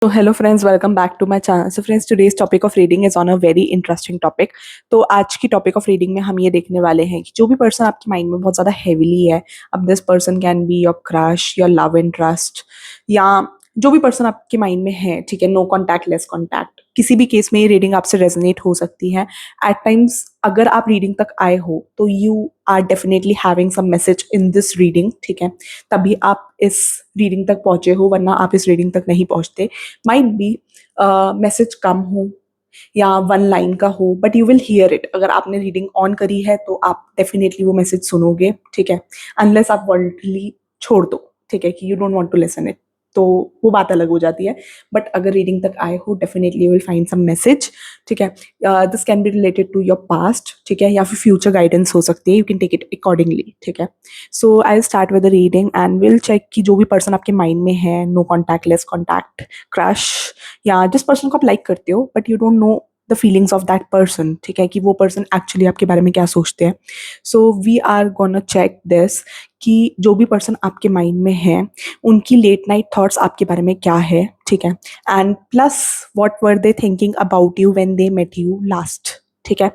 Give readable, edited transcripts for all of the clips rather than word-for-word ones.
So hello friends, welcome back to my channel. So friends, today's topic of reading is on a very interesting topic. तो आज की topic of reading में हम ये देखने वाले हैं कि जो भी पर्सन आपके माइंड में बहुत ज़्यादा हेविली है, अब this person can be your crush, your love interest, या जो भी पर्सन आपके माइंड में है, ठीक है, नो कॉन्टैक्ट, लेस कॉन्टैक्ट, किसी भी केस में ये रीडिंग आपसे रेजोनेट हो सकती है. एट टाइम्स अगर आप रीडिंग तक आए हो तो you are definitely having some message in this reading, ठीक है, तभी आप इस रीडिंग तक पहुंचे हो, वरना आप इस रीडिंग तक नहीं पहुंचते. माइट बी मैसेज कम हो या वन लाइन का हो, but you will hear it. अगर आपने रीडिंग ऑन करी है तो आप डेफिनेटली वो मैसेज सुनोगे, ठीक है, अनलेस आप वर्ल्डली छोड़ दो, ठीक है, कि you don't want to listen it, तो वो बात अलग हो जाती है. बट अगर रीडिंग तक आए हो, definitely you will find some message, ठीक है. This can be related to your past, ठीक है, या फिर फ्यूचर गाइडेंस हो सकती है. You can take it accordingly, ठीक है. So I start with the reading and will check कि जो भी पर्सन आपके माइंड में है, no contact, less contact, crush, या जिस पर्सन को आप लाइक करते हो but you don't know the feelings of that person, ठीक है, कि वो पर्सन एक्चुअली आपके बारे में क्या सोचते हैं. So we are gonna check this कि जो भी पर्सन आपके माइंड में है उनकी लेट नाइट थॉट्स आपके बारे में क्या है, ठीक है, and plus what were they thinking about you when they met you last, ठीक है.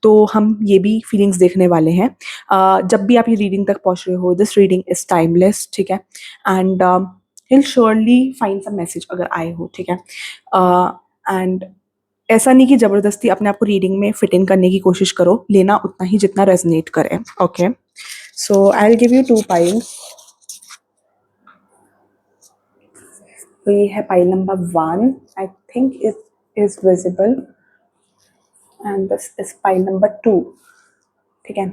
तो हम ये भी फीलिंग्स देखने वाले हैं. जब भी आप ये रीडिंग तक पहुंच रहे हो, दिस रीडिंग इज टाइमलेस, ठीक है, and he'll surely find some message अगर आए हो, ठीक है. एंड ऐसा नहीं कि ज़बरदस्ती अपने आप को रीडिंग में फिट इन करने की कोशिश करो, लेना उतना ही जितना रेजनेट करे. Okay, so I will give you 2 piles. तो ये है pile number 1, I think it is visible, and this is pile number 2, ठीक है.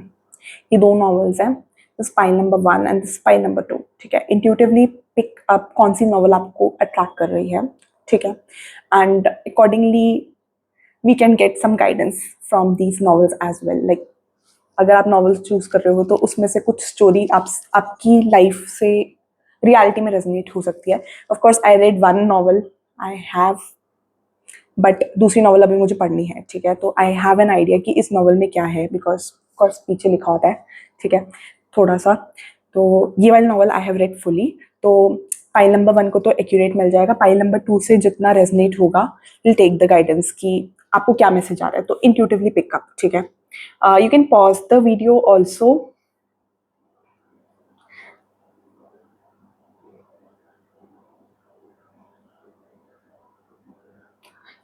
ये 2 नॉवेल्स हैं, this pile number 1 and this pile number 2, ठीक है. इंट्यूटिवली पिक अप कौन सी नॉवल आपको अट्रैक्ट कर रही है, ठीक है, and accordingly we can get some guidance from these novels as well. Like अगर आप नॉवेल्स चूज कर रहे हो तो उसमें से कुछ स्टोरी आपकी लाइफ से रियलिटी में रेजोनेट हो सकती है. Of course I read 1 novel, I have, but दूसरी नॉवल अभी मुझे पढ़नी है, ठीक है. तो आई हैव एन आइडिया कि इस नॉवल में क्या है, बिकॉज कोर्स पीछे लिखा होता है, ठीक है, थोड़ा सा. तो ये वाली novel I have read fully. तो पाइल नंबर 1 को तो एक्यूरेट मिल जाएगा. पाइल नंबर 2 से जितना रेजनेट होगा विल टेक द गाइडेंस कि आपको क्या मैसेज आ रहा है. तो इंट्यूटिवली पिकअप, ठीक है. You can pause the video also.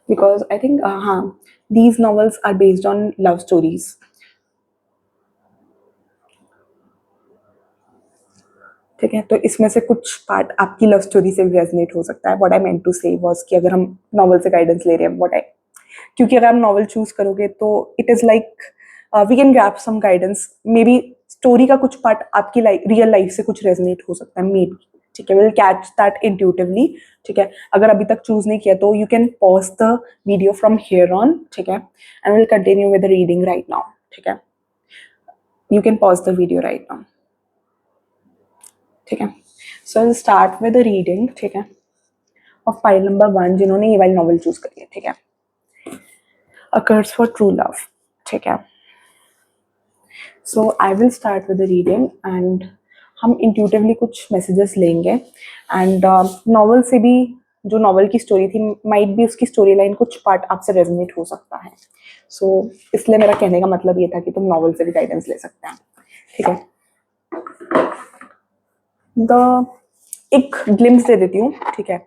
Because I think these novels are based on love stories. ठीक है, तो इसमें से कुछ पार्ट आपकी लव स्टोरी से भी रेजनेट हो सकता है. व्हाट आई मेंट टू से वाज कि अगर हम नॉवल से गाइडेंस ले रहे हैं, क्योंकि अगर आप नॉवल चूज करोगे तो it is like we can grab some guidance. Maybe story का कुछ पार्ट आपकी रियल लाइफ से कुछ रेजनेट हो सकता है, मे बी, ठीक है. विल कैच दैट इंट्यूटिवली, ठीक है. अगर अभी तक चूज नहीं किया तो you can pause the video from here on, ठीक है, and will continue with the reading right now, ठीक है. You can pause the video right now, ठीक है. So I will start with the reading, ठीक है, ऑफ पाइल नंबर 1, जिन्होंने ये वाली नॉवल चूज करी है, ठीक है. A curse for true love, ठीक है. So I will start with the reading and हम इंट्यूटिवली कुछ मैसेजेस लेंगे. एंड नॉवल से भी, जो नॉवल की स्टोरी थी, माइट भी उसकी स्टोरी लाइन कुछ पार्ट आपसे रेजोनेट हो सकता है. सो इसलिए मेरा कहने का मतलब ये था कि तुम नॉवल से भी गाइडेंस ले सकते हैं, ठीक है. एक ग्लिम्स दे देती हूँ, ठीक है.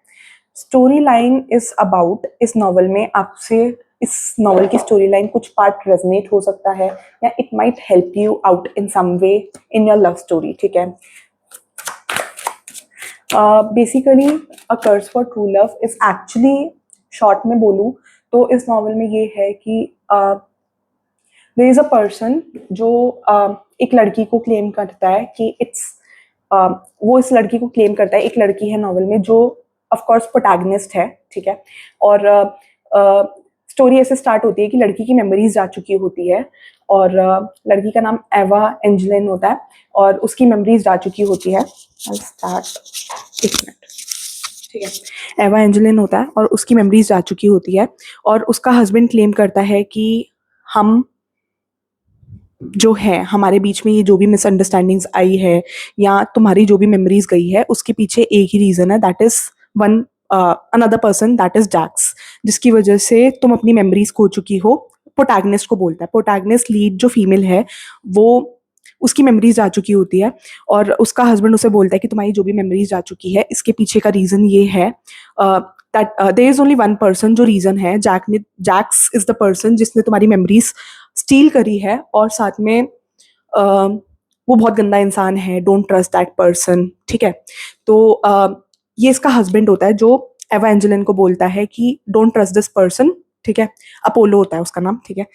स्टोरी लाइन इज अबाउट, इस नॉवल में आपसे इस नॉवल की स्टोरी लाइन कुछ पार्ट रेजनेट हो सकता है, या it might help you out in some way in your love story, ठीक है. Basically a curse for true love is actually, short में बोलूँ तो इस नॉवल में ये है कि देयर इज अ पर्सन जो एक लड़की को क्लेम करता है कि वो इस लड़की को क्लेम करता है. एक लड़की है नॉवल में जो ऑफ कोर्स प्रोटैगनिस्ट है, ठीक है. और स्टोरी ऐसे स्टार्ट होती है कि लड़की की मेमोरीज जा चुकी होती है, और लड़की का नाम एवा एंजेलिन होता है, और उसकी मेमोरीज जा चुकी होती है. स्टार्ट, एक मिनट, ठीक है. एवा एंजेलिन होता है और उसकी मेमोरीज जा चुकी होती है, और उसका हस्बैंड क्लेम करता है कि हम जो है, हमारे बीच में ये जो भी मिसअंडरस्टैंडिंग्स आई है या तुम्हारी जो भी मेमोरीज गई है, उसके पीछे एक ही रीज़न है, that is one another person that is Jax, जिसकी वजह से तुम अपनी मेमोरीज खो चुकी हो। प्रोटैगनिस्ट को बोलता है, प्रोटैगनिस्ट लीड जो फीमेल है वो, उसकी मेमोरीज जा चुकी होती है और उसका हस्बैंड उसे बोलता है कि तुम्हारी जो भी मेमोरीज जा चुकी है इसके पीछे का रीजन ये है that there is only one person, जो रीजन है जैक्स इज द पर्सन जिसने तुम्हारी मेमोरीज स्टील करी है, और साथ में वो बहुत गंदा इंसान है, डोंट ट्रस्ट दैट पर्सन। ठीक है, तो ये इसका हस्बैंड होता है जो एवेंजेलिन को बोलता है कि डोंट ट्रस्ट दिस पर्सन। ठीक है, अपोलो होता है उसका नाम। ठीक है,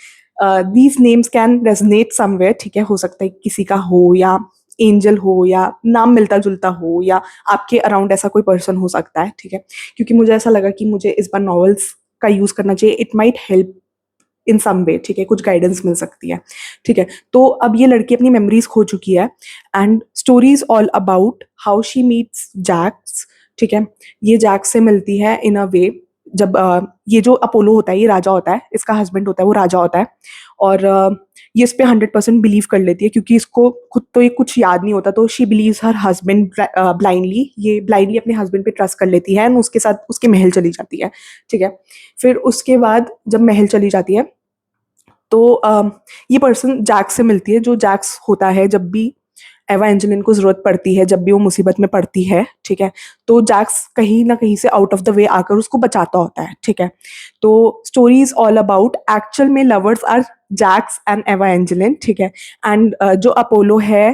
these names can resonate somewhere. ठीक है, हो सकता है किसी का हो या एंजल हो या नाम मिलता जुलता हो या आपके अराउंड ऐसा कोई पर्सन हो सकता है। ठीक है, क्योंकि मुझे ऐसा लगा कि मुझे इस बार नॉवेल्स का यूज करना चाहिए, it might help in some वे। ठीक है, कुछ गाइडेंस मिल सकती है। ठीक है, तो अब ये लड़की अपनी मेमोरीज खो चुकी है and story is all about how she meets Jax. ठीक है, ये जैक्स से मिलती है इन अ वे जब ये जो अपोलो होता है ये राजा होता है, इसका हस्बैंड होता है वो राजा होता है, और ये इस पे 100% बिलीव कर लेती है क्योंकि इसको खुद तो ये कुछ याद नहीं होता, तो she beliefs her husband blindly. ये ब्लाइंडली अपने हस्बैंड पे ट्रस्ट कर लेती है एंड उसके साथ उसके महल चली जाती है। ठीक है, फिर उसके बाद जब महल चली जाती है तो ये पर्सन जैक्स से मिलती है, जो जैक्स होता है जब भी एवेंजेलिन को जरूरत पड़ती है, जब भी वो मुसीबत में पड़ती है। ठीक है, तो जैक्स कहीं ना कहीं से आउट ऑफ द वे आकर उसको बचाता होता है। ठीक है, तो story is all about, actual में lovers are Jax and Evangeline. ठीक है, एंड जो अपोलो है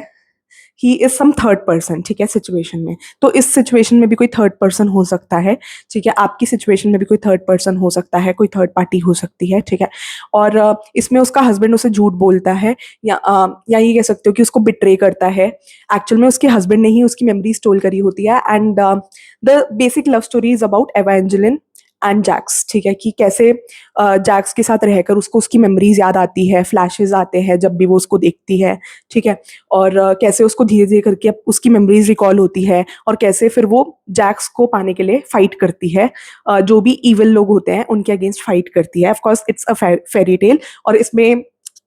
he is some third person. ठीक है, सिचुएशन में, तो इस सिचुएशन में भी कोई थर्ड पर्सन हो सकता है। ठीक है, आपकी सिचुएशन में भी कोई थर्ड पर्सन हो सकता है, कोई थर्ड पार्टी हो सकती है। ठीक है, और इसमें उसका हस्बैंड उसे झूठ बोलता है या ये कह सकते हो कि उसको बिट्रे करता है। एक्चुअल में उसके हस्बैंड ने ही उसकी मेमोरी स्टोल करी होती है and the basic love story is about Evangeline and Jacks. ठीक है, कि कैसे जैक्स के साथ रहकर उसको उसकी मेमोरीज याद आती है, फ्लैशेस आते हैं जब भी वो उसको देखती है। ठीक है, और कैसे उसको धीरे धीरे करके अब उसकी मेमोरीज रिकॉल होती है और कैसे फिर वो जैक्स को पाने के लिए फाइट करती है, जो भी इविल लोग होते हैं उनके अगेंस्ट फाइट करती है। Of course it's a fairy tale, और इसमें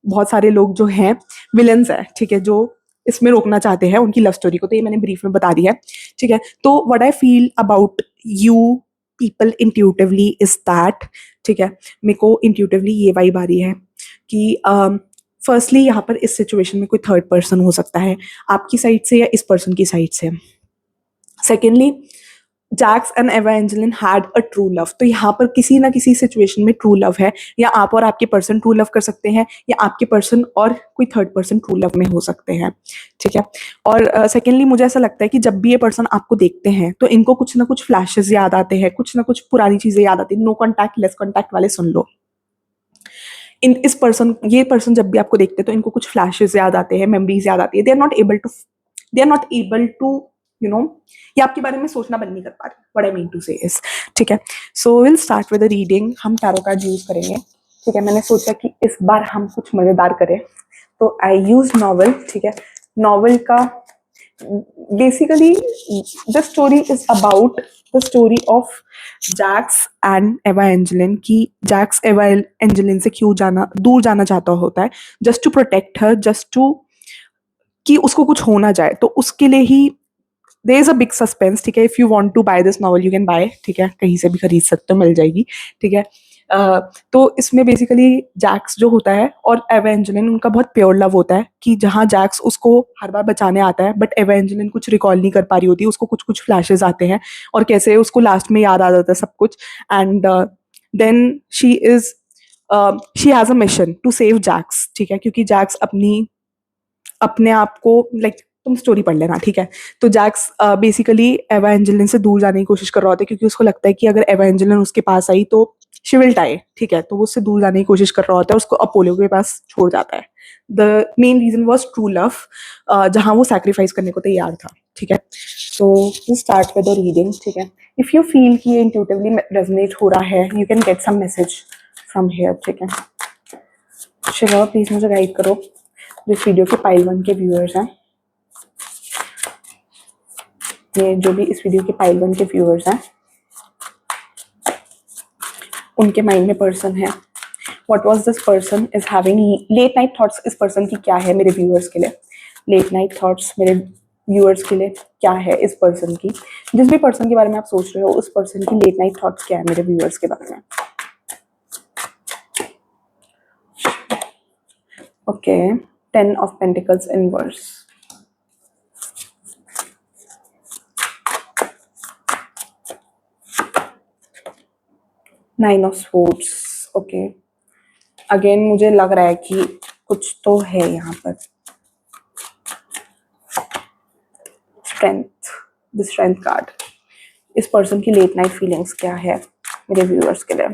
बहुत सारे लोग जो हैं विलन्स है। ठीक है, जो इसमें रोकना चाहते हैं उनकी लव स्टोरी को, तो ये मैंने ब्रीफ में बता दिया है। ठीक है, तो what I feel about you people intuitively is that, ठीक है, मेरे को इंट्यूटिवली ये वाइब आ रही है कि फर्स्टली यहाँ पर इस सिचुएशन में कोई थर्ड पर्सन हो सकता है आपकी साइड से या इस पर्सन की साइड से। Secondly, Jacks and Evangeline had a true love, तो यहाँ पर किसी ना किसी सिचुएशन में ट्रू लव है, या आप और आपके पर्सन ट्रू लव कर सकते हैं या आपके पर्सन और कोई थर्ड पर्सन ट्रू लव में हो सकते हैं। ठीक है, और सेकेंडली मुझे ऐसा लगता है कि जब भी ये पर्सन आपको देखते हैं तो इनको कुछ ना कुछ फ्लैशेस याद आते हैं, कुछ ना कुछ पुरानी चीजें याद आती हैं। नो कॉन्टैक्ट लेस कॉन्टैक्ट वाले सुन लो, ये पर्सन जब भी आपको देखते हैं तो इनको कुछ फ्लैशेस याद आते हैं, मेमोरीज याद आती है। They are not able to you know ये आपके बारे में सोचना बंद नहीं कर पा रहे। What I mean to say is, ठीक है, so will start with the reading. हम टैरो कार्ड यूज करेंगे। ठीक है, मैंने सोचा कि इस बार हम कुछ मजेदार करें, तो आई यूज नॉवल। ठीक है, नॉवल का basically the story is about the story of Jacks and Evangeline, की जैक्स एवेंजेलिन से क्यों दूर जाना चाहता होता है, just to protect her, just to कि उसको कुछ हो ना जाए, तो उसके लिए ही there is a big suspense. ठीक है, if you want to buy this novel you can buy. ठीक है, कहीं से भी खरीद सकते हो, मिल जाएगी। ठीक है, तो इसमें बेसिकली जैक्स जो होता है और एवेंजेलिन, उनका बहुत प्योर लव होता है कि जहाँ जैक्स उसको हर बार बचाने आता है बट एवेंजेलिन कुछ रिकॉल नहीं कर पा रही होती, उसको कुछ कुछ फ्लैशेस आते हैं और कैसे उसको लास्ट में याद आ जाता है सब कुछ। And then she has a mission to save Jax. ठीक है, क्योंकि जैक्स अपने आप को तुम स्टोरी पढ़ लेना। ठीक है, तो जैक्स बेसिकली एवेंजेलिन से दूर जाने की कोशिश कर रहा होता है क्योंकि उसको लगता है कि अगर एवेंजेलिन उसके पास आई तो शी विल डाई। ठीक है, तो वो उससे दूर जाने की कोशिश कर रहा होता है, उसको अपोलो के पास छोड़ जाता है। The main reason was true love, जहाँ वो सैक्रिफाइस करने को तैयार था। ठीक है, so start with the reading. ठीक है, इफ यू फील कि ये इंट्यूटिवली रेजोनेट हो रहा है, you can get some message from here. ठीक है, शिवा प्लीज मुझे गाइड करो, जो इस वीडियो के पाइल 1 के व्यूअर्स हैं, ये जो भी इस वीडियो के पाइल 1 के व्यूअर्स हैं, उनके माइंड में पर्सन है। What was this person is having late night thoughts, इस पर्सन की क्या है मेरे व्यूअर्स के लिए लेट नाइट थॉट्स, मेरे व्यूअर्स के लिए क्या है इस पर्सन की, जिस भी पर्सन के बारे में आप सोच रहे हो उस पर्सन की लेट नाइट थॉट्स क्या है मेरे व्यूअर्स के बारे में। Okay, 10 of pentacles inverse, nine of swords. Okay, again मुझे लग रहा है कि कुछ तो है यहाँ पर। स्ट्रेंथ, द स्ट्रेंथ कार्ड, इस पर्सन की लेट नाइट फीलिंग्स क्या है मेरे व्यूअर्स के लिए।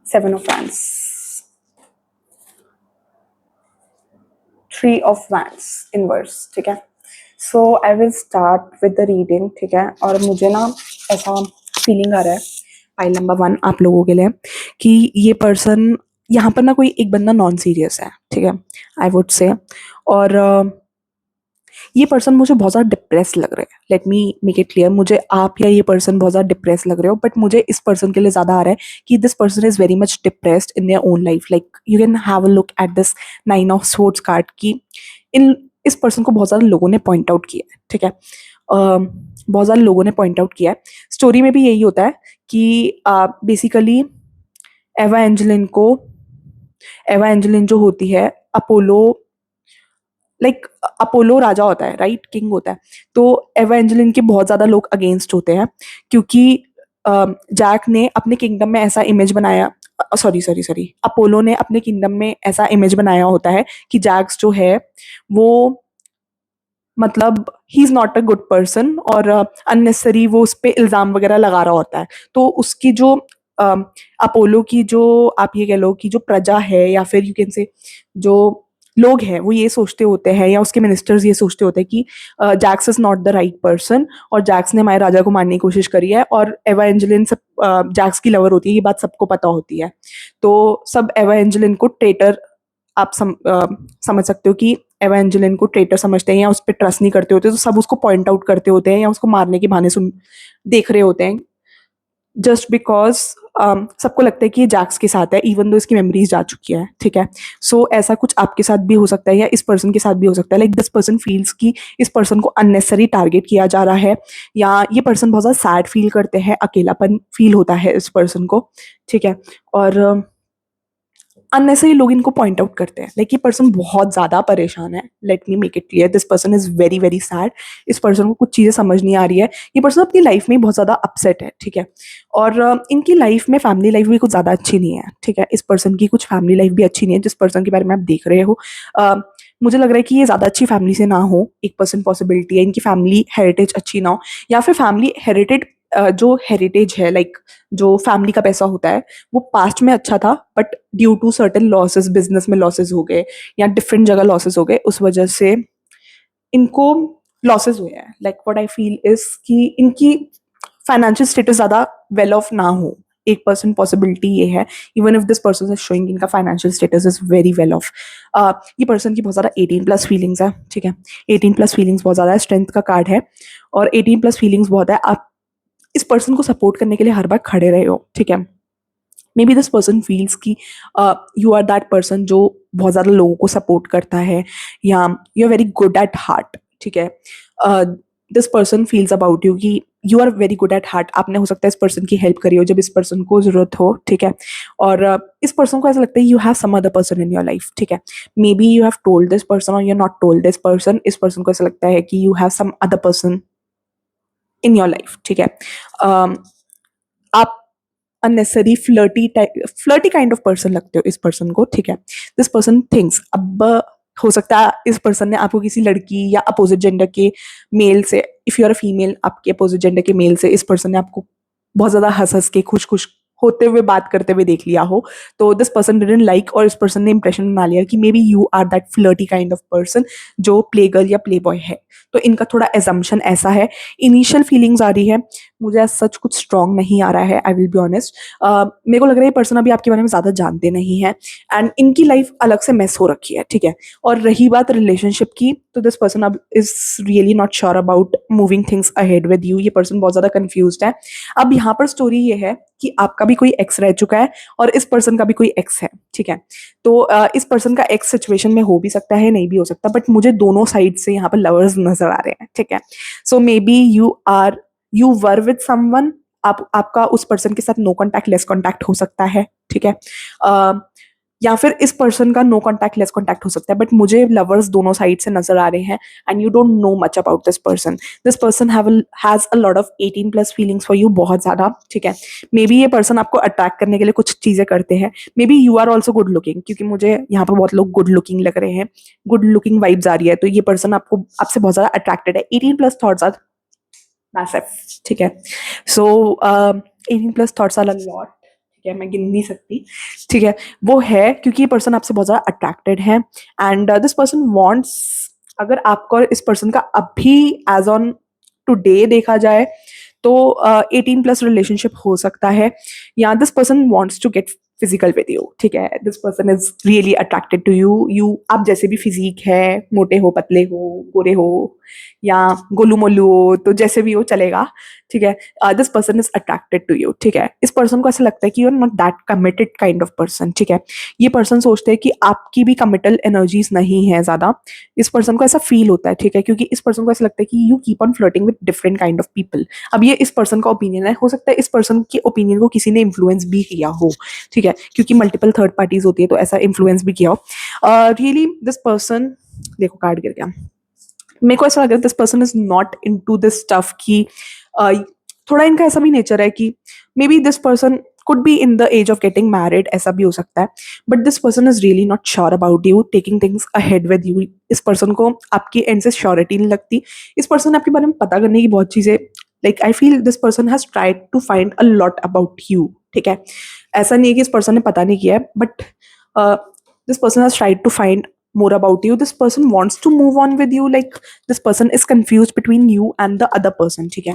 Seven of wands, three of wands inverse. ठीक है, so I will start with the reading. ठीक है, और मुझे ना ऐसा फीलिंग आ रहा है फाइल नंबर 1 आप लोगों के लिए कि ये पर्सन यहाँ पर ना कोई एक बंदा नॉन सीरियस है। ठीक है, आई वुड से, और ये पर्सन मुझे बहुत ज़्यादा डिप्रेस लग रहे हैं। Late me make it clear, मुझे आप या ये पर्सन बहुत ज़्यादा डिप्रेस लग रहे हो, बट मुझे इस पर्सन के लिए ज़्यादा आ रहा है कि this person is very much depressed in their own life. Like you can have a look at this nine of swords card की इन इस पर्सन को बहुत ज़्यादा लोगों ने पॉइंट आउट किया है। ठीक है, बहुत ज़्यादा लोगों ने पॉइंट आउट किया है। स्टोरी में भी यही होता है कि बेसिकली एवा एंजेलिन जो होती है, अपोलो, लाइक अपोलो राजा होता है, राइट, किंग होता है। तो एवेंजलिन के बहुत ज्यादा लोग अगेंस्ट होते हैं क्योंकि जैक ने अपने किंगडम में ऐसा इमेज बनाया, सॉरी सॉरी सॉरी, अपोलो ने अपने किंगडम में ऐसा इमेज बनाया होता है कि जैक्स जो है वो, मतलब he is not a good person, और अननेसेसरी वो उस पर इल्ज़ाम वगैरह लगा रहा होता है। तो उसकी जो अपोलो की जो, आप ये कह लो कि जो प्रजा है या फिर यू कैन से जो लोग हैं, वो ये सोचते होते हैं या उसके मिनिस्टर्स ये सोचते होते हैं कि Jacks is not the right person, और जैक्स ने हमारे राजा को मारने की कोशिश करी है, और एवा एंजेलिन सब जैक्स की लवर होती है, ये बात सबको पता होती है। तो सब एवा एंजेलिन को ट्रेटर, आप समझ सकते हो कि एवेंजेलिन को ट्रेटर समझते हैं या उस पर ट्रस्ट नहीं करते होते, तो सब उसको पॉइंट आउट करते होते हैं या उसको मारने के बहाने सुन देख रहे होते हैं, जस्ट बिकॉज सबको लगता है कि ये जैक्स के साथ है इवन दो इसकी मेमोरीज जा चुकी है। ठीक है, सो ऐसा कुछ आपके साथ भी हो सकता है या इस पर्सन के साथ भी हो सकता है। लाइक दिस पर्सन फील्स कि इस पर्सन को अननेसेसरी टारगेट किया जा रहा है, या ये पर्सन बहुत ज़्यादा सैड फील करते हैं, अकेलापन फील होता है इस पर्सन को। ठीक है, और अननेसेसरी लोग इनको पॉइंट आउट करते हैं। लाइक ये पर्सन बहुत ज़्यादा परेशान है। Let me make it clear, this person is very very sad. इस पर्सन को कुछ चीज़ें समझ नहीं आ रही है। ये पर्सन अपनी लाइफ में बहुत ज़्यादा अपसेट है। ठीक है, और इनकी लाइफ में फैमिली लाइफ भी कुछ ज़्यादा अच्छी नहीं है। ठीक है, इस पर्सन की कुछ फैमिली लाइफ भी अच्छी नहीं है जिस पर्सन के बारे में आप देख रहे हो। मुझे लग रहा है कि ये ज़्यादा अच्छी फैमिली से ना हो, 1% पॉसिबिलिटी है इनकी फैमिली हेरिटेज अच्छी ना हो, या फिर फैमिली हेरिटेड जो हेरिटेज है, लाइक जो फैमिली का पैसा होता है वो पास्ट में अच्छा था, but due to certain losses, business में लॉसेस हो गए या डिफरेंट जगह लॉसेस हो गए, उस वजह से इनको लॉसेस हुए हैं। Like what I feel is कि इनकी फाइनेंशियल स्टेटस ज़्यादा वेल ऑफ ना हो, 1% पॉसिबिलिटी ये है। Even if this person is showing इनका financial status is very well off. ये पर्सन की बहुत ज़्यादा 18+ फीलिंग्स है। ठीक है, 18+ फीलिंग्स बहुत ज़्यादा है, स्ट्रेंथ का कार्ड है, और 18+ फीलिंग्स बहुत है। आप इस पर्सन को सपोर्ट करने के लिए हर बार खड़े रहे हो। ठीक है, may be this person feels कि यू आर दैट पर्सन जो बहुत ज़्यादा लोगों को सपोर्ट करता है, या you are very good at heart. ठीक है, this person feels about you कि you are very good at heart. आपने हो सकता है इस पर्सन की हेल्प करी हो जब इस पर्सन को जरूरत हो। ठीक है, और इस पर्सन को ऐसा लगता है you have some other person in your life. ठीक है, may be you have told this person और you not told this person. इस पर्सन को ऐसा लगता है कि you have some other person in your life. ठीक है, आप unnecessary flirty kind of person लगते हो इस पर्सन को। ठीक है, दिस पर्सन थिंक्स, अब हो सकता है इस पर्सन ने आपको किसी लड़की या अपोजिट जेंडर के मेल से, if you are a female, आपके अपोजिट जेंडर के मेल से इस पर्सन ने आपको बहुत ज्यादा हंस हंस के खुश खुश होते हुए बात करते हुए देख लिया हो, तो दिस पर्सन डिडंट लाइक, और इस पर्सन ने इंप्रेशन बना लिया कि may be you are that flirty kind of person जो प्ले गर्ल या प्ले बॉय है। तो इनका थोड़ा एजम्पशन ऐसा है। इनिशियल फीलिंग्स आ रही है, मुझे एज सच कुछ स्ट्रॉन्ग नहीं आ रहा है, आई विल बी ऑनेस्ट। मेरे को लग रहा है ये पर्सन अभी आपके बारे में ज़्यादा जानते नहीं है एंड इनकी लाइफ अलग से मेस हो रखी है, ठीक है। और रही बात रिलेशनशिप की, तो दिस पर्सन अब is really not sure about moving things ahead with you. ये पर्सन बहुत ज़्यादा कन्फ्यूज्ड है। अब यहाँ पर स्टोरी ये है कि आपका भी कोई एक्स रह चुका है और इस पर्सन का भी कोई एक्स है, ठीक है। तो इस पर्सन का एक्स सिचुएशन में हो भी सकता है, नहीं भी हो सकता, बट मुझे दोनों साइड से यहाँ पर लवर्स नजर आ रहे हैं, ठीक है। So may be you were with someone, आपका उस पर्सन के साथ नो कॉन्टैक्ट लेस कॉन्टैक्ट हो सकता है, ठीक है। या फिर इस पर्सन का नो कॉन्टैक्ट लेस कॉन्टैक्ट हो सकता है, बट मुझे लवर्स दोनों साइड से नजर आ रहे हैं and you don't know much about this person has a lot of 18+ feelings for you, बहुत ज्यादा, ठीक है। मे बी ये पर्सन आपको अट्रैक्ट करने के लिए कुछ चीजें करते हैं। May B you are also good looking, क्योंकि मुझे यहाँ पर बहुत लोग गुड लुकिंग लग रहे हैं, गुड लुकिंग वाइब्स आ रही है, तो ये पर्सन आपसे बहुत ज्यादा अट्रैक्टेड है। 18+ थॉट्स आर मैसिव, ठीक है। सो 18+ थॉट्स आर अ लॉट, ठीक है, मैं गिन नहीं सकती, ठीक है। वो है क्योंकि ये पर्सन आपसे बहुत ज़्यादा अट्रैक्टेड है एंड दिस पर्सन वांट्स, अगर आपको और इस पर्सन का अभी एज ऑन टुडे देखा जाए तो 18+ रिलेशनशिप हो सकता है, या this person wants to get physical with you, ठीक है। This person is really attracted to you आप जैसे भी फिजिक है, मोटे हो, पतले हो, गोरे हो, या गोलू मोलू हो, तो जैसे भी हो चलेगा, ठीक है। This person is attracted to you, ठीक है। इस पर्सन को ऐसा लगता है कि you are not that committed kind of person, ठीक है। ये पर्सन सोचते हैं कि आपकी भी कमिटल एनर्जीज नहीं है ज्यादा, इस पर्सन को ऐसा फील होता है, ठीक है, क्योंकि इस पर्सन को ऐसा लगता है कि you keep on flirting with different kind of people. अब ये इस पर्सन का ओपिनियन है, हो सकता है इस पर्सन के ओपिनियन को किसी ने इन्फ्लुएंस भी किया हो, ठीक है, क्योंकि मल्टीपल थर्ड पार्टीज होती है, तो ऐसा इन्फ्लुएंस भी किया हो। रियली दिस पर्सन, देखो कार्ड गिर गया, मेरे को ऐसा लग रहा है this person is not into this stuff की, थोड़ा इनका ऐसा भी नेचर है कि may be this person could be in the age of getting married, ऐसा भी हो सकता है, but this person is really not sure about you taking things ahead with you. इस पर्सन को आपकी एंड से श्योरिटी नहीं लगती। इस पर्सन ने आपके बारे में पता करने की बहुत चीजें, like I feel this person has tried to find a lot about you, ठीक है। ऐसा नहीं है कि इस पर्सन ने पता नहीं किया है, but this person has tried to find more about you. This person wants to move on with you, like this person is confused between you and the other person, ठीक है।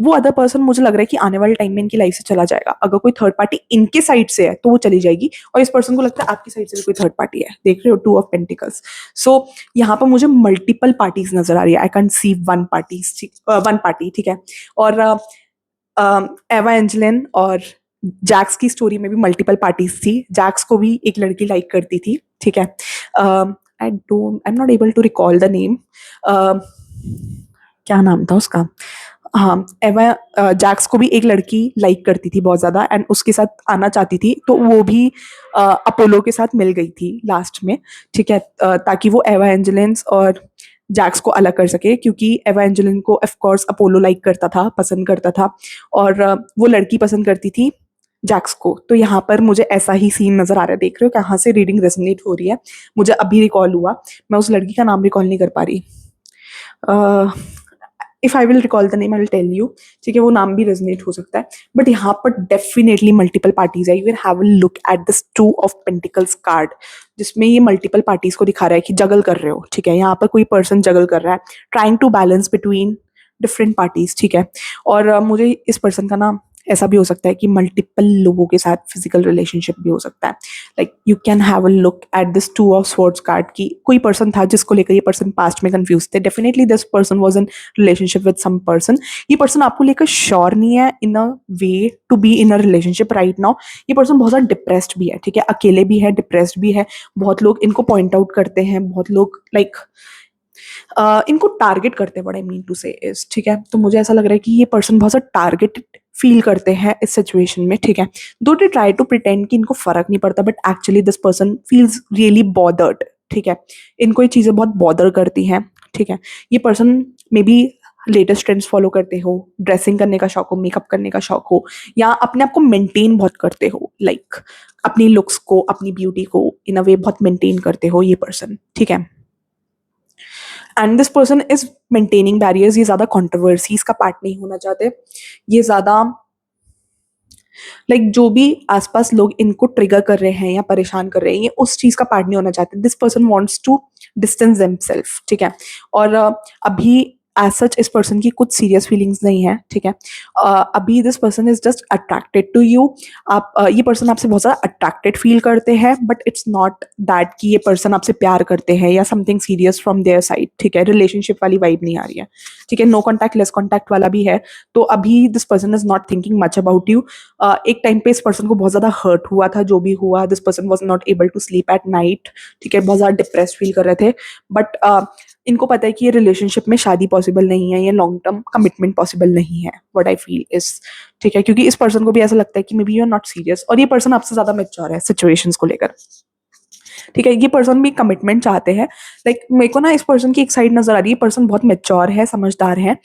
वो अदर पर्सन मुझे लग रहा है कि आने वाले टाइम में इनकी लाइफ से चला जाएगा। अगर कोई थर्ड पार्टी इनके साइड से है तो वो चली जाएगी, और इस पर्सन को लगता है आपकी साइड से भी कोई थर्ड पार्टी है। देख रहे हो, 2 ऑफ पेंटिकल्स। सो यहाँ पर मुझे मल्टीपल पार्टीज नजर आ रही है, आई कैन सी वन पार्टी, ठीक है। और एवा एंजलिन और जैक्स की स्टोरी में भी मल्टीपल पार्टीज थी। जैक्स को भी एक लड़की लाइक करती थी, ठीक है। I am not able to recall the name, क्या नाम था उसका। हाँ, एवा जैक्स को भी एक लड़की लाइक करती थी बहुत ज्यादा एंड उसके साथ आना चाहती थी, तो वो भी अपोलो के साथ मिल गई थी लास्ट में, ठीक है, ताकि वो एवा एंजलिन्स और जैक्स को अलग कर सके, क्योंकि एवा एंजलिन को ऑफ कोर्स अपोलो लाइक करता था, पसंद करता था, और वो लड़की पसंद करती थी जैक्स को। तो यहाँ पर मुझे ऐसा ही सीन नजर आ रहा है। देख रहे हो कहाँ से रीडिंग रेजोनेट हो रही है, मुझे अभी रिकॉल हुआ, मैं उस लड़की का नाम रिकॉल नहीं कर पा रही। If I will recall the name I will tell you, ठीक है, वो नाम भी रेजोनेट हो सकता है, बट यहाँ पर डेफिनेटली मल्टीपल पार्टीज है। You can have a look at this 2 of pentacles card, जिसमें ये मल्टीपल पार्टीज को दिखा रहा है कि जगल कर रहे हो, ठीक है। यहाँ पर कोई पर्सन जगल कर रहा है, trying to balance between different parties, ठीक है। और मुझे इस पर्सन का ना ऐसा भी हो सकता है कि मल्टीपल लोगों के साथ फिजिकल रिलेशनशिप भी हो सकता है। Like you can have a look at this 2 of swords card की कोई पर्सन था जिसको लेकर ये पर्सन पास्ट में कंफ्यूज थे। Definitely this person was in relationship with some person. ये पर्सन आपको लेकर श्योर नहीं है in a way to be in a relationship right now. ये पर्सन बहुत ज़्यादा डिप्रेस्ड भी है, ठीक है, अकेले भी है, डिप्रेस्ड भी है। बहुत लोग इनको पॉइंट आउट करते हैं, बहुत लोग लाइक इनको टारगेट करते हैं, what I mean to say is, ठीक है। तो मुझे ऐसा लग रहा है कि ये पर्सन बहुत ज़्यादा टारगेटेड फील करते हैं इस सिचुएशन में, ठीक है। दो दे ट्राई टू प्रिटेंड कि इनको फर्क नहीं पड़ता, but actually this person feels really bothered, ठीक है। इनको ये चीज़ें बहुत बॉदर करती हैं, ठीक है। ये person may be latest trends follow करते हो, ड्रेसिंग करने का शौक हो, मेकअप करने का शौक हो, या अपने आप को मेंटेन बहुत करते हो, लाइक अपनी लुक्स को, अपनी ब्यूटी को इन अ वे बहुत मेंटेन करते हो ये पर्सन, ठीक है। And this person is maintaining barriers. ये ज्यादा कंट्रोवर्सीज का पार्ट नहीं होना चाहते, ये ज्यादा लाइक जो भी आसपास लोग इनको ट्रिगर कर रहे हैं या परेशान कर रहे हैं, ये उस चीज का पार्ट नहीं होना चाहते। This person wants to distance themselves, ठीक है। और अभी एज सच इस पर्सन की कुछ सीरियस फीलिंग्स नहीं है, ठीक है। अभी this person is just attracted to you. आप ये पर्सन आपसे बहुत ज़्यादा अट्रैक्टेड फील करते हैं, बट इट्स नॉट दैट कि ये पर्सन आपसे प्यार करते हैं या something serious from their side, ठीक है। रिलेशनशिप वाली वाइब नहीं आ रही है, ठीक है। नो कॉन्टैक्ट लेस कॉन्टैक्ट वाला भी है। तो अभी this person is not thinking much about you. एक टाइम पे इस पर्सन को बहुत ज़्यादा हर्ट हुआ था, जो भी हुआ, this person was not able to sleep at night, ठीक है। बहुत ज़्यादा डिप्रेस फील कर रहे थे, बट इनको पता है कि ये रिलेशनशिप में शादी पॉसिबल नहीं है, ये लॉन्ग टर्म कमिटमेंट पॉसिबल नहीं है, व्हाट आई फील इज, ठीक है। क्योंकि इस पर्सन को भी ऐसा लगता है कि may be you are not serious, और ये पर्सन आपसे ज्यादा मैच्योर है सिचुएशंस को लेकर, ठीक है। ये पर्सन भी कमिटमेंट चाहते हैं। लाइक मेरे को ना इस पर्सन की एक साइड नजर आ रही है, पर्सन बहुत मैच्योर है, समझदार है,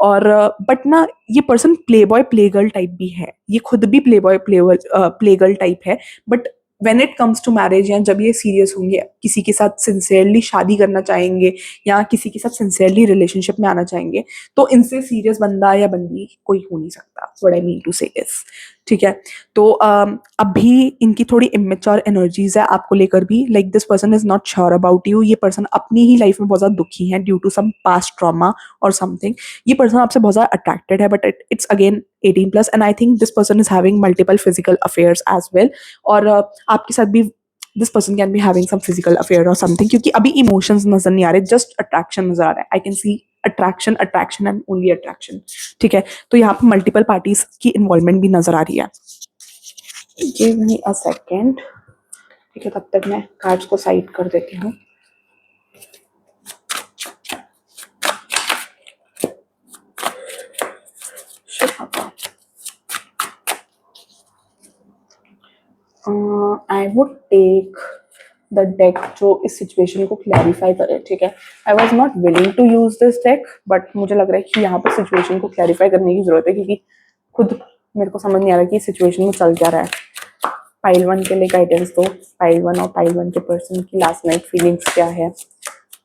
और बट ना ये person play boy play girl type भी है, ये खुद भी play boy play girl type है। But when it comes to marriage, या जब ये सीरियस होंगे, किसी के साथ सिंसियरली शादी करना चाहेंगे या किसी के साथ सिंसियरली रिलेशनशिप में आना चाहेंगे, तो इनसे सीरियस बंदा या बंदी कोई हो नहीं सकता, what I mean to say is, ठीक है। तो अभी इनकी थोड़ी इमेच्योर एनर्जीज है आपको लेकर भी। Like this person is not sure about you. ये पर्सन अपनी ही लाइफ में बहुत ज्यादा दुखी है due to some past trauma और समथिंग। ये पर्सन आपसे बहुत ज्यादा अट्रैक्टेड है, but it's again 18+, and I think this person is having multiple physical affairs as well. और आपके साथ भी this person can be having some physical affair और समथिंग, क्योंकि अभी इमोशंस नजर नहीं आ रहे, जस्ट अट्रैक्शन नजर आ रहा है। आई can C attraction, attraction and only attraction, ठीक है। तो यहाँ पे मल्टीपल पार्टीज की इन्वॉल्वमेंट भी नजर आ रही है। गिव मी अ सेकेंड, ठीक है। तब तक मैं कार्ड्स को साइड कर देती हूँ। I would take the deck जो इस सिचुएशन को क्लैरिफाई करे, ठीक है। I was not willing to use this deck, but मुझे लग रहा है कि यहाँ पर सिचुएशन को क्लैरिफाई करने की जरूरत है, क्योंकि खुद मेरे को समझ नहीं आ रहा कि सिचुएशन में चल क्या रहा है। पाइल 1 के लिए गाइडेंस दो। पाइल 1 और पाइल 1 के पर्सन की लास्ट नाइट फीलिंग्स क्या है,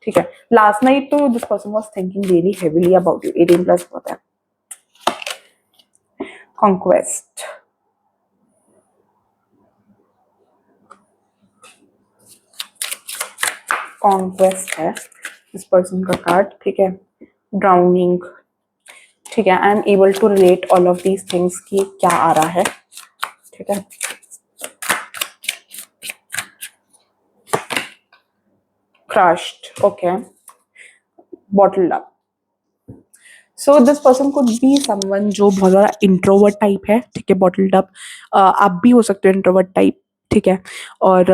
ठीक है। लास्ट नाइट तो this person was thinking really heavily about you, 18+ होता है। कॉन्क्वेस्ट, कॉन्क्वेस्ट है इस पर्सन का कार्ड, ठीक है। ड्राउनिंग, ठीक है। I am able to relate all of these things की क्या आ रहा है, ठीक है। Crushed, okay. Bottled up, so this person could be someone जो बहुत ज़्यादा इंट्रोवर्ट टाइप है, ठीक है। बॉटल्ड अप, आप भी हो सकते हो इंट्रोवर्ट टाइप, ठीक है। और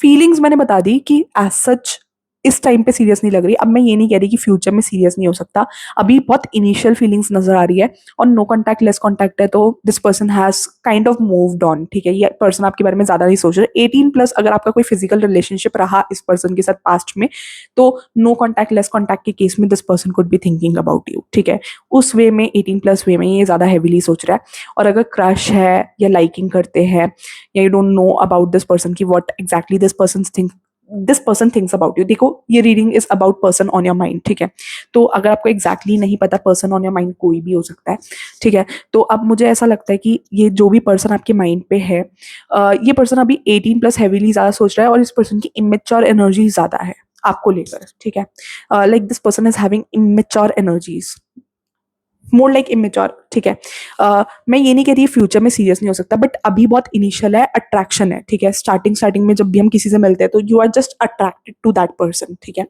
फीलिंग्स मैंने बता दी कि एज सच इस टाइम पे सीरियस नहीं लग रही। अब मैं ये नहीं कह रही कि फ्यूचर में सीरियस नहीं हो सकता, अभी बहुत इनिशियल फीलिंग्स नजर आ रही है। और नो कॉन्टैक्ट लेस कॉन्टैक्ट है, तो this person has kind of moved on, ठीक है। ये पर्सन आपके बारे में ज्यादा नहीं सोच रहे। 18+, अगर आपका कोई फिजिकल रिलेशनशिप रहा इस पर्सन के साथ पास्ट में, तो नो कॉन्टैक्ट लेस कॉन्टैक्ट के केस में this person could be thinking about you, ठीक है। उस वे में 18+ वे में ये ज्यादा हैवीली सोच रहा है। और अगर क्रश है या लाइकिंग करते हैं, या you don't know about this person की what exactly this person thinks about you. देखो, ये reading is about person on your mind, ठीक है। तो अगर आपको एग्जैक्टली नहीं पता, पर्सन ऑन योर माइंड कोई भी हो सकता है, ठीक है। तो अब मुझे ऐसा लगता है कि ये जो भी पर्सन आपके माइंड पे है, ये पर्सन अभी 18+ हैवीली ज्यादा सोच रहा है, और इस पर्सन की इमेच्योर एनर्जी ज्यादा है आपको लेकर, ठीक है। Like this person is having immature energies, more like immature, ठीक है। मैं ये नहीं कह रही फ्यूचर में सीरियस नहीं हो सकता, बट अभी बहुत इनिशियल है, अट्रैक्शन है, ठीक है। स्टार्टिंग में जब भी हम किसी से मिलते हैं, तो you are just attracted to that person, ठीक है।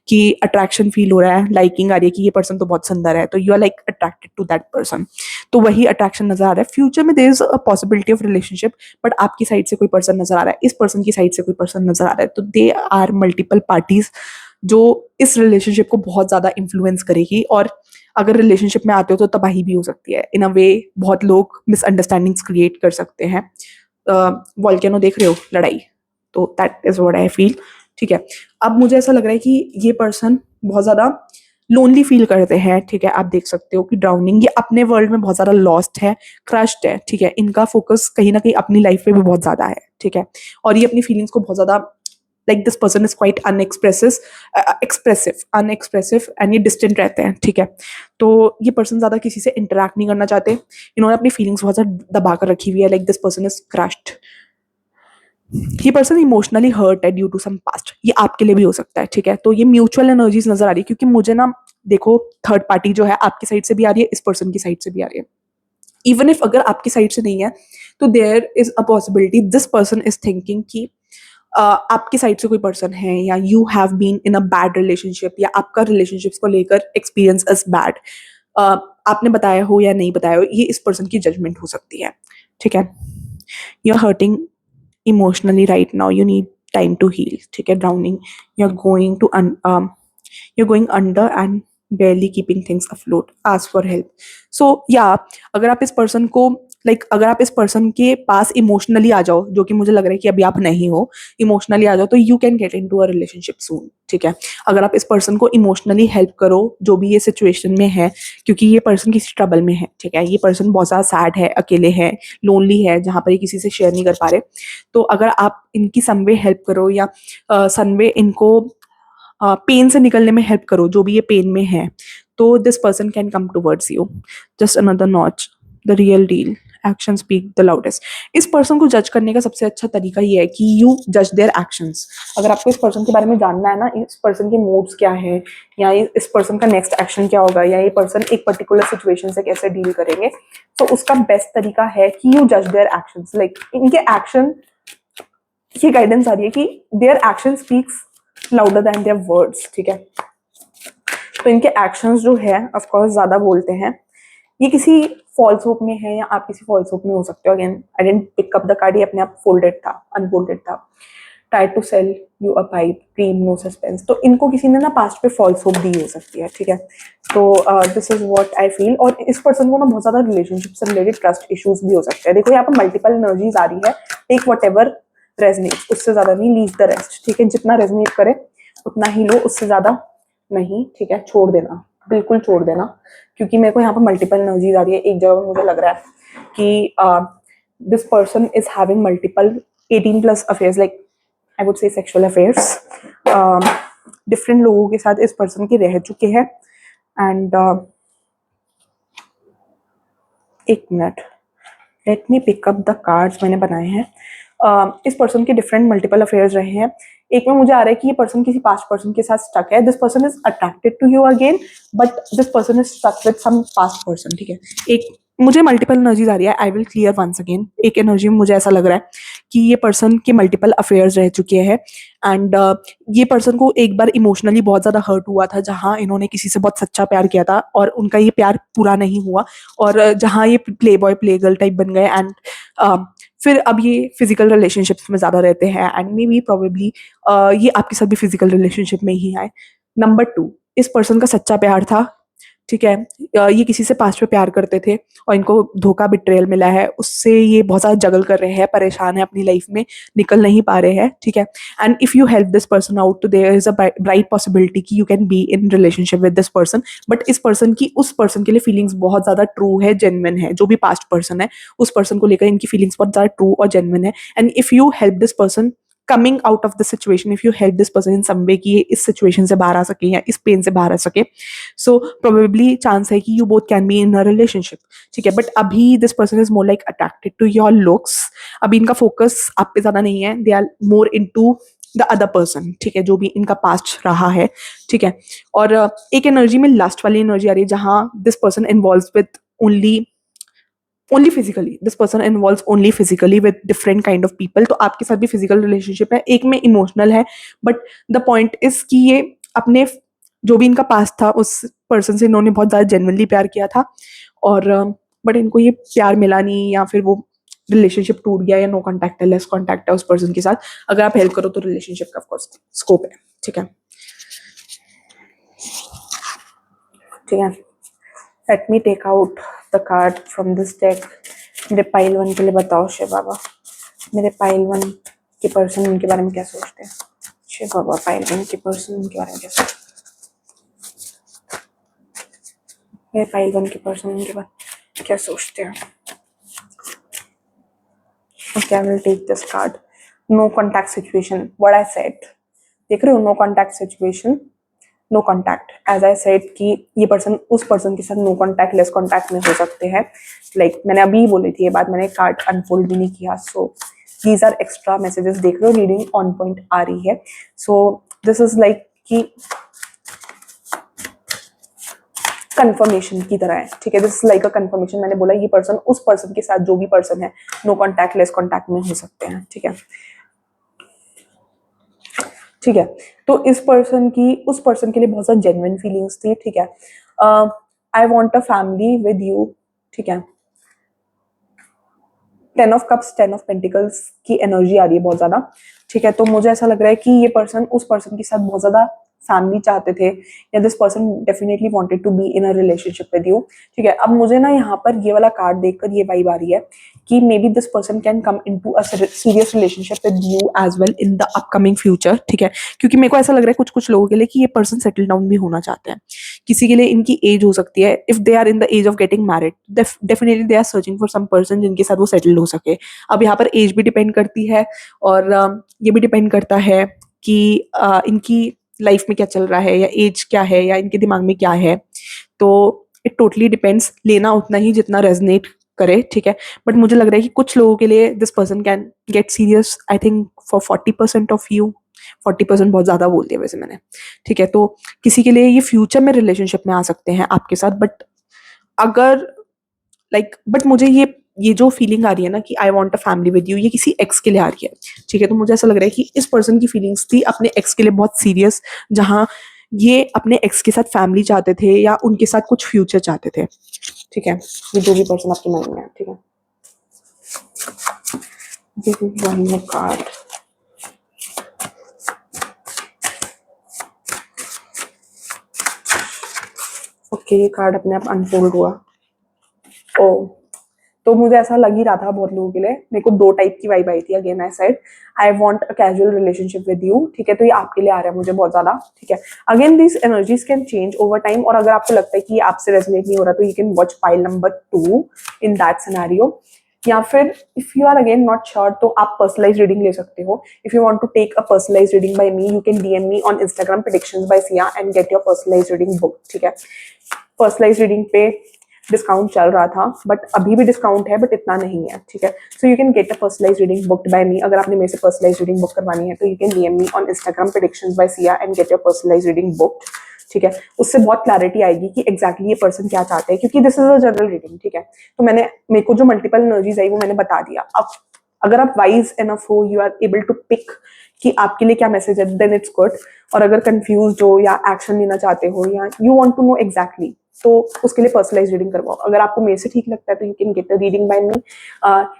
कि अट्रैक्शन फील हो रहा है, लाइकिंग आ रही है कि ये पर्सन तो बहुत सुंदर है, तो you are like attracted to that person. तो वही अट्रैक्शन नजर आ रहा है। फ्यूचर में there is a possibility of relationship, but आपकी साइड से कोई पर्सन नजर आ रहा है, इस पर्सन की साइड से कोई पर्सन नजर आ रहा है। तो दे आर मल्टीपल पार्टीज जो इस रिलेशनशिप को बहुत ज्यादा इन्फ्लुएंस करेगी, और अगर रिलेशनशिप में आते हो तो तबाही भी हो सकती है इन अ वे। बहुत लोग मिसअंडरस्टैंडिंग्स क्रिएट कर सकते हैं। वॉल्केनो देख रहे हो, लड़ाई, तो that is what I feel, ठीक है। अब मुझे ऐसा लग रहा है कि ये पर्सन बहुत ज्यादा लोनली फील करते हैं, ठीक है। आप देख सकते हो कि ड्राउनिंग, ये अपने वर्ल्ड में बहुत ज्यादा लॉस्ट है, क्रश्ड है, ठीक है। इनका फोकस कहीं ना कहीं अपनी लाइफ पे भी बहुत ज्यादा है, ठीक है। और ये अपनी फीलिंग्स को बहुत ज्यादा, like this person is quite अनएक्सप्रेसिव and ये डिस्टेंट रहते हैं, ठीक है। तो ये पर्सन ज्यादा किसी से इंटरेक्ट नहीं करना चाहते, इन्होंने अपनी फीलिंग्स बहुत ज्यादा दबा कर रखी हुई है। Like this person is crushed, ये पर्सन इमोशनली हर्ट है ड्यू टू सम पास्ट, ये आपके लिए भी हो सकता है, ठीक है। तो ये म्यूचुअल एनर्जीज नजर आ रही है, क्योंकि मुझे ना देखो थर्ड पार्टी जो है आपकी साइड से भी आ रही है, इस पर्सन की साइड से भी आ रही है। इवन इफ अगर आपकी साइड से नहीं है तो there is a possibility this person is thinking कि आपकी साइड से कोई पर्सन है, या you have been in a bad relationship, या आपका रिलेशनशिप्स को लेकर एक्सपीरियंस इज बैड। आपने बताया हो या नहीं बताया हो, ये इस पर्सन की जजमेंट हो सकती है। ठीक है, you are hurting emotionally right now, you need time to heal. ठीक है, drowning, you are going to you're going under and barely keeping things afloat, ask for help. So yeah, अगर आप इस पर्सन को अगर आप इस पर्सन के पास इमोशनली आ जाओ, जो कि मुझे लग रहा है कि अभी आप नहीं हो, इमोशनली आ जाओ, तो you can get into a relationship soon. ठीक है, अगर आप इस पर्सन को इमोशनली हेल्प करो जो भी ये सिचुएशन में है, क्योंकि ये पर्सन किसी ट्रबल में है। ठीक है, ये पर्सन बहुत ज़्यादा सैड है, अकेले है, लोनली है, जहाँ पर ये किसी से शेयर नहीं कर पा रहे, तो अगर आप इनकी सम वे हेल्प करो, या सम वे इनको पेन से निकलने में हेल्प करो, जो भी ये पेन में है, तो this person can come towards you. Just another notch, the real deal, action speak the loudest. इस पर्सन को जज करने का सबसे अच्छा तरीका ये है कि यू जज देयर एक्शंस। अगर आपको इस पर्सन के बारे में जानना है ना, इस पर्सन के मूड्स क्या है, या इस पर्सन का नेक्स्ट एक्शन क्या होगा, या ये पर्सन एक पर्टिकुलर सिचुएशन से कैसे डील करेंगे, तो उसका बेस्ट तरीका है कि यू जज देयर एक्शंस। इनके एक्शन, ये गाइडेंस आ रही है कि their action speaks louder than their words. ठीक है, तो इनके एक्शंस जो है ऑफ कोर्स ज्यादा बोलते हैं। ये किसी फॉल्स होप में है, या आप किसी फॉल्स होप में हो सकते हो। Again I didn't pick up the card, ये अपने आप फोल्डेड था, अनफोल्डेड था। Try to sell you a pipe, dream no suspense. तो इनको किसी ने ना पास्ट पे फॉल्स होप दी हो सकती है। ठीक है, तो this is what I feel. और इस पर्सन को ना बहुत ज्यादा रिलेशनशिप से रिलेटेड ट्रस्ट इश्यूज भी हो सकते हैं। देखो यहाँ पर मल्टीपल एनर्जीज आ रही है, टेक वट एवर रेजनेट्स, उससे ज्यादा नहीं, लीव द रेस्ट। ठीक है, जितना रेजनेट करे उतना ही लो, उससे ज्यादा नहीं। ठीक है, छोड़ देना, बिल्कुल छोड़ देना, क्योंकि मेरे को यहाँ पर मल्टीपल एनर्जीज आ रही है। एक जगह पर मुझे लग रहा है कि this person is having multiple 18+ affairs, like I would से सेक्सुअल अफेयर्स। डिफरेंट लोगों के साथ इस पर्सन के रह चुके हैं। एंड एक minute, let me pick up the cards मैंने बनाए हैं। इस पर्सन के डिफरेंट मल्टीपल अफेयर्स रहे हैं। एक में मुझे आ रहा है कि ये पर्सन किसी पास्ट पर्सन के साथ स्टक है। This person is attracted to you again, but this person is stuck with some past person. ठीक है, एक मुझे मल्टीपल एनर्जीज आ रही है, I will clear once again. एक एनर्जी में मुझे ऐसा लग रहा है कि ये पर्सन के मल्टीपल अफेयर्स रह चुके हैं, एंड ये पर्सन को एक बार इमोशनली बहुत ज्यादा हर्ट हुआ था, जहां इन्होंने किसी से बहुत सच्चा प्यार किया था और उनका ये प्यार पूरा नहीं हुआ, और जहां ये play boy play girl type बन गए, एंड फिर अब ये फिजिकल रिलेशनशिप्स में ज्यादा रहते हैं, एंड मे बी प्रोबेबली ये आपके साथ भी फिजिकल रिलेशनशिप में ही आए। नंबर 2, इस पर्सन का सच्चा प्यार था। ठीक है, ये किसी से पास्ट में प्यार करते थे और इनको धोखा, बिट्रेयल मिला है, उससे ये बहुत ज़्यादा जगल कर रहे हैं, परेशान है अपनी लाइफ में, निकल नहीं पा रहे हैं। ठीक है, and if you help this person out, तो there is a bright possibility कि you can be in relationship with this person. But इस पर्सन की उस पर्सन के लिए फीलिंग्स बहुत ज़्यादा ट्रू है, जेन्युइन है। जो भी पास्ट पर्सन है, उस पर्सन को लेकर इनकी फीलिंग्स बहुत ज़्यादा ट्रू और जेन्युइन है। And if you help this person coming out of the situation, if you help this person in some way कि ये इस सिचुएशन से बाहर आ सके या इस पेन से बाहर आ सके, सो प्रोबेबली चांस है कि you both can be in a relationship. ठीक है, बट अभी this person is more like attracted to your looks. अभी इनका फोकस आप पे ज्यादा नहीं है, they are more into the other person. ठीक है, जो भी इनका पास्ट रहा है। ठीक है, और एक एनर्जी में लास्ट वाली एनर्जी आ रही है, जहां this person involve with only physically, this person involve only physically with different kind of people. तो आपके साथ भी फिजिकल रिलेशनशिप है, एक में इमोशनल है, बट द पॉइंट इज कि ये अपने जो भी इनका पास्ट था उस पर्सन से इन्होंने बहुत ज़्यादा जेन्युइनली प्यार किया था, और बट इनको ये प्यार मिला नहीं, या फिर वो रिलेशनशिप टूट गया, या नो कॉन्टैक्ट है, लेस कॉन्टैक्ट है उस पर्सन के साथ। अगर आप हेल्प करो तो रिलेशनशिप का ऑफकोर्स स्कोप है। ठीक है, ठीक है, let me take out the card from this deck. मेरे पाइल 1 के लिए बताओ शिव बाबा, मेरे पाइल 1 के पर्सन उनके बारे में क्या सोचते हैं। शिव बाबा, पाइल 1 के पर्सन उनके बारे में क्या सोचते हैं। मेरे पाइल 1 के पर्सन उनके बारे में क्या सोचते हैं। Okay, I will take this card. No contact situation, what I said, देख रहे हो, no contact situation, no contact. As I said कि ये पर्सन उस पर्सन के साथ नो कॉन्टैक्ट, लेस कॉन्टैक्ट में हो सकते हैं। लाइक मैंने अभी बोली थी ये बात, मैंने कार्ड अनफोल्ड भी नहीं किया। So these are extra messages, देख रहे हो, रीडिंग ऑन पॉइंट आ रही है। सो दिस इज लाइक कि कंफर्मेशन की तरह है, ठीक है। This is like a confirmation, मैंने बोला ये पर्सन उस पर्सन के साथ, जो भी पर्सन है, नो कॉन्टैक्ट, लेस कॉन्टैक्ट में हो सकते हैं, ठीक है, ठीक है। तो इस पर्सन की उस पर्सन के लिए बहुत ज़्यादा जेन्युइन फीलिंग्स थी, ठीक है। I want a family with you, ठीक है। 10 of Cups, 10 of Pentacles की एनर्जी आ रही है बहुत ज्यादा, ठीक है। तो मुझे ऐसा लग रहा है कि ये पर्सन उस पर्सन के साथ बहुत ज्यादा फैमिली चाहते थे, या this person definitely wanted to be in a relationship with you, ठीक है। अब मुझे ना यहाँ पर ये वाला कार्ड देखकर ये वाइब आ रही है कि may be this person can come into a serious relationship with you as well in the upcoming future, ठीक है। क्योंकि मेरे को ऐसा लग रहा है कुछ कुछ लोगों के लिए कि ये पर्सन सेटल डाउन भी होना चाहते हैं। किसी के लिए इनकी एज हो सकती है, if they are in the age of getting married, definitely they are searching for some person जिनके साथ वो सेटल हो सके। अब यहाँ पर एज भी डिपेंड करती है, और ये भी डिपेंड करता है कि इनकी लाइफ में क्या चल रहा है, या एज क्या है, या इनके दिमाग में क्या है। तो इट टोटली डिपेंड्स, लेना उतना ही जितना रेजनेट करे, ठीक है। बट मुझे लग रहा है कि कुछ लोगों के लिए this person can get serious, I think for 40% of you. 40% बहुत ज्यादा बोल दिया वैसे मैंने, ठीक है। तो किसी के लिए ये फ्यूचर में रिलेशनशिप में आ सकते हैं आपके साथ, बट अगर बट मुझे ये जो फीलिंग आ रही है ना कि I want a family with you, ये किसी एक्स के लिए आ रही है, ठीक है। तो मुझे ऐसा लग रहा है कि इस पर्सन की फीलिंग्स थी अपने एक्स के लिए बहुत सीरियस, जहाँ ये अपने एक्स के साथ फैमिली चाहते थे, या उनके साथ कुछ फ्यूचर चाहते थे, ठीक है। ये जो भी पर्सन आपके माइंड में है, ठीक है। This is one more card. Okay, ये कार्ड अपने आप अनफोल्ड हुआ। ओ, तो मुझे ऐसा लग ही रहा था बहुत लोगों के लिए। मेरे को दो टाइप की वाइब आई थी। Again I said I want a casual relationship with you, ठीक है। तो ये आपके लिए आ रहा है मुझे बहुत ज्यादा, ठीक है। Again this energies can change over time, और अगर आपको लगता है कि ये आपसे रेजोनेट नहीं हो रहा, तो you can watch pile number 2 in that scenario. या फिर if you are again not sure, तो आप पर्सनलाइज रीडिंग ले सकते हो। If you want to take a personalise reading by me, you can DM me on Instagram predictions by Siya and get your personalise reading book, ठीक है। Personalise reading पे discount चल रहा था, बट अभी भी डिस्काउंट है, बट इतना नहीं है, ठीक है। So you can get a personalise reading booked by me. अगर आपने मेरे से पर्सनलाइज रीडिंग बुक करवानी है, तो you can DM me on Instagram predictions by Siya and get your personalise reading booked, ठीक है। उससे बहुत क्लैरिटी आएगी कि एग्जैक्टली ये पर्सन क्या चाहते हैं, क्योंकि this is a general reading, ठीक है। तो मेरे को जो मल्टीपल एनर्जीज आई वो मैंने बता दिया। अब अगर आप वाइज एनफ हो, you are able to pick कि आपके लिए क्या मैसेज है, देन इट्स गुड। और अगर कंफ्यूज हो, या एक्शन लेना चाहते हो, या you want to know exactly, तो उसके लिए पर्सनलाइज रीडिंग करवाओ। अगर आपको मेरे से ठीक लगता है, तो you can get a reading by me.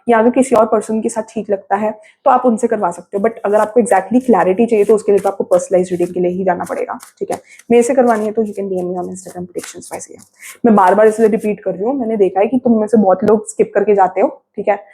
या अगर किसी और पर्सन के साथ ठीक लगता है, तो आप उनसे करवा सकते हो। बट अगर आपको एग्जैक्टली क्लैरिटी चाहिए, तो उसके लिए तो आपको पर्सनलाइज रीडिंग के लिए ही जाना पड़ेगा, ठीक है। मेरे से करवानी है, तो you can DM me on Instagram predictions by Siya. मैं बार बार इसलिए रिपीट कर रही हूँ, मैंने देखा है कि तुम में से बहुत लोग स्किप करके जाते हो, ठीक है।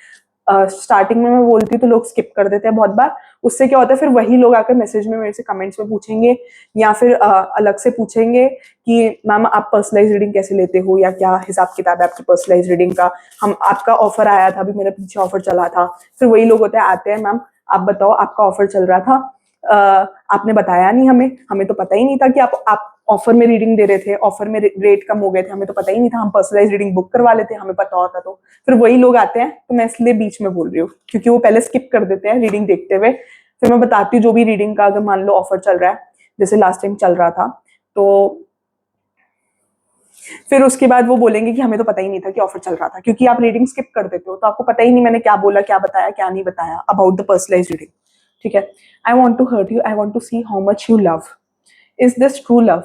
स्टार्टिंग में मैं बोलती हूँ तो लोग स्किप कर देते हैं बहुत बार। उससे क्या होता है, फिर वही लोग आकर मैसेज में मेरे से कमेंट्स में पूछेंगे, या फिर अलग से पूछेंगे कि मैम आप पर्सनलाइज रीडिंग कैसे लेते हो, या क्या हिसाब किताब है आपकी पर्सनलाइज रीडिंग का। हम आपका ऑफर आया था, अभी मेरे पीछे ऑफर चला था। फिर वही लोग होते हैं, आते हैं, मैम आप बताओ, आपका ऑफर चल रहा था, आपने बताया नहीं, हमें तो पता ही नहीं था कि आप ऑफर में रीडिंग दे रहे थे, ऑफर में रेट कम हो गए थे, हमें तो पता ही नहीं था, हम पर्सनलाइज रीडिंग बुक करवा लेते, हमें पता होता तो। फिर वही लोग आते हैं, तो मैं इसलिए बीच में बोल रही हूँ, क्योंकि वो पहले स्किप कर देते हैं रीडिंग देखते हुए। फिर मैं बताती हूँ जो भी रीडिंग का, अगर मान लो ऑफर चल रहा है, जैसे लास्ट टाइम चल रहा था, तो फिर उसके बाद वो बोलेंगे कि हमें तो पता ही नहीं था कि ऑफर चल रहा था, क्योंकि आप रीडिंग स्किप कर देते हो, तो आपको पता ही नहीं मैंने क्या बोला, क्या बताया, क्या नहीं बताया अबाउट द पर्सनलाइज रीडिंग, ठीक है। I want to hurt you, I want to see how much you love, is this true love,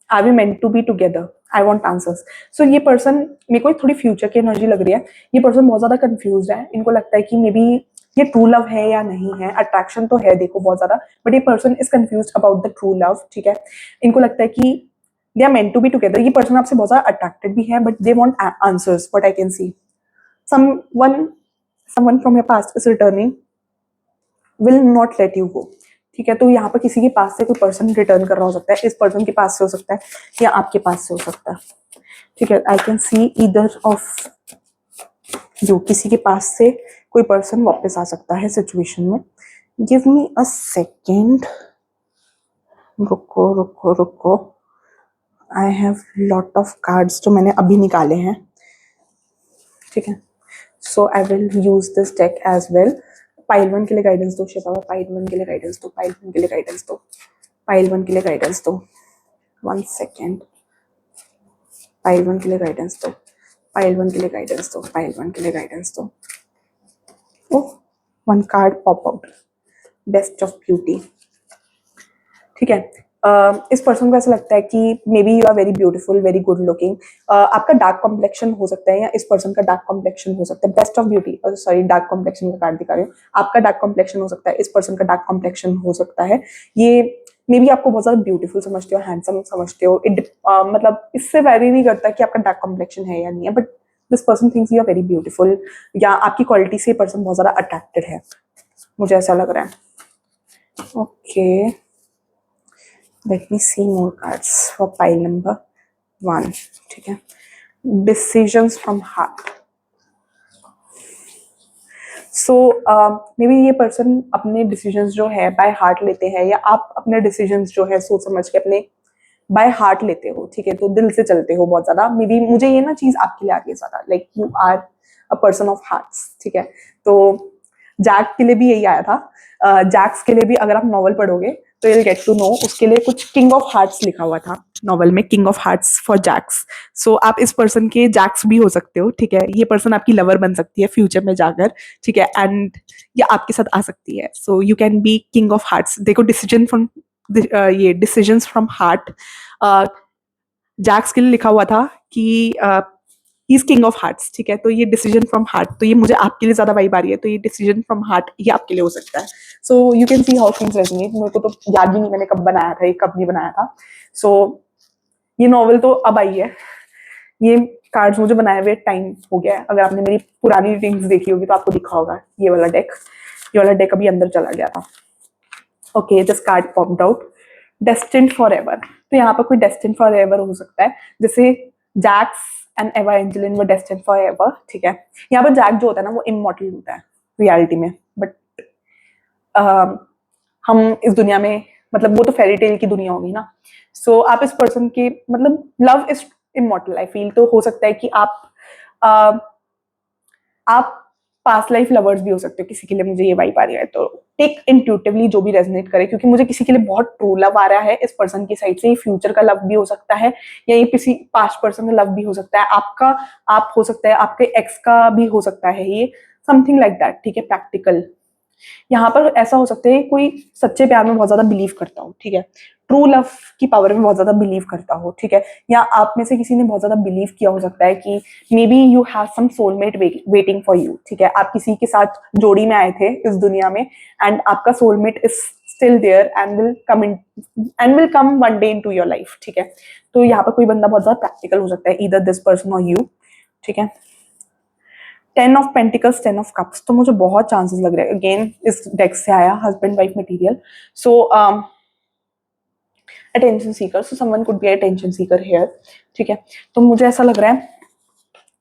are we meant to be together, I want answers. So ये person, मेरे को थोड़ी future की energy लग रही है। ये पर्सन बहुत ज्यादा कंफ्यूज है, इनको लगता है कि मे बी ये ट्रू लव है या नहीं है। अट्रैक्शन तो है देखो बहुत ज्यादा, बट ये person is confuse about the true love, ठीक है। इनको लगता है कि they are meant to be together. ये पर्सन आपसे बहुत ज्यादा अट्रैक्टेड भी है, but they want answers, what I can see. Someone someone from your past is returning, will not let you go, ठीक है। तो यहाँ पर किसी के पास से कोई पर्सन रिटर्न कर रहा हो सकता है, इस पर्सन के पास से हो सकता है, या आपके पास से हो सकता है, ठीक है। आई can C either of you, किसी के पास से कोई पर्सन वापस आ सकता है सिचुएशन में। गिव मी अ सेकेंड, रुको रुको रुको, I have lot of cards जो मैंने अभी निकाले हैं, ठीक है। So I will use this deck as well. Pile 1 के लिए गाइडेंस दो शिवा, पाइल 1 के लिए गाइडेंस दो, पाइल 1 के लिए गाइडेंस दो, पाइल 1 के लिए गाइडेंस दो। 1 सेकेंड, पाइल 1 के लिए गाइडेंस दो, पाइल 1 के लिए गाइडेंस दो, पाइल 1 के लिए गाइडेंस दो। Oh, 1 card pop out, best of beauty. ठीक है, इस पर्सन को ऐसा लगता है कि may be you are very beautiful, very good looking. आपका डार्क कॉम्प्लेक्शन हो सकता है या इस पर्सन का डार्क कॉम्प्लेक्शन हो सकता है। Best of beauty, sorry dark complexion का कार्ड दिखा रही हूँ। आपका डार्क कॉम्प्लेक्शन हो सकता है, इस पर्सन का डार्क कॉम्प्लेक्शन हो सकता है। ये मे बी आपको बहुत ज्यादा ब्यूटीफुल समझते हो, हैंडसम समझते हो। मतलब इससे वैरी नहीं करता कि आपका डार्क कॉम्प्लेक्शन है या नहीं है, but this person thinks you are very beautiful, या आपकी क्वालिटी से पर्सन बहुत ज्यादा अट्रैक्टेड है, मुझे ऐसा लग रहा है। Okay, let me see more cards for pile number 1। ठीक है, decisions from heart। So may be ये पर्सन अपने डिसीजंस जो है बाय हार्ट लेते हैं, या आप अपने डिसीजंस जो है सोच समझ के अपने बाय हार्ट लेते हो। ठीक है, तो दिल से चलते हो बहुत ज्यादा। मे बी मुझे ये ना चीज आपके लिए आ रही है ज्यादा, like you are a person of hearts. ठीक है, तो जैक के लिए भी यही आया था। जैक्स के लिए भी अगर आप नॉवल पढ़ोगे तो you'll गेट टू नो, उसके लिए कुछ किंग ऑफ हार्ट्स लिखा हुआ था नॉवल में, king of hearts for Jacks. So आप इस पर्सन के जैक्स भी हो सकते हो। ठीक है, ये पर्सन आपकी लवर बन सकती है फ्यूचर में जाकर। ठीक है, एंड ये आपके साथ आ सकती है। So you can be king of hearts. देखो डिसीजन फ्रॉम ये डिसीजंस फ्रॉम हार्ट, जैक्स के लिए लिखा हुआ था कि he is king of hearts. ठीक है, तो ये डिसीजन फ्रॉम हार्ट, तो ये मुझे आपके लिए ज्यादा वाइब आ रही है, तो ये डिसीजन फ्रॉम हार्ट ये आपके लिए हो सकता है। So you can see how things resonate. मेरे को तो याद भी नहीं मैंने कब बनाया था, ये कब नहीं बनाया था। सो ये नॉवल तो अब आई है, ये कार्ड्स मुझे बनाए हुए टाइम हो गया है। अगर आपने मेरी पुरानी रीडिंग्स देखी होगी तो आपको दिखा होगा ये वाला डेक, ये वाला डेक अभी अंदर चला गया था। Okay, this card popped out, destined for ever. तो यहाँ पर कोई डेस्टिन्ड फॉर एवर हो सकता है, जैसे जैक्स एंड एवेंजेलिन वो डेस्टिन्ड फॉर एवर। ठीक है, यहाँ पर जैक जो होता है ना वो इमॉर्टल होता है रियलिटी में, बट हम इस दुनिया में, मतलब वो तो फेरी टेल की दुनिया होगी ना। सो आप इस पर्सन के, मतलब love is immortal I feel. तो हो सकता है कि uh, आप पास्ट लाइफ लवर्स भी हो सकते हो किसी के लिए, मुझे ये वाइब आ रही है। तो टेक इंट्यूटिवली जो भी रेजोनेट करे, क्योंकि मुझे किसी के लिए बहुत ट्रू लव आ रहा है इस पर्सन की साइड से। ये फ्यूचर का लव भी हो सकता है, या ये किसी पास्ट पर्सन का लव भी हो सकता है। आपका आप हो सकता है, आपके एक्स का भी हो सकता है, ये समथिंग लाइक दैट। ठीक है, प्रैक्टिकल यहाँ पर ऐसा हो सकता है कोई सच्चे प्यार में बहुत ज्यादा बिलीव करता हो। ठीक है, ट्रू लव की पावर में बहुत ज्यादा बिलीव करता हो। ठीक है, या आप में से किसी ने बहुत ज्यादा बिलीव किया हो सकता है कि may be you have some soulmate waiting for you. ठीक है, आप किसी के साथ जोड़ी में आए थे इस दुनिया में, एंड आपका soulmate is still there and will come one day into your life. ठीक है, तो यहाँ पर कोई बंदा बहुत ज्यादा प्रैक्टिकल हो सकता है, ईदर दिस पर्सन और यू। ठीक है, 10 ऑफ पेंटिकल्स, 10 ऑफ कप्स, तो मुझे बहुत चांसेस लग रहे हैं अगेन इस डेक से आया husband wife material. So attention seeker, so someone could B attention seeker here. ठीक है, तो मुझे ऐसा लग रहा है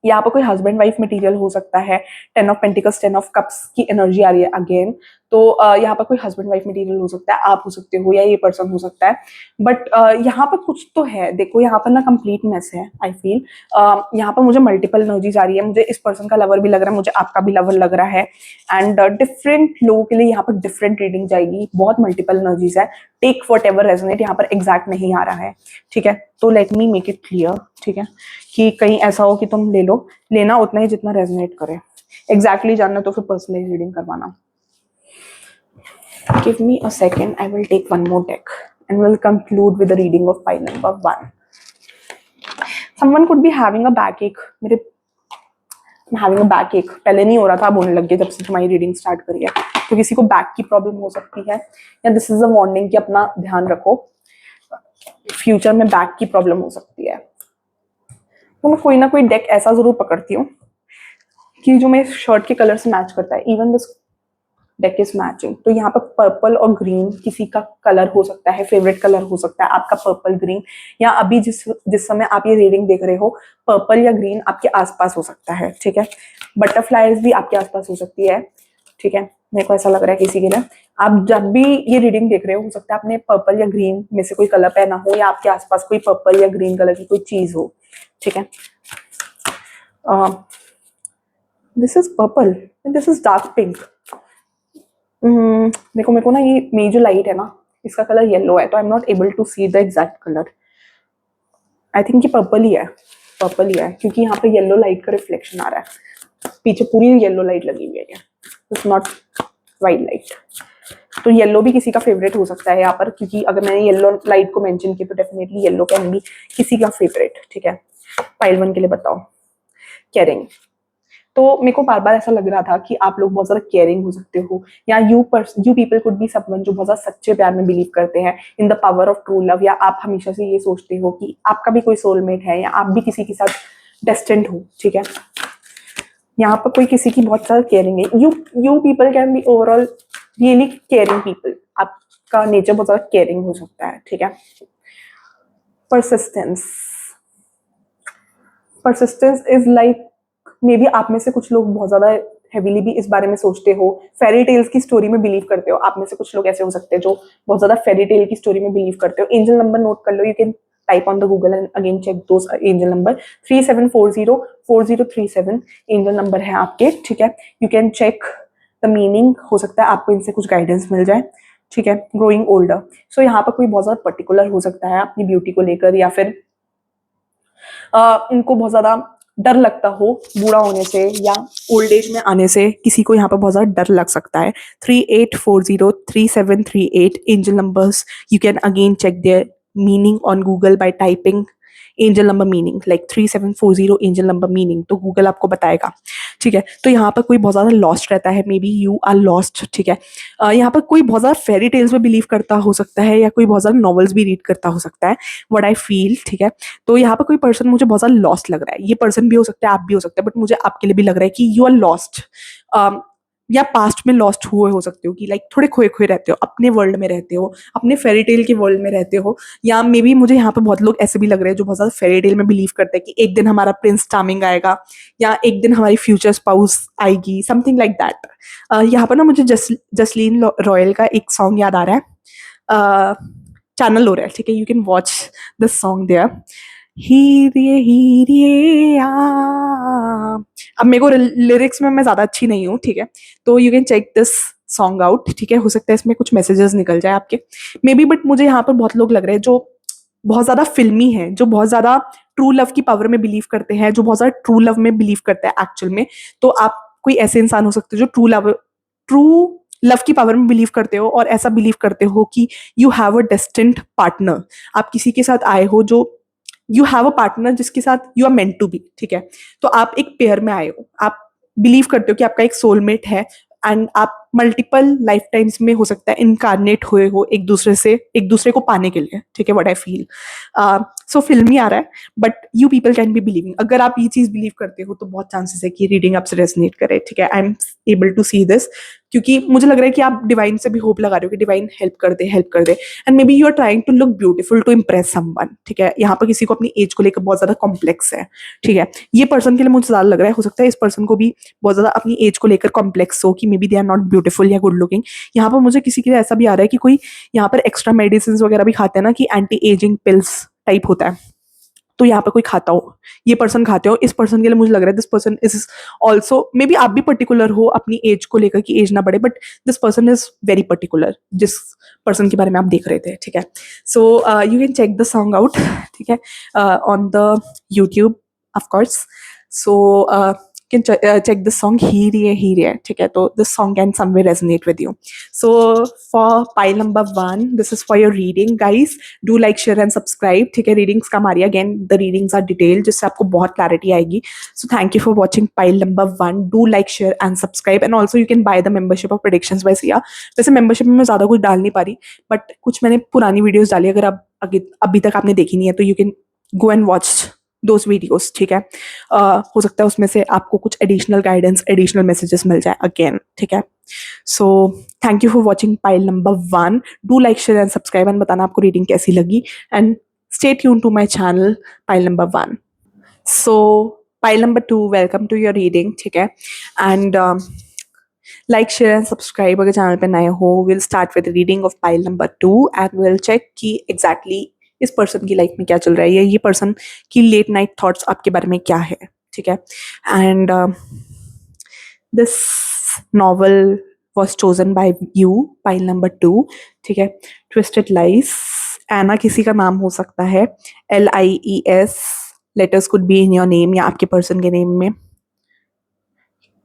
यहाँ पर कोई हस्बैंड वाइफ मटेरियल हो सकता है। 10 ऑफ पेंटिकल्स, 10 ऑफ कप्स की एनर्जी आ रही है अगेन। तो यहाँ पर कोई हस्बैंड वाइफ मटेरियल हो सकता है, आप हो सकते हो या ये पर्सन हो सकता है। बट यहाँ पर कुछ तो है, देखो यहाँ पर ना कंप्लीट मेस है आई फील। यहाँ पर मुझे मल्टीपल एनर्जीज आ रही है, मुझे इस पर्सन का लवर भी लग रहा है, मुझे आपका भी लवर लग रहा है, एंड डिफरेंट लोगों के लिए यहाँ पर डिफरेंट रीडिंग जाएगी। बहुत मल्टीपल एनर्जीज है, टेक वट एवर रेजोनेट, यहाँ पर एग्जैक्ट नहीं आ रहा है। ठीक है, तो late me make it clear. ठीक है, कि कहीं ऐसा हो कि तुम ले लो, लेना उतना ही जितना रेजोनेट करे। एग्जैक्टली जानना तो फिर पर्सनलाइज रीडिंग करवाना। Give me a second, I will take one more deck and we'll conclude with the reading of pile number 1. Someone could be having a backache. मेरे having a backache पहले नहीं हो रहा था, अब होने लग गया जब से तुम्हारी रीडिंग स्टार्ट करी है। तो किसी को बैक की प्रॉब्लम हो सकती है, या दिस इज अ वार्निंग कि अपना ध्यान रखो, फ्यूचर में बैक की प्रॉब्लम हो सकती है। तो मैं कोई ना कोई डेक ऐसा जरूर पकड़ती हूँ कि जो मेरे शर्ट के कलर से मैच करता है। Even this deck is matching. तो यहाँ पर पर्पल और ग्रीन किसी का कलर हो सकता है, फेवरेट कलर हो सकता है आपका पर्पल ग्रीन, या अभी जिस समय आप ये रीडिंग देख रहे हो पर्पल या ग्रीन आपके आसपास हो सकता है। ठीक है, बटरफ्लाईज भी आपके आसपास हो सकती है। ठीक है, मेरे को ऐसा लग रहा है किसी के लिए आप जब भी ये रीडिंग देख रहे हो सकता है आपने पर्पल या ग्रीन में से कोई कलर पहना हो, या आपके आसपास कोई पर्पल या ग्रीन कलर की कोई चीज हो। ठीक है, this is purple, this is dark pink. देखो मेरे को ना ये मेरी जो लाइट है ना इसका कलर येलो है, तो I am not able to see the exact colour. I think ये पर्पल ही है। पर्पल ही है क्योंकि यहाँ पे येलो लाइट का रिफ्लेक्शन आ रहा है, पीछे पूरी येलो लाइट लगी हुई है, इट्स नॉट वाइट लाइट। तो येलो भी किसी का फेवरेट हो सकता है यहाँ पर, क्योंकि अगर मैंने येलो लाइट को मेंशन किया तो डेफिनेटली येलो कैन बी किसी का फेवरेट। ठीक है, पाइल 1 के लिए बताओ। केयरिंग, तो मेरे को बार बार ऐसा लग रहा था कि आप लोग बहुत ज्यादा केयरिंग हो सकते हो, या you people could be someone जो बहुत ज्यादा सच्चे प्यार में बिलीव करते हैं, in the power of true love, या आप हमेशा से ये सोचते हो कि आपका भी कोई सोलमेट है या आप भी किसी के साथ डेस्टिन्ड हो। ठीक है, यहाँ पर कोई किसी की बहुत ज्यादा केयरिंग है। You people can be overall really caring people, आपका नेचर बहुत ज्यादा केयरिंग हो सकता है। ठीक है, persistence, persistence is like may be आप में से कुछ लोग बहुत ज्यादा हेवीली भी इस बारे में सोचते हो, फेरी टेल्स की स्टोरी में बिलीव करते हो। आप में से कुछ लोग ऐसे हो सकते हैं जो बहुत ज्यादा फेरी टेल की स्टोरी में बिलीव करते हो। एंजल नंबर नोट कर लो, you can type on the Google and again check those angel number 37404037 angel number है आपके। ठीक है, you can check the meaning, हो सकता है आपको इनसे कुछ गाइडेंस मिल जाए। ठीक है, ग्रोइंग ओल्डर, सो यहाँ पर कोई बहुत ज्यादा पर्टिकुलर हो सकता है अपनी ब्यूटी को लेकर, या फिर इनको बहुत ज्यादा डर लगता हो बूढ़ा होने से या ओल्ड एज में आने से, किसी को यहाँ पर बहुत ज्यादा डर लग सकता है। 38403738 angel numbers, you can again check their meaning on Google by typing angel number meaning, like 3740 angel number meaning, तो गूगल आपको बताएगा। ठीक है, तो यहाँ पर कोई बहुत ज्यादा लॉस्ट रहता है, may be you are lost. ठीक है, यहाँ पर कोई बहुत ज्यादा फेरी टेल्स में बिलीव करता हो सकता है, या कोई बहुत ज्यादा नॉवेल्स भी रीड करता हो सकता है, व्हाट आई फील। ठीक है, तो यहाँ पर कोई पर्सन मुझे बहुत ज्यादा लॉस्ट लग रहा है। ये पर्सन भी हो सकता है, आप भी हो सकते हैं, बट मुझे आपके लिए भी लग रहा है कि यू आर लॉस्ट, या पास्ट में लॉस्ट हुए हो सकते हो, कि लाइक थोड़े खोए खोए रहते हो, अपने वर्ल्ड में रहते हो, अपने फेरी टेल के वर्ल्ड में रहते हो। या मे बी मुझे यहाँ पे बहुत लोग ऐसे भी लग रहे हैं जो बहुत ज्यादा फेरी टेल में बिलीव करते हैं कि एक दिन हमारा प्रिंस चार्मिंग आएगा, या एक दिन हमारी फ्यूचर स्पाउस आएगी, समथिंग लाइक दैट। यहाँ पर ना मुझे जसलीन रॉयल का एक सॉन्ग याद आ रहा है, चैनल हो रहा है। ठीक है, you can watch this song there, हीरे आ। अब मेरे को लिरिक्स में मैं ज्यादा अच्छी नहीं हूँ। ठीक है, तो you can check this song out. ठीक है, हो सकता है इसमें कुछ मैसेजेस निकल जाए आपके, मे बी, बट मुझे यहाँ पर बहुत लोग लग रहे हैं जो बहुत ज्यादा फिल्मी है, जो बहुत ज्यादा ट्रू लव की पावर में बिलीव करते हैं, जो बहुत ज्यादा ट्रू लव में बिलीव करते हैं एक्चुअल में। तो आप कोई ऐसे इंसान हो सकते हो जो ट्रू लव की पावर में बिलीव करते हो, और ऐसा बिलीव करते हो कि you have a destined partner, आप किसी के साथ आए हो जो यू हैव अ पार्टनर जिसके साथ you are meant to be. ठीक है, तो आप एक पेयर में आए हो, आप बिलीव करते हो कि आपका एक सोलमेट है, एंड आप मल्टीपल लाइफ टाइम्स में हो सकता है इनकारनेट हुए हो एक दूसरे को पाने के लिए। ठीक है, व्हाट आई फील, सो फिल्मी आ रहा है, but you people can be believing. अगर आप ये चीज बिलीव करते हो तो बहुत चांसेस है कि रीडिंग आपसे रेजोनेट करे। ठीक है, I am able to see this, क्योंकि मुझे लग रहा है कि आप डिवाइन से भी होप लगा रहे हो कि डिवाइन हेल्प कर दे, and may be you are trying to look beautiful to impress someone. ठीक है, यहाँ पर किसी को अपनी एज को लेकर बहुत ज्यादा कॉम्प्लेक्स है। ठीक है, ये पर्सन के लिए मुझे ज्यादा लग रहा है, हो सकता है इस पर्सन को भी बहुत ज्यादा अपनी एज को लेकर कॉम्प्लेक्स हो, कि may be they are not beautiful या गुड लुकिंग। यहाँ पर मुझे किसी के लिए ऐसा भी आ रहा है कि कोई यहाँ पर एक्स्ट्रा मेडिसिन वगैरह भी खाते हैं ना, कि एंटी एजिंग पिल्स टाइप होता है, तो यहाँ पर कोई खाता हो, ये पर्सन खाते हो। इस पर्सन के लिए मुझे लग रहा है this person is also, may be आप भी पर्टिकुलर हो अपनी एज को लेकर कि एज ना बढ़े, but this person is very particular, जिस पर्सन के बारे में आप देख रहे थे। ठीक है, so you can check the song out. ठीक है, on the YouTube of course, so can check this song Hiriye. ठीक है, तो this song can somewhere resonate with you. So for pile number 1, this is for your reading, guys. Do like, share and subscribe. ठीक है, readings का हमारी again the readings are detailed, जिससे आपको बहुत clarity आएगी. So thank you for watching pile number 1. Do like, share and subscribe, and also you can buy the membership of predictions by Sia. वैसे membership में मैं ज़्यादा कुछ डाल नहीं पा रही, but कुछ मैंने पुरानी videos डाली, अगर आप अभी तक आपने देखी नहीं है तो you can go and watch those videos. ठीक है, हो सकता है उसमें से आपको कुछ एडिशनल गाइडेंस, एडिशनल मैसेजेस मिल जाए अगेन। ठीक है, so thank you for watching pile number 1. Do like, share and subscribe, and बताना आपको रीडिंग कैसी लगी, and stay tune to my channel pile number 1. So pile number 2, welcome to your reading. ठीक है, and like, share and subscribe अगर channel पे नए हो. Will start with reading of pile number 2 and will check कि exactly इस person की life में क्या चल रहा है, या ये पर्सन की लेट नाइट थॉट्स आपके बारे में क्या है. ठीक है, and this novel was chosen by you, pile number 2. ठीक है, ट्विस्टेड लाइज. एना किसी का नाम हो सकता है, LIES letters could be in your name या आपके पर्सन के नेम में।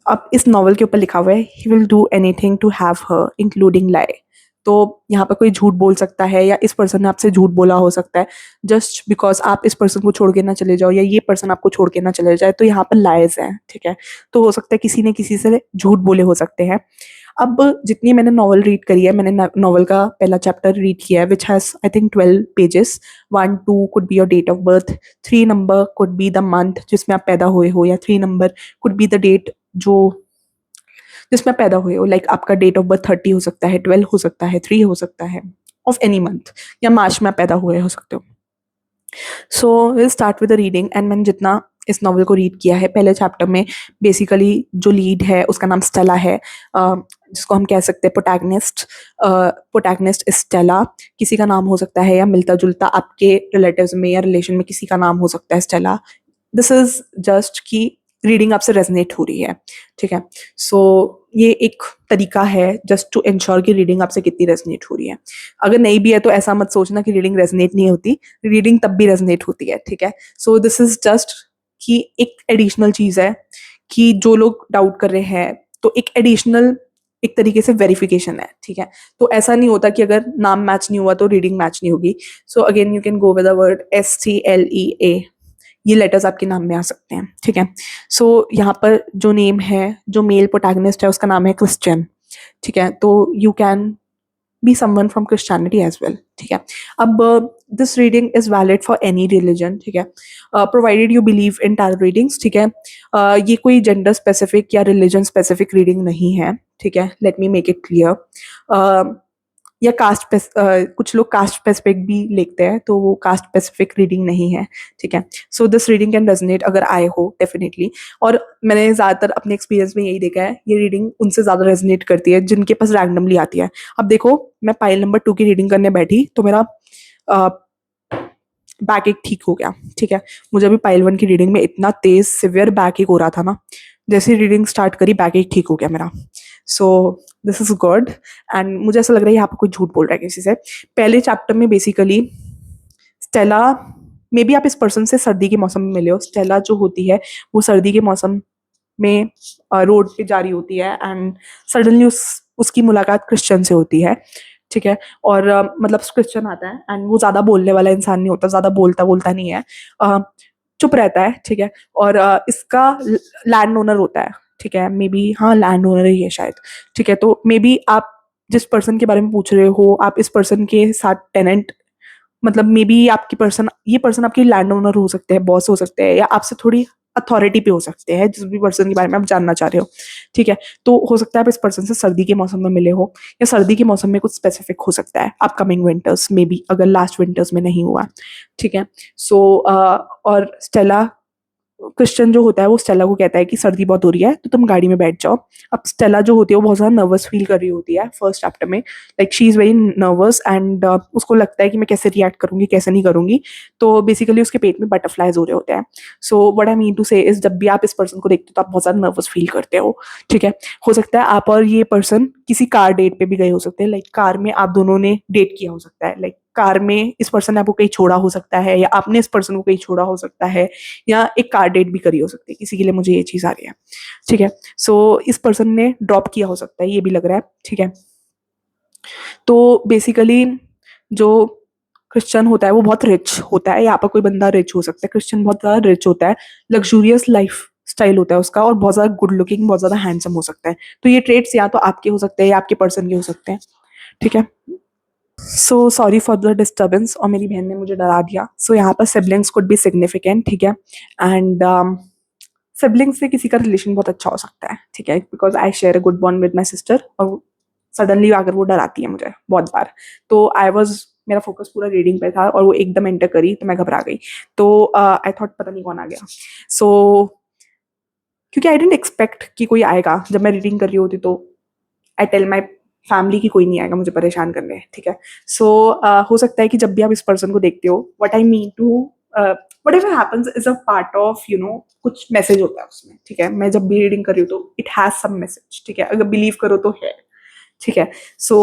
अब इस नॉवल के ऊपर लिखा हुआ है he will do anything to have her including lie. तो यहाँ पर कोई झूठ बोल सकता है या इस पर्सन ने आपसे झूठ बोला हो सकता है जस्ट बिकॉज आप इस पर्सन को छोड़ के ना चले जाओ या ये पर्सन आपको छोड़ के ना चले जाए, तो यहाँ पर लाइज है, ठीक है। तो हो सकता है किसी ने किसी से झूठ बोले हो सकते हैं। अब जितनी मैंने नॉवल रीड करी है, मैंने नॉवल का पहला चैप्टर रीड किया है which has I think 12 pages. 1 2 could be your date of birth, 3 number could be the month जिसमें आप पैदा हुए हो, या 3 number could be the date जो जिसमें पैदा हुए हो। लाइक आपका डेट ऑफ बर्थ 30 हो सकता है, 12 हो सकता है, 3 हो सकता है ऑफ एनी मंथ, या मार्च में आप पैदा हुए हो सकते हो। So will start with the reading and मैंने जितना इस नॉवल को रीड किया है, पहले चैप्टर में बेसिकली जो लीड है उसका नाम स्टेला है, जिसको हम कह सकते हैं प्रोटैगनिस्ट। प्रोटैगनिस्ट स्टेला किसी का नाम हो सकता है या मिलता जुलता आपके रिलेटिव्स में या रिलेशन में किसी का नाम हो सकता है स्टेला। दिस इज जस्ट कि रीडिंग आपसे रेजनेट हो रही है, ठीक है। सो ये एक तरीका है जस्ट टू इंश्योर कि रीडिंग आपसे कितनी रेजनेट हो रही है। अगर नहीं भी है तो ऐसा मत सोचना कि रीडिंग रेजनेट नहीं होती, रीडिंग तब भी रेजनेट होती है, ठीक है। सो दिस इज जस्ट कि एक एडिशनल चीज है कि जो लोग डाउट कर रहे हैं तो एक एडिशनल एक तरीके से वेरिफिकेशन है, ठीक है। तो ऐसा नहीं होता कि अगर नाम मैच नहीं हुआ तो रीडिंग मैच नहीं होगी। So again you can go with the word STLEA, ये लेटर्स आपके नाम में आ सकते हैं, ठीक है। सो यहाँ पर जो नेम है, जो मेल प्रोटैगनिस्ट है उसका नाम है क्रिश्चियन, ठीक है। तो you can be someone from Christianity as well, ठीक है। अब this reading is valid for any religion, ठीक है, provided you believe in tarot readings, ठीक है। ये कोई जेंडर स्पेसिफिक या रिलीजन स्पेसिफिक रीडिंग नहीं है, ठीक है। Let me make it clear. या कुछ लोग कास्ट स्पेसिफिक भी लिखते हैं, तो वो कास्ट स्पेसिफिक रीडिंग नहीं है, ठीक है। So this reading can resonate अगर आए हो डेफिनेटली। और मैंने ज़्यादातर अपने एक्सपीरियंस में यही देखा है, ये रीडिंग उनसे ज़्यादा रेजोनेट करती है जिनके पास रैंडमली आती है। अब देखो, मैं पाइल नंबर 2 की रीडिंग करने बैठी तो मेरा बैक एक ठीक हो गया, ठीक है। मुझे अभी पाइल 1 की रीडिंग में इतना तेज सिवियर बैक एक हो रहा था ना, जैसे रीडिंग स्टार्ट करी बैक एक ठीक हो गया मेरा। सो दिस इज गुड। एंड मुझे ऐसा लग रहा है यहाँ पर कोई झूठ बोल रहा है किसी से। पहले चैप्टर में बेसिकली स्टेला, मे बी आप इस पर्सन से सर्दी के मौसम में मिले हो। स्टेला जो होती है वो सर्दी के मौसम में रोड पे जा रही होती है एंड सडनली उसकी मुलाकात क्रिश्चियन से होती है, ठीक है। और मतलब क्रिश्चियन आता है एंड वो ज़्यादा बोलने वाला इंसान नहीं होता, ज़्यादा बोलता बोलता नहीं है, चुप रहता है, ठीक है। और इसका लैंड ओनर होता है, ठीक है। मे बी, हाँ, लैंड ओनर ही है शायद, ठीक है। तो मे बी आप जिस पर्सन के बारे में पूछ रहे हो, आप इस पर्सन के साथ टेनेंट, मतलब मे बी आपकी पर्सन, ये पर्सन आपके लैंड ओनर हो सकते हैं, बॉस हो सकते हैं, या आपसे थोड़ी अथॉरिटी पे हो सकते हैं, जिस भी पर्सन के बारे में आप जानना चाह रहे हो, ठीक है। तो हो सकता है आप इस पर्सन से सर्दी के मौसम में मिले हो, या सर्दी के मौसम में कुछ स्पेसिफिक हो सकता है अपकमिंग विंटर्स में भी, अगर लास्ट विंटर्स में नहीं हुआ, ठीक है। सो और स्टेला, क्रिश्चियन जो होता है वो स्टेला को कहता है कि सर्दी बहुत हो रही है तो तुम गाड़ी में बैठ जाओ। अब स्टेला जो होती है वो बहुत ज़्यादा नर्वस फील कर रही होती है फर्स्ट चैप्टर में, like she is very nervous and उसको लगता है कि मैं कैसे रिएक्ट करूंगी कैसे नहीं करूंगी। तो बेसिकली उसके पेट में बटरफ्लाइज हो रहे होते हैं। So what I mean to say is, जब भी आप इस पर्सन को देखते हो तो आप बहुत ज़्यादा नर्वस फील करते हो, ठीक है। हो सकता है आप और ये पर्सन किसी कार डेट पे भी गए हो सकते हैं, लाइक कार में आप दोनों ने डेट किया हो सकता है, लाइक कार में इस पर्सन ने आपको कहीं छोड़ा हो सकता है, या आपने इस पर्सन को कहीं छोड़ा हो सकता है, या एक कार डेट भी करी हो सकती है किसी के लिए, मुझे ये चीज़ आ रही है, ठीक है। सो इस पर्सन ने ड्रॉप किया हो सकता है, ये भी लग रहा है, ठीक है। तो बेसिकली जो क्रिश्चियन होता है वो बहुत रिच होता है, यहाँ पर कोई बंदा रिच हो सकता है, क्रिश्चियन बहुत ज़्यादा रिच होता है, लग्जूरियस लाइफ स्टाइल होता है उसका, और बहुत ज़्यादा गुड लुकिंग, बहुत ज़्यादा हैंडसम हो सकता है। तो ये ट्रेड्स या तो आपके हो सकते हैं या आपके पर्सन के हो सकते हैं, ठीक है। So sorry for the disturbance, और मेरी बहन ने मुझे डरा दिया। सो यहाँ पर सिबलिंग्स कुड बी सिग्निफिकेंट, ठीक है। एंड सिबलिंग्स से किसी का रिलेशन बहुत अच्छा हो सकता है, ठीक है, because I share a good bond with my sister, और सडनली अगर वो डराती है मुझे बहुत बार, तो आई वॉज, मेरा फोकस पूरा रीडिंग पे था और वो एकदम एंटर करी तो मैं घबरा गई। तो आई थॉट पता नहीं कौन आ गया। सो क्योंकि आई डेंट एक्सपेक्ट कि कोई आएगा, जब मैं रीडिंग कर रही होती तो आई टेल माई फैमिली की कोई नहीं आएगा मुझे परेशान करने, ठीक है। सो हो सकता है कि जब भी आप इस पर्सन को देखते हो, what I mean to, whatever happens is a part of, you know, कुछ मैसेज होता है उसमें, ठीक है। मैं जब भी रीडिंग कर रही हूँ तो इट हैज सम मैसेज, ठीक है, अगर बिलीव करो तो है, ठीक है। सो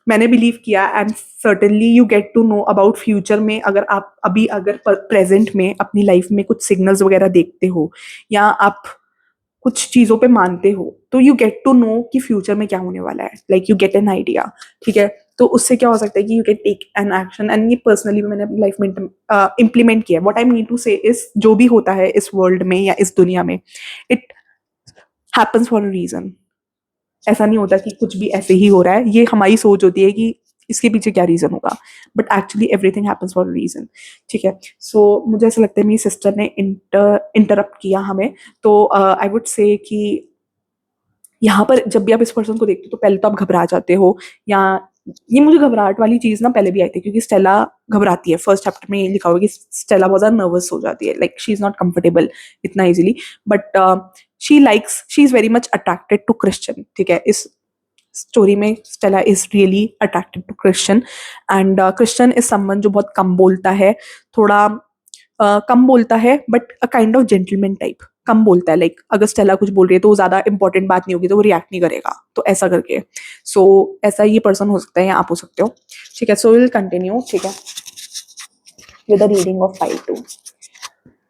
मैंने बिलीव किया and certainly you get to know about future में। अगर आप अभी अगर प्रेजेंट में अपनी लाइफ में कुछ सिग्नल्स वगैरह देखते हो या आप कुछ चीजों पे मानते हो तो यू गेट टू नो कि फ्यूचर में क्या होने वाला है, like you get an idea. ठीक है, तो उससे क्या हो सकता है कि you can take an action. And ये पर्सनली मैंने अपनी लाइफ में इम्प्लीमेंट किया है। What I mean to say is जो भी होता है इस वर्ल्ड में या इस दुनिया में, it happens for a reason. ऐसा नहीं होता कि कुछ भी ऐसे ही हो रहा है, ये हमारी सोच होती है कि इसके पीछे क्या रीजन होगा, but actually everything happens for a reason. ठीक है, सो मुझे ऐसा लगता है मेरी सिस्टर ने इंटरप्ट किया हमें। तो आई वुड से कि यहाँ पर जब भी आप इस पर्सन को देखते हो तो पहले तो आप घबरा जाते हो, या ये मुझे घबराहट वाली चीज ना पहले भी आई थी क्योंकि स्टेला घबराती है। फर्स्ट चैप्टर में ये लिखा हुआ है कि स्टेला बहुत ज्यादा नर्वस हो जाती है, like she is not comfortable इतना easily, but she is very much attracted to Christian. ठीक है, इस स्टोरी में Stella is really attracted to Christian. And Christian is someone जो बहुत कम बोलता है, थोड़ा कम बोलता है, but a kind of gentleman type. कम बोलता है, लाइक अगर स्टेला कुछ बोल रही है तो वो ज्यादा इंपॉर्टेंट बात नहीं होगी तो वो रिएक्ट नहीं करेगा, तो ऐसा करके। सो ऐसा ये पर्सन हो सकता है या आप हो सकते हो। ठीक है, सो विल कंटिन्यू। ठीक है, with the reading of file 2।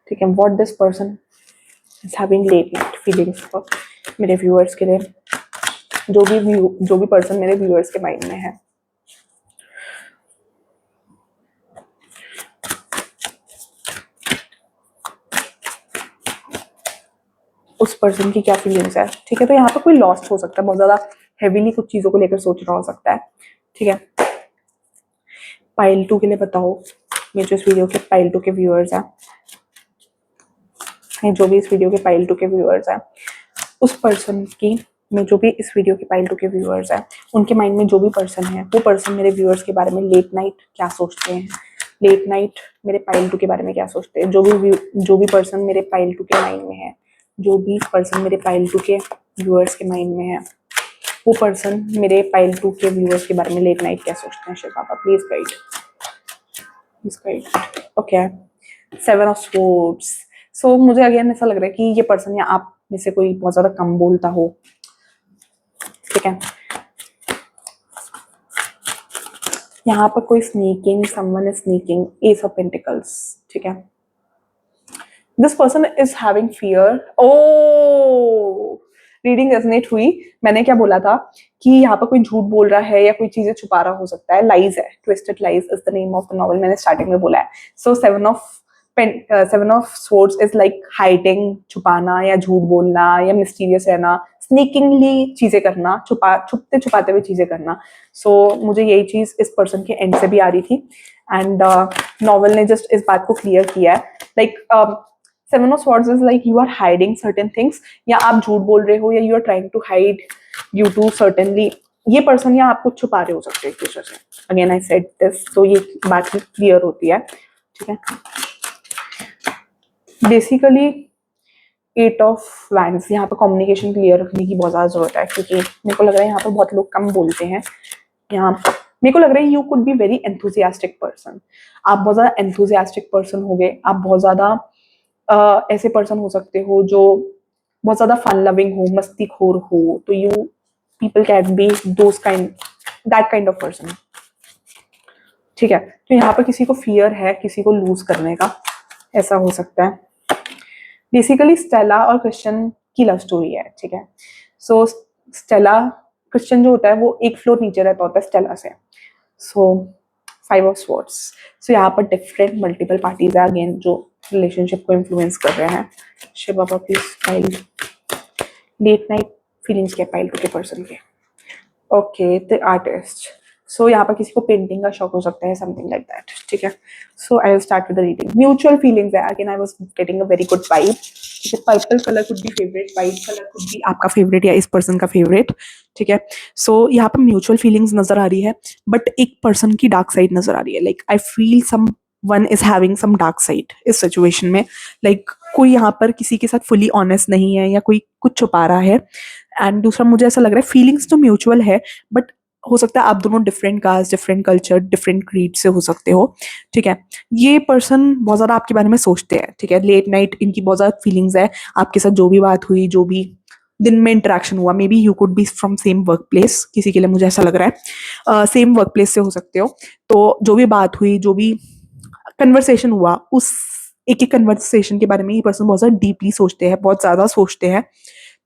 ठीक है, what this person is having late night feelings for मेरे व्यूअर्स के लिए, जो भी पर्सन मेरे व्यूअर्स के माइंड में है। उस पर्सन की क्या फीलिंग्स है। ठीक है, तो यहाँ पर कोई लॉस्ट हो सकता है, बहुत ज्यादा हेवीली कुछ चीजों को लेकर सोच रहा हो सकता है। ठीक है, पाइल 2 के लिए बताओ, मेरे जो इस वीडियो के पाइल 2 के व्यूअर्स हैं, जो भी इस वीडियो के पाइल 2 के व्यूअर्स हैं, उस पर्सन की, में जो भी इस वीडियो के पाइल 2 के व्यूअर्स हैं, उनके माइंड में जो भी पर्सन है, वो पर्सन मेरे व्यूअर्स के बारे में लेट नाइट क्या सोचते हैं, लेट नाइट मेरे पाइल 2 के बारे में क्या सोचते हैं। जो भी पर्सन मेरे पाइल 2 के माइंड में है, जो भी पर्सन मेरे पाइल 2 के व्यूअर्स के माइंड में है, वो पर्सन मेरे पाइल 2 के व्यूअर्स के बारे में लेट नाइट क्या सोचते हैं। Shiv Baba please guide, please guide. Okay, 7 of swords. So मुझे अगेन ऐसा लग रहा है कि ये पर्सन या आप में से कोई बहुत ज्यादा कम बोलता हो। ठीक है, यहाँ पर कोई sneaking, someone is sneaking, ace of pentacles. ठीक है, this person is having fear. Oh, reading resonate हुई। मैंने क्या बोला था कि यहाँ पर कोई झूठ बोल रहा है या कोई चीजें छुपा रहा हो सकता है, लाइज है, twisted lies is the name of the novel, मैंने स्टार्टिंग में बोला है। सो 7 of swords is like hiding, छुपाना या झूठ बोलना या मिस्टीरियस रहना, स्नीकिंगली चीजें करना, छुपते छुपाते हुए चीजें करना। सो मुझे यही चीज इस पर्सन के एंड से भी आ रही थी, एंड नॉवल ने जस्ट इस बात को क्लियर किया है। Like 7 of Swords is like you are hiding certain things, या आप झूठ बोल रहे हो, या you are trying to hide due to certainly, ये पर्सन या आप कुछ छुपा रहे हो सकते हैं एक दूसरे से। अगेन आई सेड दिस, तो ये बात क्लियर होती है। ठीक है, बेसिकली 8 of Wands, यहाँ पर कम्युनिकेशन क्लियर रखने की बहुत ज्यादा जरूरत है, क्योंकि मेरे को लग रहा है यहाँ पर बहुत लोग कम बोलते हैं। यहाँ मेरे को लग रहा है you could be very enthusiastic person, आप बहुत ज्यादा एंथुजियास्टिक पर्सन हो गए, आप बहुत ज्यादा ऐसे पर्सन हो सकते हो जो बहुत ज्यादा फन लविंग हो, मस्तीखोर हो, तो you people can be that kind of person. ठीक है, तो यहाँ पर किसी को फियर है किसी को लूज करने का, ऐसा हो सकता है। बेसिकली स्टेला और क्रिश्चियन की लव स्टोरी है। ठीक है, सो स्टेला, क्रिश्चियन जो होता है वो एक फ्लोर नीचे रहता होता है स्टेला से। सो 5 of Swords, सो यहाँ पर डिफरेंट मल्टीपल पार्टीज है अगेन जो रिलेशनशिप को इन्फ्लुएंस कर रहे हैं। Shiv Baba please pile late night feelings के पाइल 2 के पर्सन के। Okay, the artist. सो यहाँ पर किसी को पेंटिंग का शौक हो सकता है, समथिंग लाइक दैट। ठीक है, so I will start with the reading. Mutual feelings है, again I was getting a very good vibe. ठीक है, purple colour could be favourite, white colour could be आपका फेवरेट या इस पर्सन का favourite. ठीक है, सो यहाँ पर म्यूचुअल फीलिंग्स नजर आ रही है, बट एक पर्सन की डार्क साइड नजर आ रही है। Like I feel someone is having some dark side इस सिचुएशन में। लाइक कोई यहाँ पर किसी के साथ फुली ऑनेस्ट नहीं है या कोई कुछ छुपा रहा है। एंड दूसरा मुझे ऐसा लग रहा है फीलिंग्स तो म्यूचुअल है, बट हो सकता है आप दोनों different caste, different culture, different creed से हो सकते हो। ठीक है, ये पर्सन बहुत ज्यादा आपके बारे में सोचते हैं। ठीक है, लेट नाइट इनकी बहुत ज्यादा फीलिंग्स है, आपके साथ जो भी बात हुई, जो भी दिन में इंटरेक्शन हुआ, may be you could B from same work place, किसी के लिए मुझे ऐसा लग रहा है सेम वर्क प्लेस से हो सकते हो। तो जो भी बात हुई, जो भी कन्वर्सेशन हुआ, उस एक एक कन्वर्सेशन के बारे में ये पर्सन बहुत ज़्यादा डीपली सोचते हैं, बहुत ज़्यादा सोचते हैं,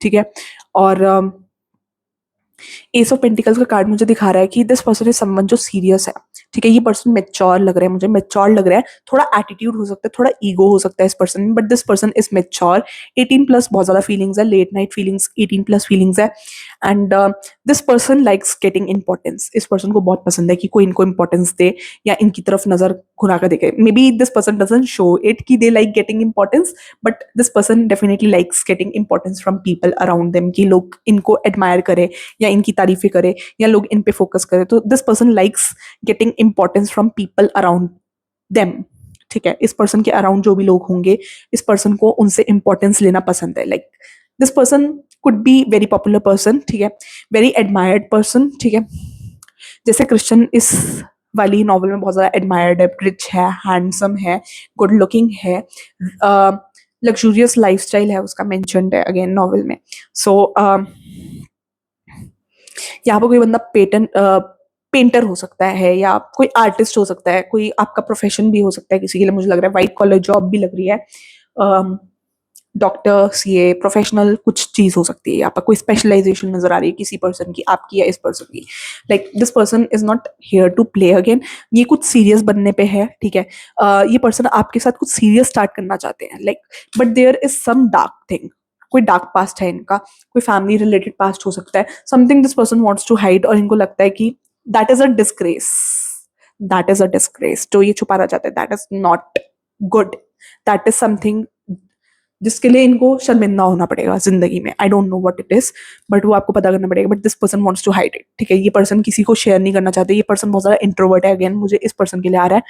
ठीक है। और एस ऑफ पेंटिकल्स का कार्ड मुझे दिखा रहा है कि दिस पर्सन इज समवन जो सीरियस है, ठीक है। ये पर्सन मेच्योर लग रहा है, मुझे मेच्योर लग रहा है। थोड़ा एटीट्यूड हो सकता है, थोड़ा ईगो हो सकता है इस पर्सन में, but this person is mature. 18 plus बहुत ज्यादा फीलिंग्स है, late night feelings, 18 plus feelings है। And this person likes getting importance. इस पर्सन को बहुत पसंद है कि कोई इनको इंपॉर्टेंस दे या इनकी तरफ नजर घुरा कर देखे। May be this person doesn't show it कि they like getting importance, but this person definitely likes getting importance from people around them, कि लोग इनको एडमायर करे या इनकी तारीफें करे या लोग इन पे फोकस करे। तो this person likes getting importance from people around them, ठीक है। इस पर्सन के अराउंड जो भी लोग होंगे, इस पर्सन को उनसे इंपॉर्टेंस लेना पसंद है। Like this person could be very popular person, ठीक है, वेरी एडमायर्ड पर्सन, ठीक है। जैसे क्रिश्चियन इस वाली नॉवल में बहुत ज्यादा एडमायर्ड है, रिच है, हैंडसम है, गुड लुकिंग है, लग्जूरियस लाइफस्टाइल है उसका मेंशन्ड है अगेन नॉवल में। सो यहाँ पर कोई बंदा पेंटर हो सकता है या कोई आर्टिस्ट हो सकता है, कोई आपका प्रोफेशन भी हो सकता है किसी के लिए। मुझे लग रहा है व्हाइट कॉलर जॉब भी लग रही है, डॉक्टर, सीए, प्रोफेशनल कुछ चीज हो सकती है। यहाँ पर कोई स्पेशलाइजेशन नजर आ रही है किसी पर्सन की, आपकी या इस पर्सन की। Like this person is not here to play again, ये कुछ सीरियस बनने पे है, ठीक है। ये पर्सन आपके साथ कुछ सीरियस स्टार्ट करना चाहते हैं, like but there is some dark thing, कोई डार्क पास्ट है इनका, कोई फैमिली रिलेटेड पास्ट हो सकता है, something this person wants to hide, और इनको लगता है कि that is a disgrace, that is a disgrace, जो ये छुपाना चाहते हैं, that is not good, that is something जिसके लिए इनको शर्मिंदा होना पड़ेगा जिंदगी में। I don't know what it is, but वो आपको पता करना पड़ेगा। But this person wants to hide it, ठीक है। ये पर्सन किसी को शेयर नहीं करना चाहते, ये पर्सन बहुत ज्यादा इंट्रोवर्ट है, अगेन मुझे इस पर्सन के लिए आ रहा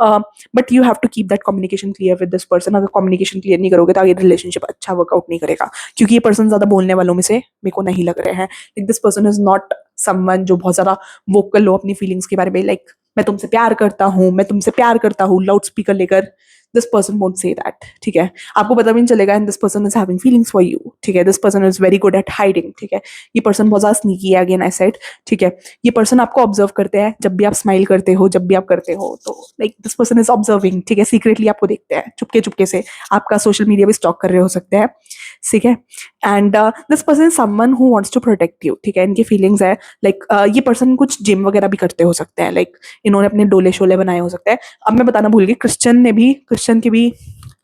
है। But you have to keep that communication clear with this person. अगर कम्युनिकेशन क्लियर नहीं करोगे तो आगे रिलेशनशिप अच्छा वर्कआउट नहीं करेगा, क्योंकि ये पर्सन ज्यादा बोलने वालों में से मेरे को नहीं लग रहे हैं। Like this person is not someone जो बहुत ज्यादा वोकल हो अपनी फीलिंग्स के बारे में, लाइक मैं तुमसे प्यार करता हूँ, मैं तुमसे प्यार करता हूँ, लाउड स्पीकर लेकर। This person won't say that, ठीक है। आपको पता भी नहीं चलेगा, and this person is having feelings for you, ठीक है। This person is very good eight hiding, ठीक है। ये पर्सन बहुत ज्यादा स्नीकी है, अगेन आई सेड, ठीक है। ये पर्सन आपको ऑब्जर्व करते हैं, जब भी आप स्माइल करते हो, जब भी आप करते हो, तो like this person is observing, ठीक है। सीक्रेटली आपको देखते हैं, चुपके चुपके से आपका सोशल मीडिया भी स्टॉक कर रहे हो सकते हैं, ठीक है। And this person is someone who wants to protect you, ठीक है। इनकी फीलिंग्स है लाइक ये पर्सन कुछ जिम वगैरह भी करते हो सकते हैं, लाइक इन्होंने अपने डोले शोले बनाए हो सकते हैं। अब मैं बताना भूल गई, क्रिश्चियन के भी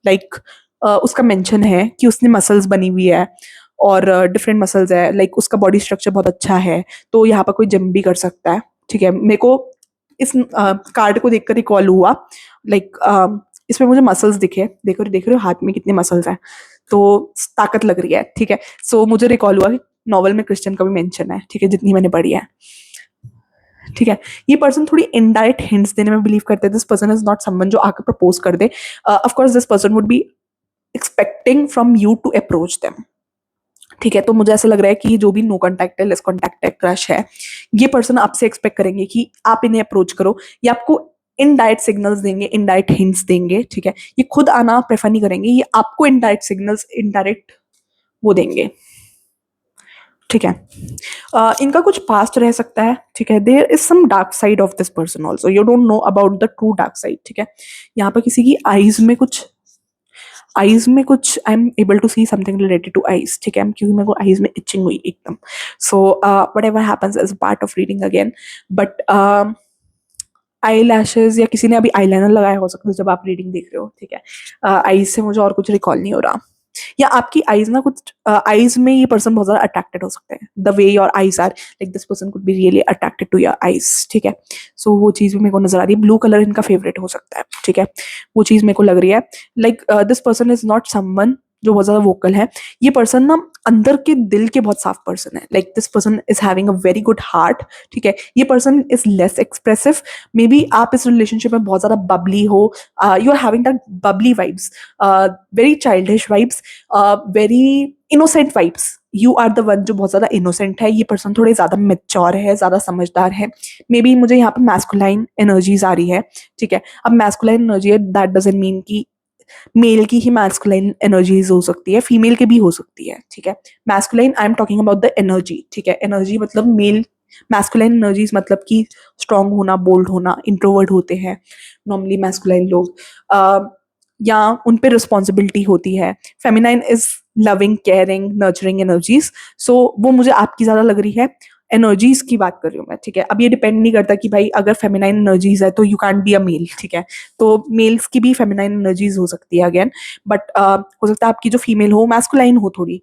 लाइक उसका मेंशन है कि उसने मसल्स बनी हुई है और डिफरेंट मसल्स है, लाइक उसका बॉडी स्ट्रक्चर बहुत अच्छा है, तो यहाँ पर कोई जिम भी कर सकता है, ठीक है। मेरे को इस कार्ड को देखकर रिकॉल हुआ, लाइक इसमें मुझे मसल्स दिखे, देख रहे हो हाथ में कितने मसल्स हैं, तो ताकत लग रही है, ठीक है। सो मुझे रिकॉल हुआ कि नॉवल में क्रिश्चियन का भी मेंशन है, ठीक है, जितनी मैंने पढ़ी है, ठीक है। ये पर्सन थोड़ी इनडायरेक्ट हिंट्स देने में बिलीव करते हैं। This person is not someone जो आकर प्रपोज कर दे। Of course this person would be expecting from you to approach them, ठीक है। तो मुझे ऐसा लग रहा है कि जो भी नो कॉन्टैक्ट है, लेस कॉन्टैक्ट है, क्रश है, ये पर्सन आपसे एक्सपेक्ट करेंगे कि आप इन्हें अप्रोच करो, या आपको इनडायरेक्ट सिग्नल्स देंगे, इनडायरेक्ट हिंट्स देंगे, ठीक है। ये खुद आना प्रेफर नहीं करेंगे, ये आपको इनडायरेक्ट सिग्नल्स, इनडायरेक्ट वो देंगे, ठीक है। इनका कुछ पास्ट रह सकता है, ठीक है। There is some dark side of this person also, you don't know about the true dark side, ठीक है। यहाँ पर किसी की आईज में कुछ I am able to see something related to eyes, ठीक है, क्योंकि मेरे को आईज में इचिंग हुई एकदम। So whatever happens as part of reading again, but eyelashes या किसी ने अभी आईलाइनर लगाया हो सकता है जब आप रीडिंग देख रहे हो, ठीक है। आईज से मुझे और कुछ रिकॉल नहीं हो रहा, या आपकी आईज ना कुछ आईज में ये पर्सन बहुत ज्यादा अट्रैक्टेड हो सकते हैं, the way your eyes are, like this person could be really attracted to your eyes, ठीक है। सो वो चीज भी मेरे को नजर आ रही है। ब्लू कलर इनका फेवरेट हो सकता है, ठीक है, वो चीज मेरे को लग रही है। Like this person is not someone जो बहुत ज्यादा वोकल है। ये पर्सन ना अंदर के दिल के बहुत साफ पर्सन है, like this person is having a very good heart, ठीक है। ये person is less expressive, maybe आप इस रिलेशनशिप में बहुत ज्यादा बबली हो, you are having that bubbly vibes, very childish vibes, very innocent vibes. You are the one जो बहुत ज्यादा इनोसेंट है, ये पर्सन थोड़े ज्यादा मेच्योर है, ज्यादा समझदार है। मे बी मुझे यहाँ पे मैस्कुलाइन एनर्जीज आ रही है, ठीक है। अब मैस्कुलाइन एनर्जी है, दैट डजंट मीन कि मेल की ही मैस्कुलाइन एनर्जीज हो सकती है, फीमेल के भी हो सकती है, ठीक है। Masculine I am talking about the energy, ठीक है। एनर्जी मतलब मेल, मैस्कुलाइन एनर्जीज मतलब कि स्ट्रांग होना, बोल्ड होना, इंट्रोवर्ट होते हैं नॉर्मली मैस्कुलाइन लोग, या उन पे रिस्पॉन्सिबिलिटी होती है। Feminine is loving, caring, nurturing energies. So वो मुझे आपकी ज्यादा लग रही है। एनर्जीज की बात कर रही हूँ मैं, ठीक है। अब ये डिपेंड नहीं करता कि भाई अगर फेमिनाइन एनर्जीज है तो you can't be a male, ठीक है। तो मेल्स की भी फेमिनाइन एनर्जीज हो सकती है अगेन, बट हो सकता है आपकी जो फीमेल हो मैस्कुलाइन हो थोड़ी।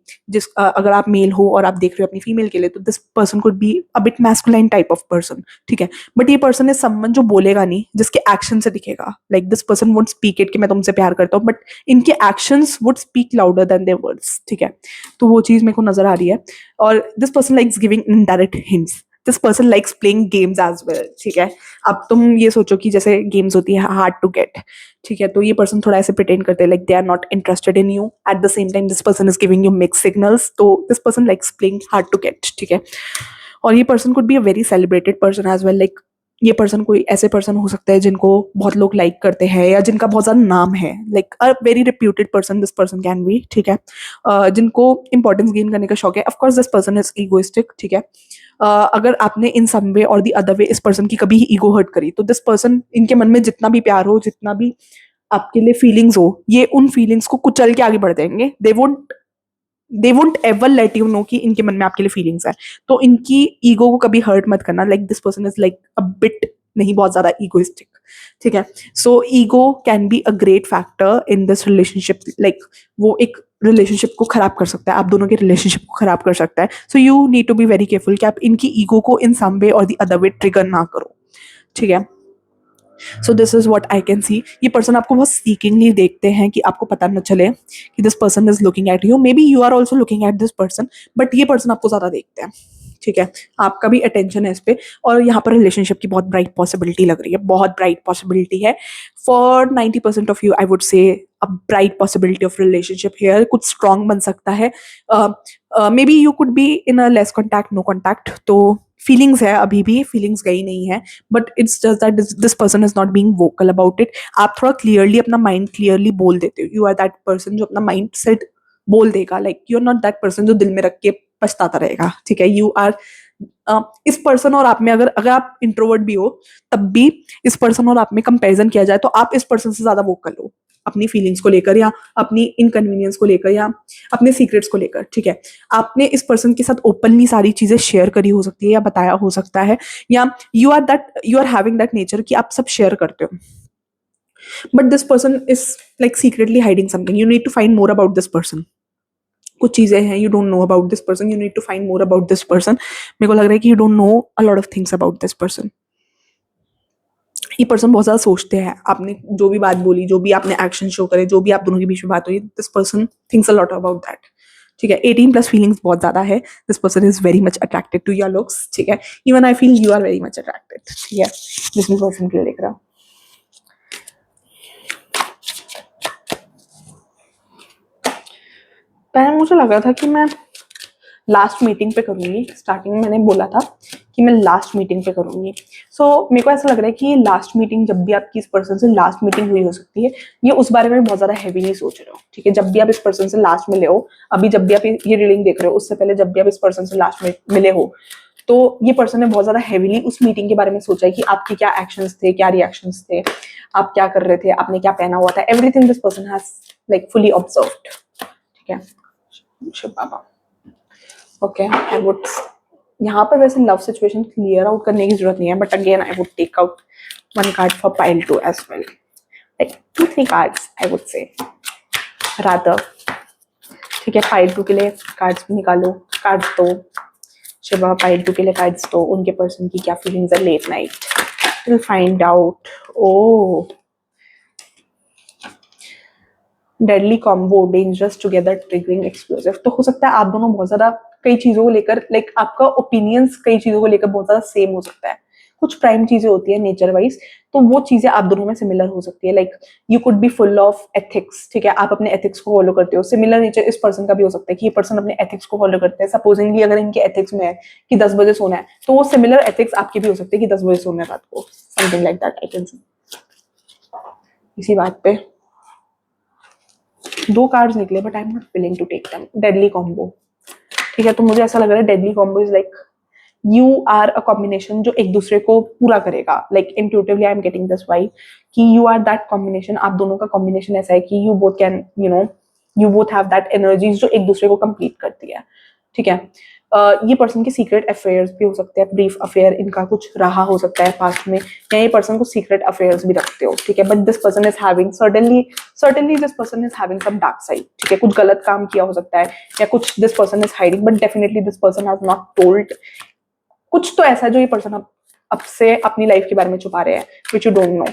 अगर आप मेल हो और आप देख रहे हो अपनी फीमेल के लिए, तो this person could be a bit masculine type of person, ठीक है। बट ये पर्सन इज समवन जो बोलेगा नहीं, जिसके एक्शन से दिखेगा। Like this person won't speak it कि मैं तुमसे प्यार करता हूँ, बट इनके actions would speak louder than their words, ठीक है। तो वो चीज मेरे को नजर आ रही है। और this person likes giving indirect hints, this person likes playing games as well, ठीक है। अब तुम ये सोचो कि जैसे गेम्स होती है हार्ड टू गेट, ठीक है, तो ये पर्सन थोड़ा ऐसे प्रिटेंड करते हैं like they are not interested in you, at the same time this person is giving you mixed signals, तो this person likes playing hard to get, ठीक है। और ये person could be a very celebrated person as well, like ये person कोई ऐसे person हो सकते हैं जिनको बहुत लोग लाइक करते हैं या जिनका बहुत ज्यादा नाम है, like a very reputed person this person can B, ठीक है। जिनको इंपॉर्टेंस गेन करने का शौक है। Of course this person is egoistic, ठीक है। अगर आपने इन सम वे और द अदर वे इस पर्सन की कभी ईगो हर्ट करी, तो दिस पर्सन, इनके मन में जितना भी प्यार हो, जितना भी आपके लिए फीलिंग्स हो, ये उन फीलिंग्स को कुचल के आगे बढ़ जाएंगे। They won't ever let you know कि इनके मन में आपके लिए फीलिंग्स है। तो इनकी ईगो को कभी हर्ट मत करना। Like this person is like a bit, नहीं बहुत ज्यादा ईगोइस्टिक, ठीक है। So ego can be a great factor in this relationship, like वो एक रिलेशनशिप को खराब कर सकता है, आप दोनों के रिलेशनशिप को खराब कर सकता है। So you need to be very careful कि आप इनकी ईगो को इन सम वे और द अदर वे ट्रिगर ना करो, ठीक है। So this is what I can सी। ये पर्सन आपको बहुत सीकिंगली देखते हैं कि आपको पता न चले कि this person is looking at you, may be you are also looking at this person, but ये पर्सन आपको ज्यादा देखते हैं, ठीक है। आपका भी अटेंशन है इस पे, और यहाँ पर रिलेशनशिप की बहुत ब्राइट पॉसिबिलिटी लग रही है, बहुत ब्राइट पॉसिबिलिटी है। For 90% of you I would say a bright possibility of relationship here, कुछ स्ट्रॉन्ग बन सकता है। May be you could be in a less contact, no contact, तो फीलिंग्स है, अभी भी फीलिंग्स गई नहीं है, but it's just that this person is not being vocal about it. आप थोड़ा क्लियरली अपना माइंड क्लियरली बोल देते हो, यू आर दैट पर्सन जो अपना माइंड सेट बोल देगा। Like you are not that person जो दिल में रख के पछताता रहेगा, ठीक है। यू आर इस पर्सन और आप में, अगर अगर आप इंट्रोवर्ट भी हो, तब भी इस पर्सन और आप में कंपैरिजन किया जाए तो आप इस पर्सन से ज्यादा वोकल हो, अपनी फीलिंग्स को लेकर, या अपनी इनकन्वीनियंस को लेकर, या अपने सीक्रेट्स को लेकर, ठीक है। आपने इस पर्सन के साथ ओपनली सारी चीजें शेयर करी हो सकती है, या बताया हो सकता है, या you are having that nature कि आप सब शेयर करते हो। But this person is like secretly hiding something, you need to find more about this person. कुछ चीजें हैं you don't know about this person, you need to find more about this person. मेरे को लग रहा है कि you don't know a lot of things about this person. ये पर्सन बहुत ज्यादा सोचते हैं, आपने जो भी बात बोली, जो भी आपने एक्शन शो करे, जो भी आप दोनों के बीच में बात हुई, this person thinks a lot about that, ठीक है। 18+ फीलिंग्स बहुत ज्यादा है। This person is very much attracted to your looks, ठीक है। Even I feel you are very much attracted, ठीक है। जिसमें पर्सन के लिए देख रहा हूँ। पहले मुझे लगा था कि मैं लास्ट मीटिंग पे करूंगी, स्टार्टिंग में मैंने बोला था कि मैं लास्ट मीटिंग पे करूंगी। सो मेरे को ऐसा लग रहा है कि ये लास्ट मीटिंग, जब भी आपकी इस पर्सन से लास्ट मीटिंग हुई हो सकती है, ये उस बारे में बहुत ज्यादा हैवीली सोच रहे हो, ठीक है। जब भी आप इस पर्सन से लास्ट मिले हो, अभी जब भी आप ये रीडिंग देख रहे हो, उससे पहले जब भी आप इस पर्सन से लास्ट में मिले हो, तो ये पर्सन ने बहुत ज्यादा हैवीली उस मीटिंग के बारे में सोचा है कि आपके क्या एक्शंस थे, क्या रिएक्शंस थे, आप क्या कर रहे थे, आपने क्या पहना हुआ था, everything this person has like fully observed, ठीक है। Shiv Baba, okay. I would, यहाँ पर वैसे लव सिचुएशन क्लियर आउट करने की जरूरत नहीं है, but again I would take out one card for pile 2 as well, like 2-3 cards I would say rather, ठीक है। पाइल 2 के लिए कार्ड्स भी निकालो, कार्ड्स दो शिवा, पाइल 2 के लिए कार्ड्स दो। उनके पर्सन की क्या फीलिंग्स है, late night will find out. Oh, deadly combo, dangerous together, triggering, explosive. तो हो सकता है आप दोनों बहुत ज्यादा कई चीजों को लेकर, लाइक आपका ओपिनियंस कई चीजों को लेकर बहुत ज्यादा सेम हो सकता है। कुछ प्राइम चीजें होती है नेचर वाइज, तो वो चीजें आप दोनों में सिमिलर हो सकती है। Like you could B full of ethics, ठीक है, आप अपने एथिक्स को फॉलो करते हो। सिमिलर नेचर इस पर्सन का भी हो सकता है कि ये पर्सन अपने एथिक्स को फॉलो करते हैं। सपोजिंगली अगर इनके एथिक्स में है कि 10 बजे सोना है, तो वो सिमिलर एथिक्स आपके भी हो सकते हैं कि 10 बजे सोना है रात को, something like that I can say. इसी बात पे दो कार्ड्स निकले but I am not willing to take them. Deadly combo, ठीक है। तो मुझे ऐसा लग रहा है deadly combo is like you are a combination जो एक दूसरे को पूरा करेगा। Like intuitively I am getting this vibe कि यू आर दैट कॉम्बिनेशन। आप दोनों का कॉम्बिनेशन ऐसा है कि you both can you both have that energies जो एक दूसरे को कंप्लीट करती है, ठीक है। ये पर्सन के सीक्रेट अफेयर्स भी हो सकते हैं, ब्रीफ अफेयर इनका कुछ रहा हो सकता है पास्ट में, या ये पर्सन को सीक्रेट अफेयर्स भी रखते हो, ठीक है। But this person is having certainly this person is having some dark side, ठीक है। कुछ गलत काम किया हो सकता है या कुछ this person is hiding, but definitely this person has not told. कुछ तो ऐसा है जो ये पर्सन अब से अपनी लाइफ के बारे में छुपा रहे हैं विच यू डोंट नो,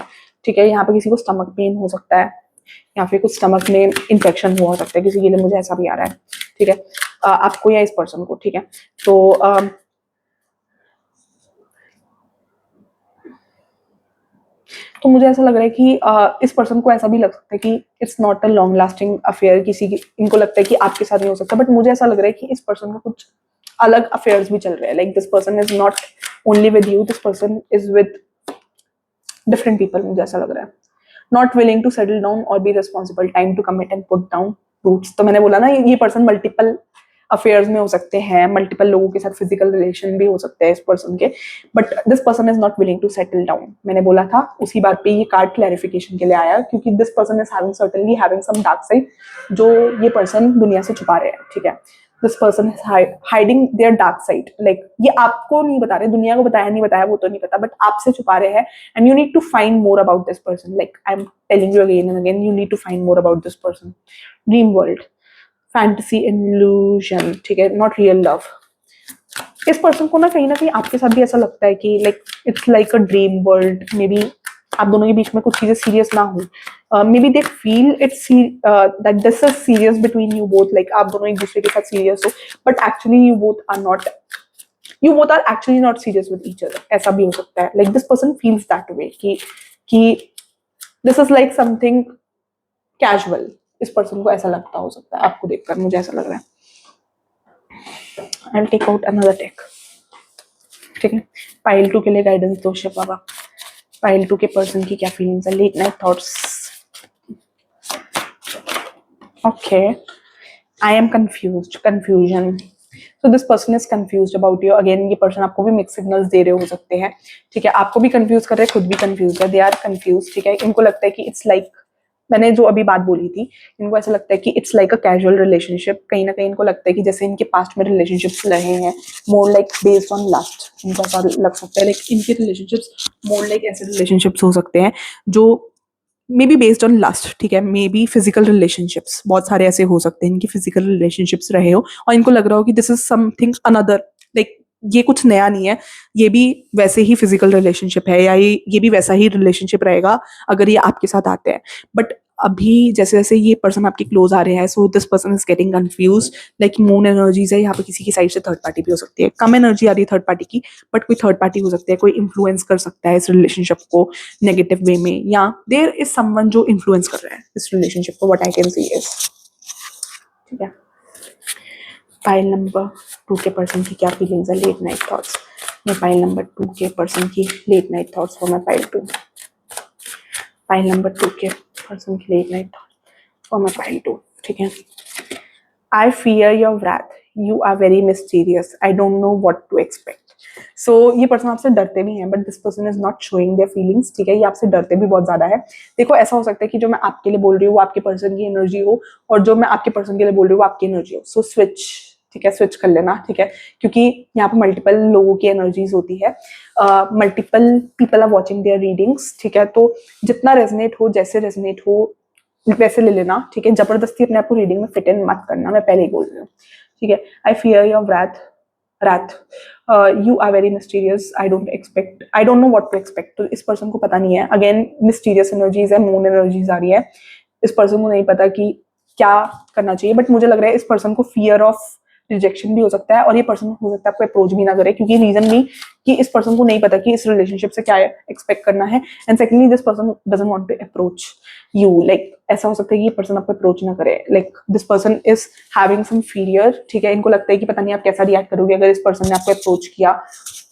ठीक है। यहाँ पे किसी को स्टमक पेन हो सकता है या फिर कुछ स्टमक में इन्फेक्शन हुआ हो सकता है किसी के लिए, मुझे ऐसा भी आ रहा है, ठीक है। आपको या इस पर्सन को, ठीक है। तो मुझे ऐसा लग रहा है कि इस पर्सन को ऐसा भी लग सकता है कि it's not a long lasting affair किसी की, इनको लगता है कि आपके साथ नहीं हो सकता, बट मुझे ऐसा लग रहा है कि इस पर्सन का कुछ अलग अफेयर्स भी चल रहे हैं। Like this person is not only with you, this person is with different people, मुझे ऐसा लग रहा है। Not willing to settle down और be responsible, time to commit and put down roots. तो मैंने बोला ना ये पर्सन मल्टीपल अफेयर्स में हो सकते हैं, मल्टीपल लोगों के साथ फिजिकल रिलेशन भी हो सकते हैं इस पर्सन के, but this person is not willing to settle down. मैंने बोला था उसी बात पे ये कार्ड क्लैरिफिकेशन के लिए आया, क्योंकि this person is having certainly having some dark side जो ये पर्सन दुनिया से छुपा रहे हैं, ठीक है। This person is hiding their dark side, like ये आपको नहीं बता रहे, दुनिया को बताया नहीं बताया वो तो नहीं पता, बट आपसे छुपा रहे हैं। And you need to find more about this person, like I am telling you again and again, you need to find more about this person. Dream world, fantasy illusion, ठीक है, नॉट रियल लव। इस person को ना कहीं आपके साथ भी ऐसा लगता है कि like it's like a dream world. May be आप दोनों के बीच में कुछ चीजें सीरियस ना हो, maybe they feel it's that this is serious between you both, like आप दोनों एक दूसरे के साथ सीरियस हो, but actually you both are actually not serious with each other. ऐसा भी हो सकता है, like this person feels that way कि this is like something casual. इस पर्सन को ऐसा लगता हो सकता है आपको देखकर, मुझे ऐसा लग रहा है। I'll take out another deck, ठीक है। पाइल 2 के लिए गाइडेंस दो शिव बाबा। पाइल 2 के पर्सन की क्या फीलिंग्स है, late night thoughts. Okay, I am confusion. So this person is confused about you. Again, ये पर्सन आपको भी मिक्स सिग्नल्स दे रहे हो सकते हैं, ठीक है। आपको भी कंफ्यूज कर रहे हैं, खुद भी कंफ्यूज है, दे आर कंफ्यूज, ठीक है। इनको लगता है कि इट्स लाइक मैंने जो अभी बात बोली थी, इनको ऐसा लगता है कि it's like a casual relationship. कहीं ना कहीं इनको लगता है कि जैसे इनके पास्ट में रिलेशनशिप्स रहे हैं, more like based on lust, इनको ऐसा लग सकता है। लाइक इनके रिलेशनशिप्स मोर लाइक ऐसे रिलेशनशिप्स हो सकते हैं जो may be based on lust, ठीक है। मे बी फिजिकल रिलेशनशिप्स, बहुत सारे ऐसे हो सकते हैं इनकी फिजिकल रिलेशनशिप्स रहे हो और इनको लग रहा हो कि this is something another, like ये कुछ नया नहीं है, ये भी वैसे ही फिजिकल रिलेशनशिप है, या ये भी वैसा ही रिलेशनशिप रहेगा अगर ये आपके साथ आते हैं। बट अभी जैसे जैसे ये पर्सन आपके क्लोज आ रहे हैं, सो this person is getting confuse, like moon energies है यहाँ पे। किसी की साइड से थर्ड पार्टी भी हो सकती है, कम एनर्जी आ रही है थर्ड पार्टी की, बट कोई थर्ड पार्टी हो सकती है, कोई इन्फ्लुएंस कर सकता है इस रिलेशनशिप को नेगेटिव वे में, या देयर इज समवन जो इन्फ्लुएंस कर रहा है इस रिलेशनशिप को, what I can C is, ठीक है। पाइल नंबर 2 के पर्सन की क्या फीलिंग्स है, लेट नाइट थॉट्स। मैं पाइल नंबर 2 के पर्सन की late night thoughts for my pile 2। Pile number 2 के पर्सन की late night thoughts for my pile 2, ठीक है। I fear your wrath. You are very mysterious. I don't know what to expect. So ये person आपसे डरते भी हैं, but this person is not showing their feelings, ठीक है। ये आपसे डरते भी बहुत ज्यादा है। देखो ऐसा हो सकता है कि जो मैं आपके लिए बोल रही हूँ वो आपके पर्सन की एनर्जी हो, और जो मैं आपके पर्सन के लिए बोल रही हूँ वो आपकी एनर्जी हो। सो स्विच, ठीक है, स्विच कर लेना, ठीक है, क्योंकि यहाँ पे मल्टीपल लोगों की एनर्जीज होती है, multiple people are watching their readings, ठीक है। तो जितना रेजनेट हो, जैसे रेजनेट हो वैसे ले लेना, ठीक है। जबरदस्ती अपने आप को रीडिंग में फिट इन मत करना, मैं पहले ही बोल रही हूँ, ठीक है। I fear your wrath. You are very mysterious. I don't know what to expect. तो इस पर्सन को पता नहीं है, अगेन मिस्टीरियस एनर्जीज है, मून एनर्जीज आ रही है। इस पर्सन को नहीं पता कि क्या करना चाहिए, बट मुझे लग रहा है इस पर्सन को फियर ऑफ रिजेक्शन भी हो सकता है, और ये पर्सन हो सकता है आपको अप्रोच भी ना करे, क्योंकि रीजन भी कि इस पर्सन को नहीं पता कि इस रिलेशनशिप से क्या एक्सपेक्ट करना है, and secondly this person doesn't want to approach you, like ऐसा हो सकता है कि ये पर्सन आपको अप्रोच ना करे, like this person is having some failure, ठीक है, इनको लगता है कि पता नहीं आप कैसा रिएक्ट करोगे अगर इस पर्सन ने आपको अप्रोच किया,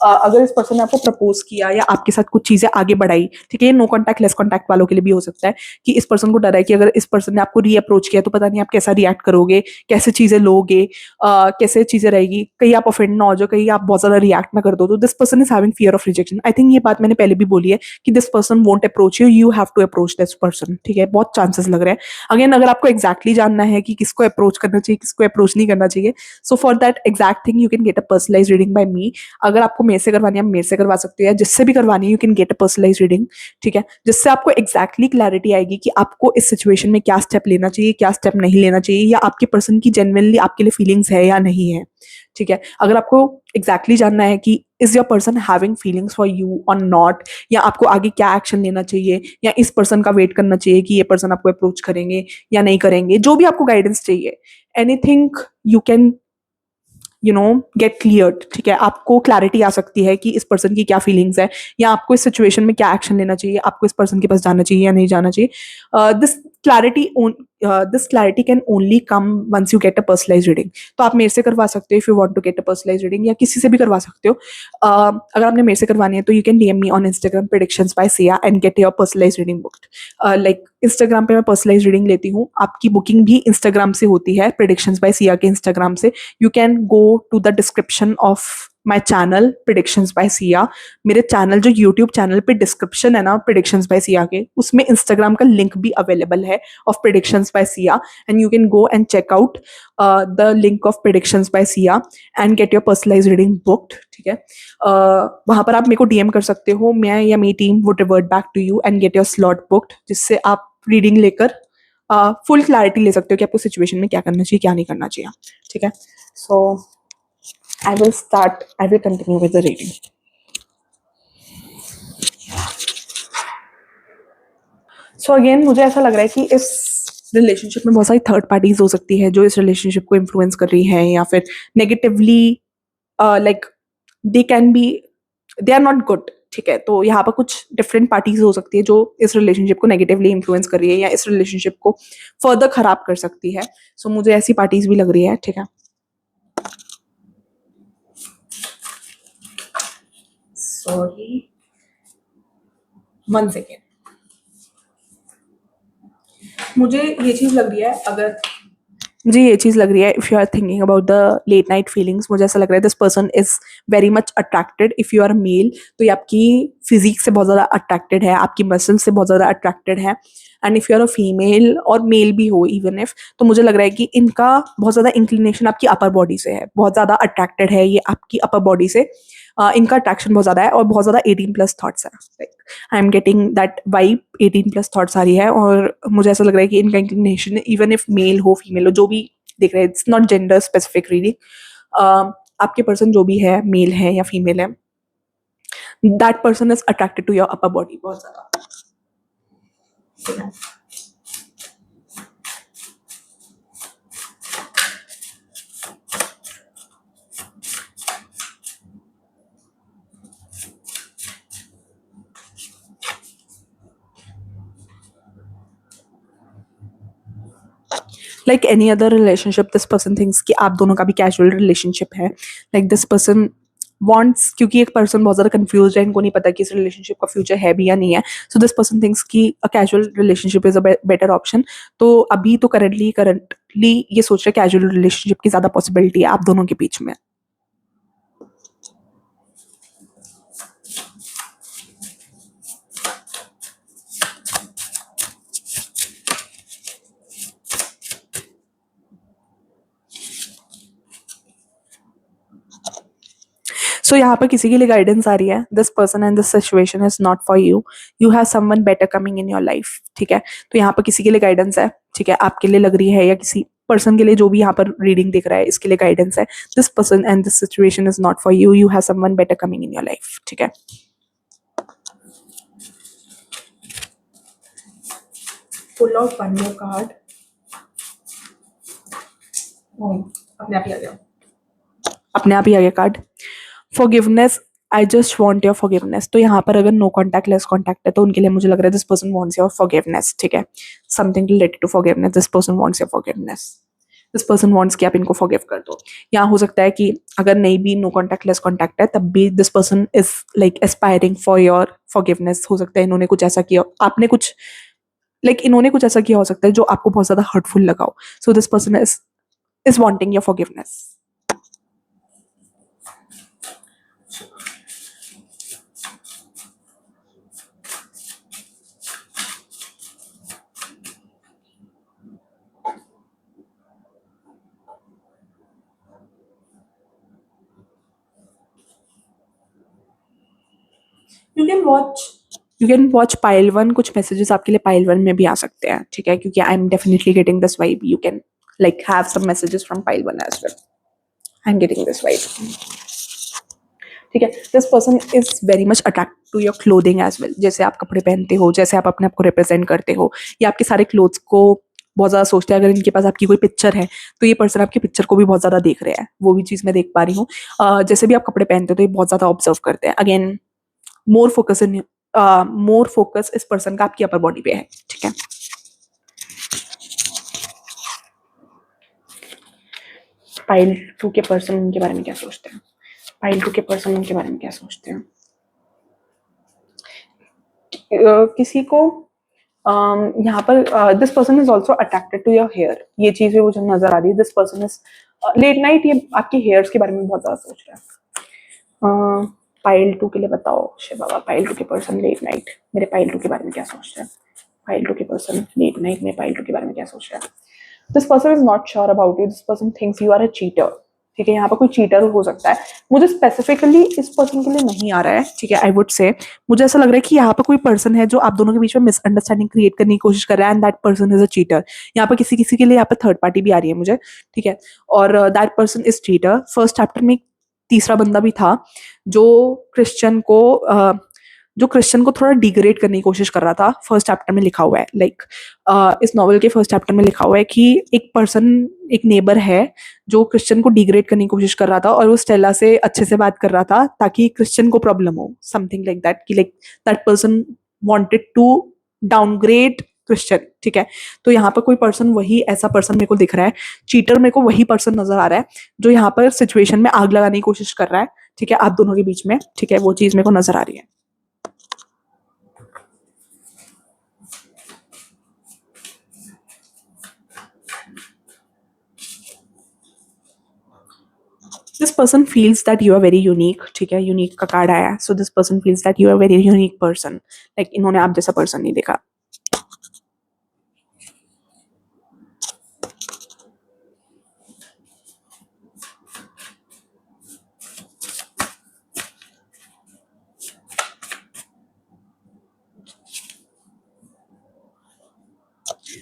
अगर इस पर्सन ने आपको प्रपोज किया या आपके साथ कुछ चीजें आगे बढ़ाई, ठीक है, ये नो कॉन्टैक्ट लेस कॉन्टैक्ट वालों के लिए भी हो सकता है कि इस पर्सन को डर है कि अगर इस पर्सन ने आपको री अप्रोच किया तो पता नहीं आप कैसा रिएक्ट करोगे, कैसे चीजें लोगे, कैसे चीजें रहेगी, कहीं आप ऑफेंड ना हो जाओ, कहीं आप बहुत ज्यादा रिएक्ट ना कर दो, तो this person is having fear of rejection. I think ये बात मैंने पहले भी बोली है कि this person won't approach you, you have to approach this person, ठीक है, बहुत चांसेस लग रहे हैं। अगेन अगर आपको एग्जैक्टली जानना है कि किसको अप्रोच करना चाहिए किसको अप्रोच नहीं करना चाहिए, so for that exact thing you can get a personalise reading by me. अगर आपको मेरे से करवानी है, आप मेरे से करवा सकते हो, या जिससे भी करवानी है you can get a personalise reading, ठीक है, जिससे आपको एग्जैक्टली क्लैरिटी आएगी कि आपको इस सिचुएशन में क्या स्टेप लेना चाहिए, क्या स्टेप नहीं लेना चाहिए, या आपकी पर्सन की जेन्युइनली आपके लिए फीलिंग्स है या नहीं है, ठीक है। अगर आपको एग्जैक्टली जानना है कि is your person having feelings for you और नॉट, या आपको आगे क्या एक्शन लेना चाहिए, या इस पर्सन का वेट करना चाहिए कि ये पर्सन आपको अप्रोच करेंगे या नहीं करेंगे, जो भी आपको गाइडेंस चाहिए, anything you can gate cleared, ठीक है, आपको क्लैरिटी आ सकती है कि इस पर्सन की क्या फीलिंग्स है, या आपको इस सिचुएशन में क्या एक्शन लेना चाहिए, आपको इस पर्सन के पास जाना चाहिए या नहीं जाना चाहिए। This clarity can only come once you get a personalise reading. तो आप मेरे से करवा सकते हो if you want to get a personalise reading, या किसी से भी करवा सकते हो। अगर आपने मेरे से करवानी है तो you can DM me on Instagram predictions by Siya and get your personalise reading booked. Like Instagram पे मैं पर्सनलाइज रीडिंग लेती हूँ, आपकी बुकिंग भी इंस्टाग्राम से होती है, प्रेडिक्शंस बाय सिया के इंस्टाग्राम से। You can go to the description of my channel predictions by Siya. मेरे चैनल जो यूट्यूब चैनल पे डिस्क्रिप्शन है ना प्रिडिक्शंस बाय सिया के, उसमें इंस्टाग्राम का लिंक भी अवेलेबल है of predictions by Siya, and you can go and check out the link of predictions by Siya and get your personalise reading booked, ठीक है। वहां पर आप मेरे को डीएम कर सकते हो, मैं या मेरी team would revert back to you and get your slot booked, जिससे आप रीडिंग लेकर फुल क्लैरिटी ले सकते हो कि आपको सिचुएशन में क्या करना चाहिए क्या नहीं करना चाहिए, ठीक है। सो I will continue with the reading. So again मुझे ऐसा लग रहा है कि इस रिलेशनशिप में बहुत सारी थर्ड पार्टीज हो सकती है जो इस रिलेशनशिप को इन्फ्लुएंस कर रही है, या फिर negatively, like they can be, they are not good, ठीक है। तो यहाँ पर कुछ डिफरेंट पार्टीज हो सकती है जो इस रिलेशनशिप को नेगेटिवली इन्फ्लुएंस कर रही है या इस रिलेशनशिप को फर्दर खराब कर सकती है। सो मुझे ऐसी पार्टीज भी लग रही है, ठीक है। Sorry, 1 second. मुझे ये चीज़ लग रही है if you are thinking about the late night feelings, मुझे ऐसा लग रहा है this person is very much attracted. If you are male तो ये आपकी फिजिक से बहुत ज़्यादा अट्रैक्टेड है, आपकी मसल से बहुत ज़्यादा अट्रैक्टेड है। And if you are a female और मेल भी हो इवन इफ, तो मुझे लग रहा है कि इनका बहुत ज़्यादा इंक्लिनेशन आपकी अपर बॉडी से है, बहुत ज़्यादा अट्रैक्टेड है ये आपकी अपर बॉडी से। इनका अट्रैक्शन बहुत ज़्यादा है और बहुत ज़्यादा 18+ थॉट्स है, like I am getting that vibe, 18+ thoughts आ रही है। और मुझे ऐसा लग रहा है कि इनका इंक्लिनेशन इवन इफ मेल हो फीमेल हो जो भी देख रहे हैं, it's not gender specific reading, आपके पर्सन जो भी है मेल है या फीमेल है, that person is attracted to your upper body बहुत ज़्यादा। Like any other relationship this person thinks कि आप दोनों का भी कैजुअल रिलेशनशिप है। लाइक दिस पर्सन वॉन्ट्स, क्योंकि एक पर्सन बहुत ज़्यादा कंफ्यूज है, इनको नहीं पता कि इस रिलेशनशिप का फ्यूचर है भी या नहीं है। सो दिस पर्सन थिंक्स कि a casual relationship is a better option. तो अभी तो करंटली ये सोच रहे कैजुअल रिलेशनशिप की ज़्यादा पॉसिबिलिटी है आप दोनों के बीच में। सो यहाँ पर किसी के लिए गाइडेंस आ रही है, this person and this situation is not for you, you have someone better coming in your life, ठीक है। तो यहाँ पर किसी के लिए गाइडेंस है, ठीक है, आपके लिए लग रही है या किसी पर्सन के लिए जो भी यहाँ पर रीडिंग दिख रहा है इसके लिए गाइडेंस है। This person and this situation is not for you, you have someone better coming in your life, ठीक है। Pull out one more card. अपने आप ही आ गया, अपने आप ही आ गया card. Forgiveness I just want your forgiveness. तो यहाँ पर अगर नो कॉन्टैक्ट लेस कॉन्टैक्ट है तो उनके लिए मुझे लग रहा है this person wants your forgiveness, ठीक है, something related to forgiveness, this person wants your forgiveness, this person wants कि आप इनको फॉरगिव कर दो। यहाँ हो सकता है कि अगर नहीं भी नो कॉन्टैक्ट लेस कॉन्टैक्ट है तब भी this person is like aspiring for your forgiveness. हो सकता है इन्होंने कुछ ऐसा किया, आपने कुछ इन्होंने कुछ ऐसा किया हो सकता है जो आपको बहुत ज्यादा हर्टफुल लगा हो। सो this person is wanting your forgiveness. You can watch pile one. कुछ मैसेजेस आपके लिए पाइल वन में भी आ सकते हैं, ठीक है, क्योंकि I am definitely getting this vibe. You can like have some messages from pile one as well. I am getting this vibe, ठीक है। This person is very much attract to your clothing as well. जैसे आप कपड़े पहनते हो, जैसे आप अपने आप को रिप्रेजेंट करते हो, या आपके सारे क्लोथ्स को बहुत ज़्यादा सोचते हैं। अगर इनके पास आपकी कोई पिक्चर है तो ये पर्सन आपकी पिक्चर को भी बहुत ज़्यादा देख रहे हैं, वो भी चीज़ मैं देख पा रही हूँ। जैसे भी आप कपड़े पहनते हो तो ये बहुत ज़्यादा ऑब्जर्व करते हैं। अगेन मोर फोकस इस पर्सन का आपकी अपर बॉडी पे है, ठीक है। पाइल टू के पर्सन उनके बारे में क्या सोचते हैं? पाइल टू के पर्सन उनके बारे में क्या सोचते हैं? किसी को यहाँ पर this person is also attracted to your hair. ये चीज भी मुझे नजर आ रही है। This person is late night, ये आपके हेयर्स के बारे में बहुत ज्यादा सोच रहा है। पाइल टू के लिए बताओ शिव बाबा, पाइल टू के पर्सन लेट नाइट मेरे पाइल टू के बारे में क्या सोच रहे हैं? पाइल टू के पर्सन लेट नाइट में पाइल टू के बारे में क्या सोच रहा है? This person is not sure about you. This person thinks you are a cheater, ठीक है। यहाँ पर कोई चीटर हो सकता है, मुझे स्पेसिफिकली इस पर्सन के लिए नहीं आ रहा है, ठीक है। आई वुड से मुझे ऐसा लग रहा है कि यहाँ पर कोई पर्सन है जो आप दोनों के बीच में मिसअंडरस्टैंडिंग क्रिएट करने की कोशिश कर रहा है, and that person is a cheater. यहाँ पर किसी किसी के लिए यहाँ पर थर्ड पार्टी भी आ रही है मुझे, ठीक है। और that person is cheater. First chapter में तीसरा बंदा भी था जो क्रिश्चियन को थोड़ा डिग्रेड करने की कोशिश कर रहा था। फर्स्ट चैप्टर में लिखा हुआ है, लाइक इस नॉवल के फर्स्ट चैप्टर में लिखा हुआ है कि एक नेबर है जो क्रिश्चियन को डिग्रेड करने की कोशिश कर रहा था, और वो स्टेला से अच्छे से बात कर रहा था ताकि क्रिश्चियन को प्रॉब्लम हो, समथिंग लाइक दैट, कि like that person wanted to downgrade Christian, ठीक है। तो यहाँ पर कोई पर्सन, वही ऐसा पर्सन मेरे को दिख रहा है। चीटर मेरे को वही पर्सन नजर आ रहा है जो यहाँ पर सिचुएशन में आग लगाने की कोशिश कर रहा है, ठीक है, आप दोनों के बीच में, ठीक है। वो चीज मेरे को नजर आ रही है। This person feels that you are very unique, ठीक है। यूनिक का कार्ड आया, so this person feels that you are very unique person. Like इन्होंने आप जैसा पर्सन नहीं देखा।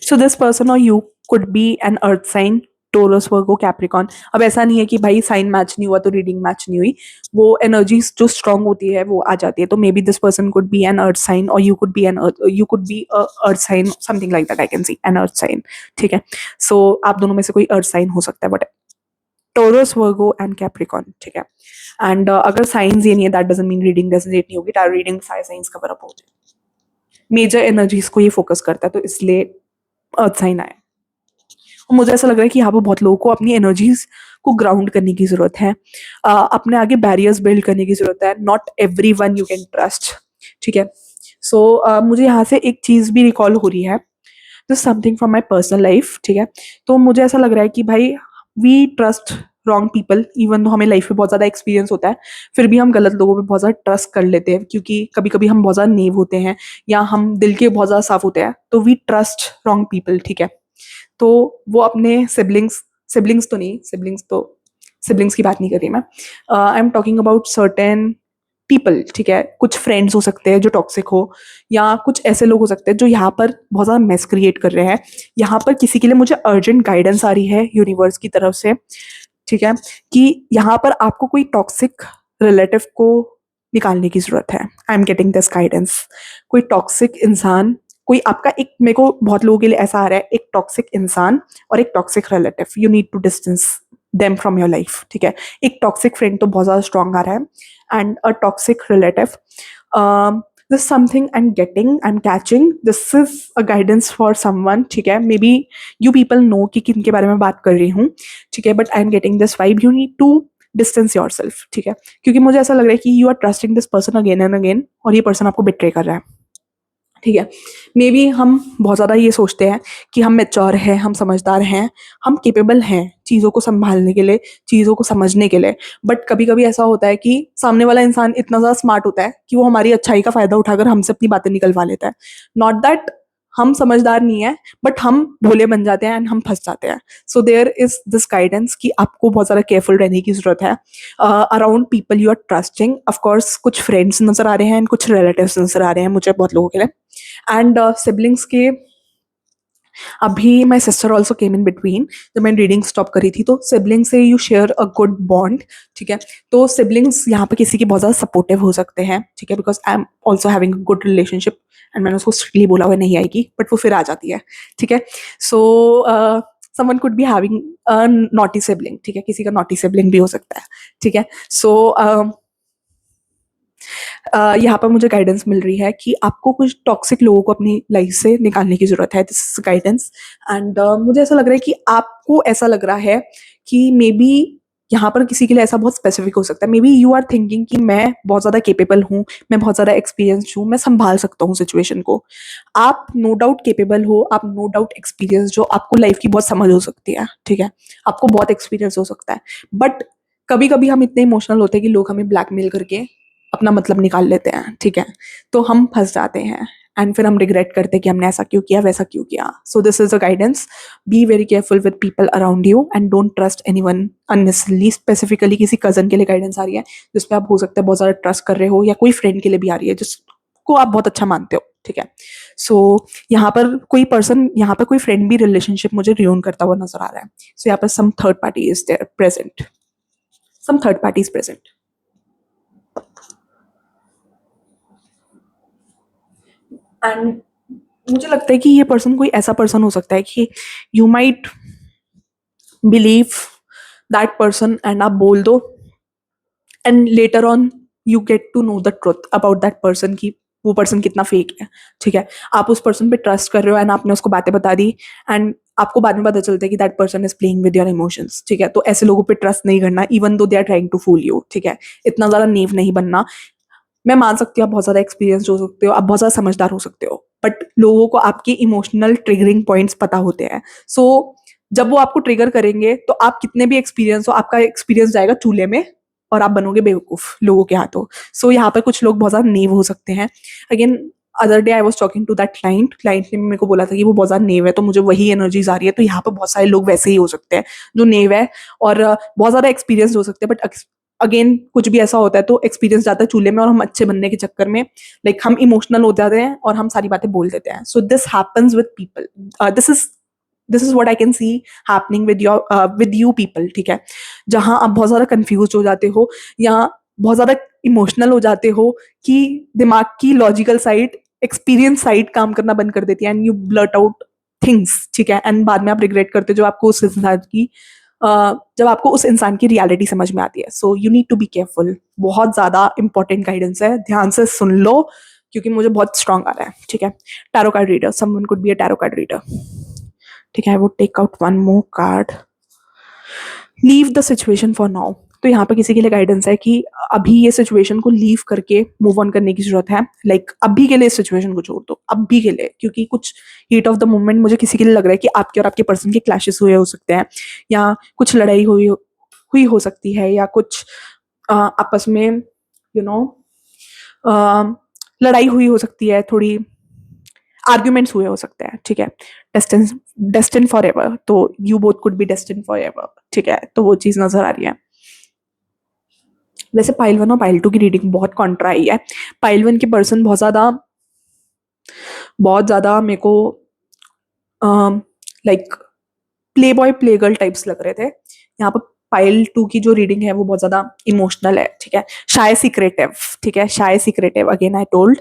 सो दिस पर्सन और you could be an earth sign, Taurus, Virgo, Capricorn. अब ऐसा नहीं है कि भाई साइन मैच नहीं हुआ तो रीडिंग मैच नहीं हुई, वो एनर्जी जो स्ट्रांग होती है वो आ जाती है। तो may be this person could be an earth sign और you could be earth sign, something like that. I can see an earth sign, ठीक है। सो आप दोनों में से कोई अर्थ साइन हो सकता है, but Taurus, Virgo and Capricorn, ठीक है। एंड अगर साइंस ये नहीं है that doesn't mean reading resonate नहीं होगी। टारो रीडिंग सारे साइंस कवर अप होते हैं, मेजर एनर्जीज को ये फोकस करता है, तो इसलिए अर्थ साइन आया। और मुझे ऐसा लग रहा है कि यहाँ पर बहुत लोगों को अपनी एनर्जीज को ग्राउंड करने की जरूरत है, अपने आगे बैरियर्स बिल्ड करने की जरूरत है। Not every one you can trust, ठीक है। सो मुझे यहाँ से एक चीज भी रिकॉल हो रही है, this something from my personal life, ठीक है। तो मुझे ऐसा लग रहा है कि भाई we trust wrong people, even तो हमें लाइफ में बहुत ज़्यादा एक्सपीरियंस होता है, फिर भी हम गलत लोगों पे बहुत ज़्यादा ट्रस्ट कर लेते हैं, क्योंकि कभी कभी हम बहुत ज़्यादा नेव होते हैं या हम दिल के बहुत ज़्यादा साफ होते हैं, तो वी ट्रस्ट रॉन्ग पीपल, ठीक है। तो वो अपने सिबलिंग्स तो नहीं, सिबलिंग्स की बात नहीं कर रही मैं। I am talking about certain people, ठीक है। कुछ फ्रेंड्स हो सकते हैं जो टॉक्सिक हो, या कुछ ऐसे लोग हो सकते हैं जो यहाँ पर बहुत ज़्यादा मेस क्रिएट कर रहे हैं। यहाँ पर किसी के लिए मुझे अर्जेंट गाइडेंस आ रही है यूनिवर्स की तरफ से, ठीक है, कि यहाँ पर आपको कोई टॉक्सिक रिलेटिव को निकालने की जरूरत है। I am getting this guidance. कोई टॉक्सिक इंसान, कोई आपका एक, मेरे को बहुत लोगों के लिए ऐसा आ रहा है, एक टॉक्सिक इंसान और एक toxic relative, you need to distance them from your life, ठीक है। एक टॉक्सिक फ्रेंड तो बहुत ज़्यादा स्ट्रॉन्ग आ रहा है, and a toxic relative, this is something I'm catching. This is a guidance for someone, ठीक है। Maybe you people know कि किन के बारे में बात कर रही हूँ, ठीक है, but I'm getting this vibe. You need to distance yourself, ठीक है, क्योंकि मुझे ऐसा लग रहा है कि you are trusting this person again and again, और ये person आपको betray कर रहा है, ठीक है। मे बी हम बहुत ज़्यादा ये सोचते हैं कि हम मैच्योर हैं, हम समझदार हैं, हम केपेबल हैं चीज़ों को संभालने के लिए, चीज़ों को समझने के लिए, बट कभी कभी ऐसा होता है कि सामने वाला इंसान इतना ज़्यादा स्मार्ट होता है कि वो हमारी अच्छाई का फ़ायदा उठाकर हमसे अपनी बातें निकलवा लेता है। नॉट दैट हम समझदार नहीं है, बट हम भोले बन जाते हैं एंड हम फंस जाते हैं। So there is this guidance कि आपको बहुत ज़्यादा केयरफुल रहने की ज़रूरत है around people you are trusting. Of course कुछ फ्रेंड्स नज़र आ रहे हैं एंड कुछ रिलेटिव्स नज़र आ रहे हैं मुझे बहुत लोगों के लिए, एंड सिबलिंग्स के। अभी my sister also came in between, जब मैंने रीडिंग स्टॉप करी थी, तो सिबलिंग से you share a good bond, ठीक है। तो सिबलिंग्स यहाँ पे किसी के बहुत ज़्यादा सपोर्टिव हो सकते हैं, ठीक है, because I am also having a good relationship, and मैंने उसको स्ट्रिक्टली बोला हुआ नहीं आएगी, बट वो फिर आ जाती है, ठीक है। So someone could be having a naughty sibling, ठीक है, किसी का नॉटी सिबलिंग भी हो सकता है, ठीक है। सो यहाँ पर मुझे गाइडेंस मिल रही है कि आपको कुछ टॉक्सिक लोगों को अपनी लाइफ से निकालने की जरूरत है। दिस इज गाइडेंस, एंड मुझे ऐसा लग रहा है कि आपको ऐसा लग रहा है कि मे बी यहाँ पर किसी के लिए ऐसा बहुत स्पेसिफिक हो सकता है। May be you are thinking कि मैं बहुत ज़्यादा केपेबल हूँ, मैं बहुत ज़्यादा एक्सपीरियंस हूँ, मैं संभाल सकता हूँ सिचुएशन को। आप नो डाउट केपेबल हो, आप नो डाउट एक्सपीरियंस, जो आपको लाइफ की बहुत समझ हो सकती है, ठीक है, आपको बहुत एक्सपीरियंस हो सकता है, बट कभी कभी हम इतने इमोशनल होते हैं कि लोग हमें ब्लैकमेल करके अपना मतलब निकाल लेते हैं, ठीक है, तो हम फंस जाते हैं, एंड फिर हम रिग्रेट करते हैं कि हमने ऐसा क्यों किया, वैसा क्यों किया। सो this is a guidance, B very careful with people around you and don't trust anyone unnecessarily. Specifically किसी कजन के लिए गाइडेंस आ रही है जिसपे आप हो सकता है बहुत ज़्यादा ट्रस्ट कर रहे हो, या कोई फ्रेंड के लिए भी आ रही है जिसको आप बहुत अच्छा मानते हो, ठीक है। सो यहाँ पर कोई पर्सन, यहाँ पर कोई फ्रेंड भी रिलेशनशिप मुझे रियून करता हुआ नजर आ रहा है। सो यहाँ पर some third party is there present, some third party is present. And मुझे लगता है कि ये पर्सन कोई ऐसा पर्सन हो सकता है कि you might believe that person and आप बोल दो, and later on you get to know the truth about that person कि वो पर्सन कितना फेक है, ठीक है। आप उस पर्सन पे ट्रस्ट कर रहे हो एंड आपने उसको बातें बता दी, एंड आपको बाद में पता चलता है कि that person is playing with your emotions, ठीक है। तो ऐसे लोगों पे ट्रस्ट नहीं करना, even though they are trying to fool you, ठीक है। इतना ज्यादा नेव नहीं बनना। मैं मान सकती हूँ आप बहुत ज़्यादा एक्सपीरियंस हो सकते हो, आप बहुत ज़्यादा समझदार हो सकते हो, बट लोगों को आपके इमोशनल ट्रिगरिंग पॉइंट्स पता होते हैं। सो जब वो आपको ट्रिगर करेंगे तो आप कितने भी एक्सपीरियंस हो, आपका एक्सपीरियंस जाएगा चूल्हे में और आप बनोगे बेवकूफ़ लोगों के हाथों। सो यहाँ पर कुछ लोग बहुत ज़्यादा नेव हो सकते हैं। Again other day I was talking to that client ने मेरे को बोला था कि वो बहुत ज़्यादा नेव है, तो मुझे वही एनर्जीज आ रही है। तो यहाँ पर बहुत सारे लोग वैसे ही हो सकते हैं जो नेव है, और बहुत ज़्यादा एक्सपीरियंस हो सकते हैं, बट अगेन कुछ भी ऐसा होता है तो एक्सपीरियंस जाता है चूल्हे में, और हम अच्छे बनने के चक्कर में लाइक हम इमोशनल हो जाते हैं और हम सारी बातें बोल देते हैं। So this happens with people, this is what I can C happening with you people, ठीक है। जहां आप बहुत ज्यादा कंफ्यूज हो जाते हो, या बहुत ज्यादा इमोशनल हो जाते हो कि दिमाग की लॉजिकल साइड, एक्सपीरियंस साइड काम करना बंद कर देती है, and you blurt out things, ठीक है, एंड बाद में आप रिग्रेट करते हो जब आपको उस इंसान की जब आपको उस इंसान की रियलिटी समझ में आती है। So you need to be careful. बहुत ज्यादा इंपॉर्टेंट गाइडेंस है, ध्यान से सुन लो क्योंकि मुझे बहुत स्ट्रांग आ रहा है, ठीक है। Tarot card reader, someone could be a tarot card reader, ठीक है। I would take out one more card, leave the situation for now. तो यहाँ पे किसी के लिए गाइडेंस है कि अभी ये सिचुएशन को लीव करके मूव ऑन करने की जरूरत है। लाइक अभी के लिए इस सिचुएशन को छोड़ दो, अभी के लिए, क्योंकि कुछ हीट ऑफ द मोमेंट मुझे किसी के लिए लग रहा है कि आपके और आपके पर्सन के क्लैशेस हुए हो सकते हैं, या कुछ लड़ाई हुई हो सकती है, या कुछ आपस में यू नो लड़ाई हुई हो सकती है, थोड़ी आर्ग्यूमेंट्स हुए हो सकते हैं, ठीक है। डेस्टिन डेस्टिन फॉर एवर, तो you both could be destine for ever, ठीक है। तो वो चीज नजर आ रही है। वैसे पाइल वन और पाइल टू की रीडिंग बहुत कॉन्ट्रा आई है। पाइल वन के पर्सन बहुत ज्यादा मेरे को like play boy play girl types लग रहे थे। यहाँ पर पाइल 2 की जो रीडिंग है वो बहुत ज्यादा इमोशनल है, ठीक है, शाय सीक्रेटिव, ठीक है, shy secretive. Again I told,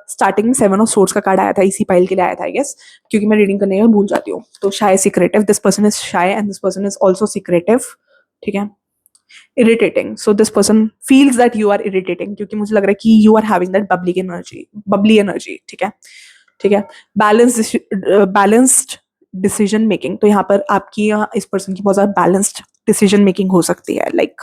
starting में 7 ऑफ सोर्ड्स का कार्ड आया था, इसी पाइल के लिए आया था आई गेस, क्योंकि मैं रीडिंग करने में भूल जाती हूँ। तो shy secretive, this person is shy and this person is also secretive, ठीक है। Irritating, so this person feels that you are irritating, क्योंकि मुझे लग रहा है कि you are having that bubbly energy, ठीक है, ठीक है। बैलेंस्ड डिसीजन मेकिंग, तो यहाँ पर आपकी इस पर्सन की बहुत ज्यादा बैलेंस्ड डिसीजन मेकिंग हो सकती है, लाइक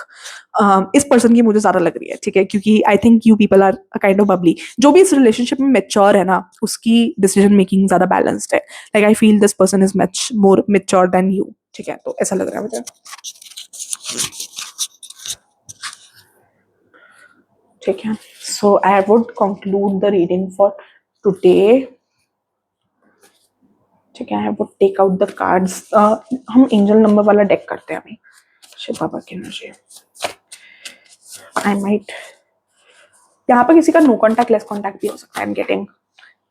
इस पर्सन की मुझे ज्यादा लग रही है, ठीक है, क्योंकि I think you people are a kind of bubbly. जो भी इस रिलेशनशिप में मेच्योर है ना, उसकी डिसीजन मेकिंग ज्यादा बैलेंस्ड है, like I feel this person is much more mature than you, ठीक है, तो ऐसा लग रहा है मुझे, ठीक है। So I would conclude the reading for today, ठीक है। I would take out the cards, हम एंजल नंबर वाला डेक करते हैं अभी, शिव बाबा की एनर्जी। आई माइट, यहाँ पर किसी का नो कॉन्टैक्ट लेस कॉन्टैक्ट भी हो सकता है, I am getting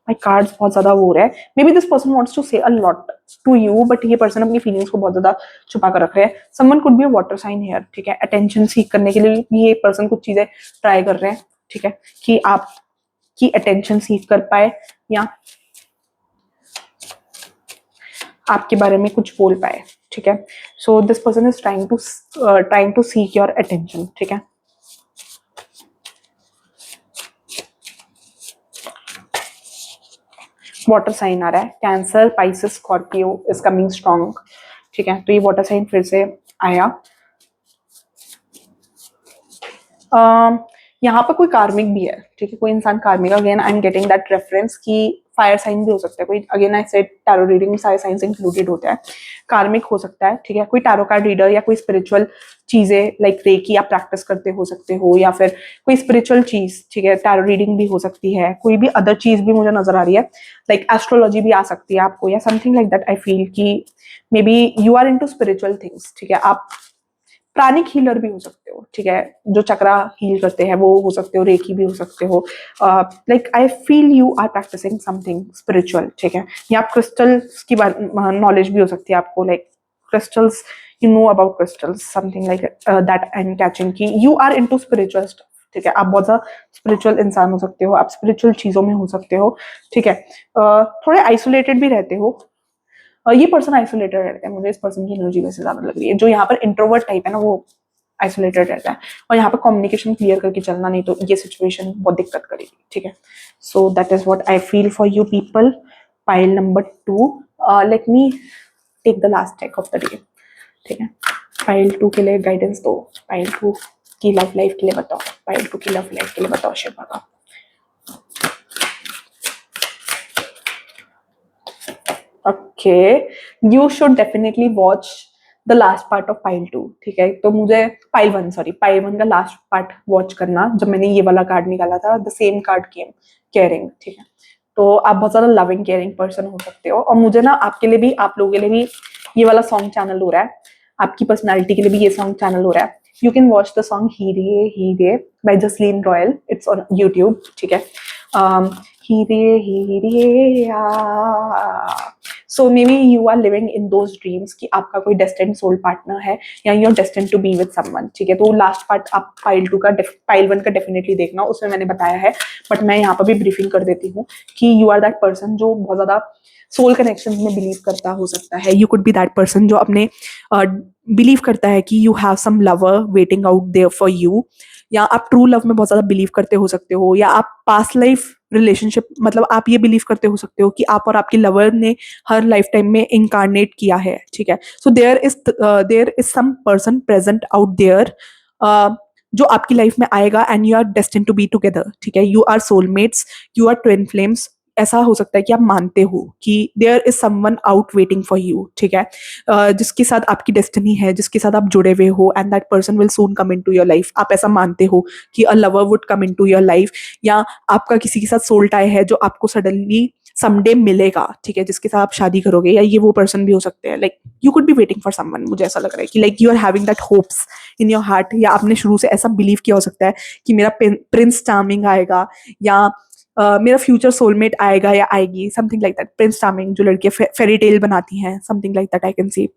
my cards बहुत ज्यादा वो रहा है, may be this person wants to say a lot to you, but ये पर्सन अपनी फीलिंग्स को बहुत ज्यादा छुपा कर रख रहे हैं। Someone could be a water sign here, ठीक है, अटेंशन सीख करने के लिए भी ये पर्सन कुछ चीजें ट्राई कर रहे हैं, ठीक है, कि आपकी अटेंशन सीख कर पाए या आपके बारे में कुछ बोल पाए, ठीक है। So this person is trying to seek your attention, ठीक है। वाटर साइन आ रहा है, Cancer, Pisces, Scorpio is coming strong, ठीक है, तो ये वाटर साइन फिर से आया। यहाँ पर कोई कार्मिक भी है, ठीक है, कोई इंसान कार्मिक, again I am getting that reference कि फायर साइन भी हो सकता है कोई, again I said tarot reading में सारे साइंस इंक्लूडेड होते हैं, कार्मिक हो सकता है, ठीक है, कोई टैरो कार्ड रीडर या कोई स्पिरिचुअल चीजें लाइक रेकी आप प्रैक्टिस करते हो सकते हो, या फिर कोई स्पिरिचुअल चीज, ठीक है, टैरो रीडिंग भी हो सकती है, कोई भी अदर चीज भी मुझे नजर आ रही है, लाइक एस्ट्रोलॉजी भी आ सकती है आपको, या something like that. I feel कि may be you are into spiritual things, ठीक है, आप प्राणिक हीलर भी हो सकते हो, ठीक है, जो चक्रा हील करते हैं वो हो सकते हो, रेकी भी हो सकते हो, like I feel you are practising something spiritual, ठीक है, या क्रिस्टल्स की नॉलेज भी हो सकती है आपको, like crystals, you know about crystals, something like that I am catching कि you are into spiritual stuff, ठीक है, आप बहुत ज्यादा स्पिरिचुअल इंसान हो सकते हो, आप स्पिरिचुअल चीजों में हो सकते हो, ठीक है, थोड़े आइसोलेटेड भी रहते हो, और ये पर्सन आइसोलेटेड रहता है, मुझे इस पर्सन की एनर्जी वैसे ज्यादा लग रही है, जो यहाँ पर इंट्रोवर्ट टाइप है ना वो आइसोलेटेड रहता है, और यहाँ पर कम्युनिकेशन क्लियर करके चलना, नहीं तो ये सिचुएशन बहुत दिक्कत करेगी, ठीक है। So that is what I feel for you people, pile number 2। Let me take the last take of the day, ठीक है, पाइल 2 के लिए गाइडेंस दो, पाइल 2 की लव लाइफ के लिए बताओ, पाइल 2 की लव लाइफ के लिए बताओ Shiv Baba. Okay, you should definitely watch the last part of pile 2, ठीक है, तो मुझे पाइल 1 का लास्ट पार्ट वॉच करना, जब मैंने ये वाला कार्ड निकाला था, the same card came, caring, ठीक है, तो आप बहुत ज्यादा लविंग केयरिंग पर्सन हो सकते हो, और मुझे ना आपके लिए भी, आप लोगों के लिए भी ये वाला सॉन्ग चैनल हो रहा है, आपकी पर्सनैलिटी के लिए भी ये सॉन्ग चैनल हो रहा है। You can watch the song Heere by Jasleen Royal, it's on YouTube, ठीक है, Heere so may be you are living in those dreams कि आपका कोई डेस्टिन्ड सोल पार्टनर है, या you are destined to be with someone, ठीक है, तो लास्ट पार्ट आप पाइल 1 का डेफिनेटली देखना, उसमें मैंने बताया है, बट मैं यहाँ पर भी ब्रीफिंग कर देती हूँ कि यू आर दैट पर्सन जो बहुत ज्यादा सोल कनेक्शन में बिलीव करता हो सकता है, you could be that person जो अपने बिलीव करता है कि you have some lover waiting out there for you, या आप ट्रू लव में बहुत ज्यादा बिलीव करते हो सकते हो, या आप पास्ट लाइफ रिलेशनशिप, मतलब आप ये बिलीव करते हो सकते हो कि आप और आपके लवर ने हर लाइफ टाइम में इनकारनेट किया है, ठीक है, so there is some person present out there जो आपकी लाइफ में आएगा, and you are destined to be together, ठीक है, you are soulmates, you are twin flames, ऐसा हो सकता है कि आप मानते हो कि there is someone out waiting for you, ठीक है, जिसके साथ आपकी डेस्टिनी है, जिसके साथ आप जुड़े हुए हो, and that person will soon come into your life, आप ऐसा मानते हो कि a lover would come into your life, या आपका किसी के साथ सोल टाई है जो आपको सडनली समडे मिलेगा, ठीक है, जिसके साथ आप शादी करोगे, या ये वो पर्सन भी हो सकते हैं, like you could be waiting for someone, मुझे ऐसा लग रहा है कि like you are having that hopes in your heart, या आपने शुरू से ऐसा बिलीव किया हो सकता है कि मेरा प्रिंस चार्मिंग आएगा, या मेरा फ्यूचर सोलमेट आएगा या आएगी, something like that, Prince charming जो लड़कियां फेरी टेल बनाती हैं, something like that I can सी,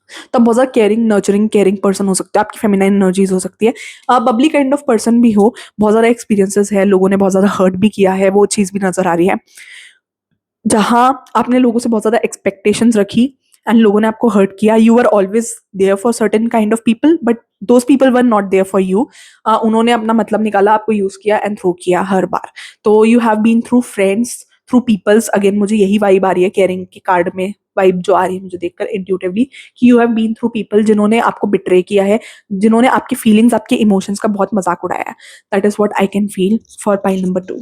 तो आप बहुत ज़्यादा केयरिंग, नर्चरिंग, केयरिंग पर्सन हो सकते हो, आपकी फेमिनाइन एनर्जीज हो सकती है। आप बबली काइंड ऑफ पर्सन भी हो, बहुत ज़्यादा एक्सपीरियंसेस है, लोगों ने बहुत ज़्यादा हर्ट भी किया है, वो चीज़ भी नज़र आ रही है। जहाँ आपने लोगों से बहुत ज़्यादा एक्सपेक्टेशंस रखी एंड लोगों ने आपको हर्ट किया, you are always there for certain kind of people, but those people were not there for you. उन्होंने अपना मतलब निकाला, आपको यूज़ किया एंड थ्रो किया हर बार। तो you have been through friends, through peoples, again मुझे यही वाइब आ रही है केयरिंग के कार्ड में, वाइब जो आ रही है मुझे देखकर इंट्यूटिवली, कि you have been through people जिन्होंने आपको बिट्रे किया है, जिन्होंने आपकी फीलिंग्स, आपके इमोशंस का बहुत मजाक उड़ाया है। That is what I can feel for pile number 2।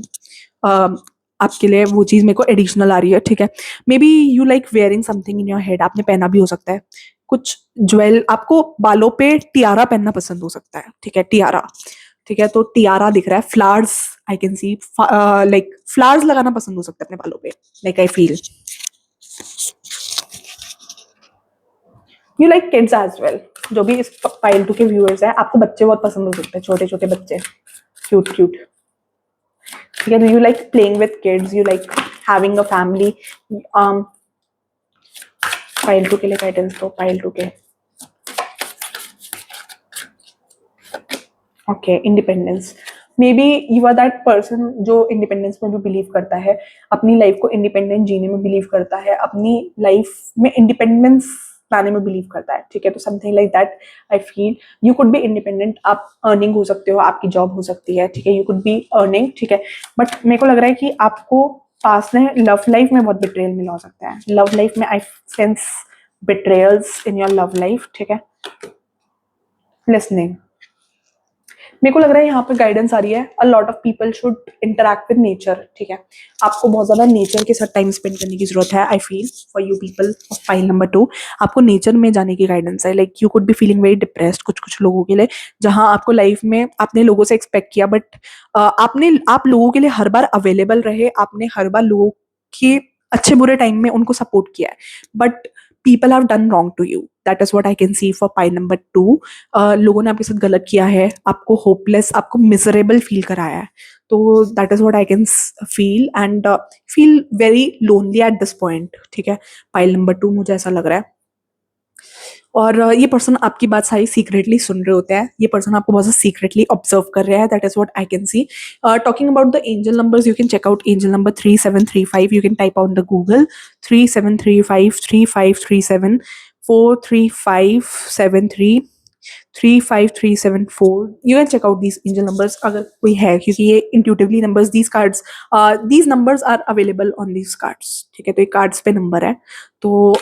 आपके लिए वो चीज़ मेरे को एडिशनल आ रही है, ठीक है। May be you like wearing something in your head, आपने पहना भी हो सकता है कुछ ज्वेल, आपको बालों पे टियारा पहनना पसंद हो सकता है, ठीक है, टियारा, ठीक है। तो टियारा दिख रहा है, flowers I can see, like flowers लगाना पसंद हो सकता है अपने बालों पे, like I feel you like kids as well. जो भी इस पाइल 2 के व्यूअर्स हैं, आपको बच्चे बहुत पसंद हो सकते हैं, छोटे छोटे बच्चे, क्यूट क्यूट, ठीक है। तो you like playing with kids, you like having a family. Pile 2 के लिए गाइडेंस दो, पाइल 2 के। Okay, independence. May be you are that person जो इंडिपेंडेंस में भी बिलीव करता है, अपनी लाइफ को इंडिपेंडेंट जीने में बिलीव करता है, अपनी लाइफ में इंडिपेंडेंस लाने में बिलीव करता है, ठीक है। तो something like that I feel. You could be independent, आप अर्निंग हो सकते हो, आपकी जॉब हो सकती है, ठीक है, यू कुड बी अर्निंग, ठीक है। बट मेरे को लग रहा है कि आपको पास में लव लाइफ में बहुत बिट्रेयल मिला हो सकता है, लव लाइफ में I sense betrayals in your love life, ठीक है। लिसनिंग, मेरे को लग रहा है यहाँ पे गाइडेंस आ रही है, अ lot of people should interact with nature, ठीक है। आपको बहुत ज्यादा नेचर के साथ टाइम स्पेंड करने की जरूरत है, आई feel for you people of file number 2। आपको नेचर में जाने की गाइडेंस है, like you could be feeling very depressed कुछ कुछ लोगों के लिए, जहाँ आपको लाइफ में आपने लोगों से एक्सपेक्ट किया, बट आप लोगों के लिए हर बार अवेलेबल रहे, आपने हर बार लोगों के अच्छे बुरे टाइम में उनको सपोर्ट किया है, but people have done wrong to you, that is what I can see for pile number 2। लोगों ने आपके साथ गलत किया है, आपको होपलेस, आपको मिजरेबल फील कराया है, तो that is what I can feel and feel very lonely at this point, ठीक है। पाइल नंबर 2 मुझे ऐसा लग रहा है। और ये पर्सन आपकी बात सारी सीक्रेटली सुन रहे होते हैं, ये पर्सन आपको बहुत सीक्रेटली ऑब्जर्व कर रहा है, that is what I can see. Talking about the angel numbers, you can check out angel number 3735, you can type out the Google 3735 3537 43573 35374, you can check out these angel numbers अगर कोई है, क्योंकि ये intuitively numbers, these numbers are available on these cards, ठीक है। तो ये cards पे नंबर है, तो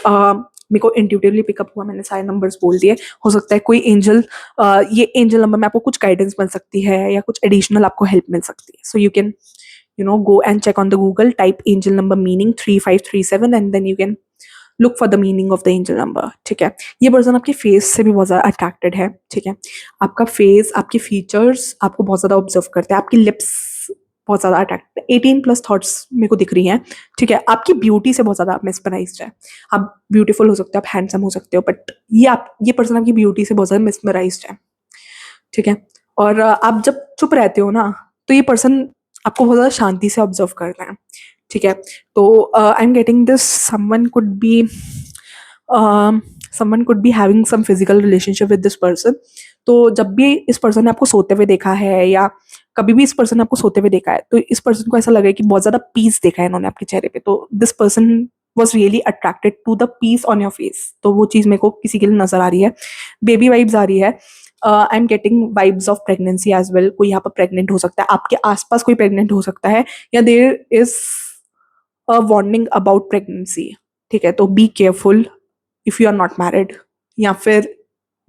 मेरे को इंट्यूटिवली पिकअप हुआ, मैंने सारे नंबर्स बोल दिए। हो सकता है कोई एंजल, ये एंजल नंबर में आपको कुछ गाइडेंस मिल सकती है या कुछ एडिशनल आपको हेल्प मिल सकती है, so you can go and check on the Google, type angel number meaning 3537 and then you can look for the meaning of the angel number, ठीक है। ये पर्सन आपके फेस से भी बहुत ज़्यादा अट्रैक्टेड है, ठीक है। आपका फेस, आपके फीचर्स आपको बहुत ज़्यादा ऑब्जर्व करते हैं, आपकी लिप्स बहुत ज़्यादा अट्रैक्ट, 18+ थॉट्स मेरे को दिख रही हैं, ठीक है। आपकी ब्यूटी से बहुत ज़्यादा आप मिसमराइज्ड है, आप ब्यूटीफुल हो सकते हो, आप हैंडसम हो सकते हो, बट ये पर्सन आपकी ब्यूटी से बहुत ज़्यादा मिसमराइज्ड है, ठीक है। और आप जब चुप रहते हो ना, तो ये पर्सन आपको बहुत ज़्यादा शांति से ऑब्जर्व करता है, ठीक है। तो I am getting this, someone could be having some physical relationship with this person. तो जब भी इस पर्सन ने आपको सोते हुए देखा है या कभी भी इस पर्सन ने आपको सोते हुए देखा है, तो इस पर्सन को ऐसा लगा कि बहुत ज़्यादा पीस देखा है इन्होंने आपके चेहरे पे, तो this person was really attracted to the peace on your face. तो वो चीज़ मेरे को किसी के लिए नजर आ रही है, बेबी वाइब्स आ रही है। I am getting vibes of pregnancy as well, कोई यहाँ पर प्रेग्नेंट हो सकता है, आपके आसपास कोई प्रेग्नेंट हो सकता है, या there is a warning about pregnancy, ठीक है। तो be careful if you are not married, या फिर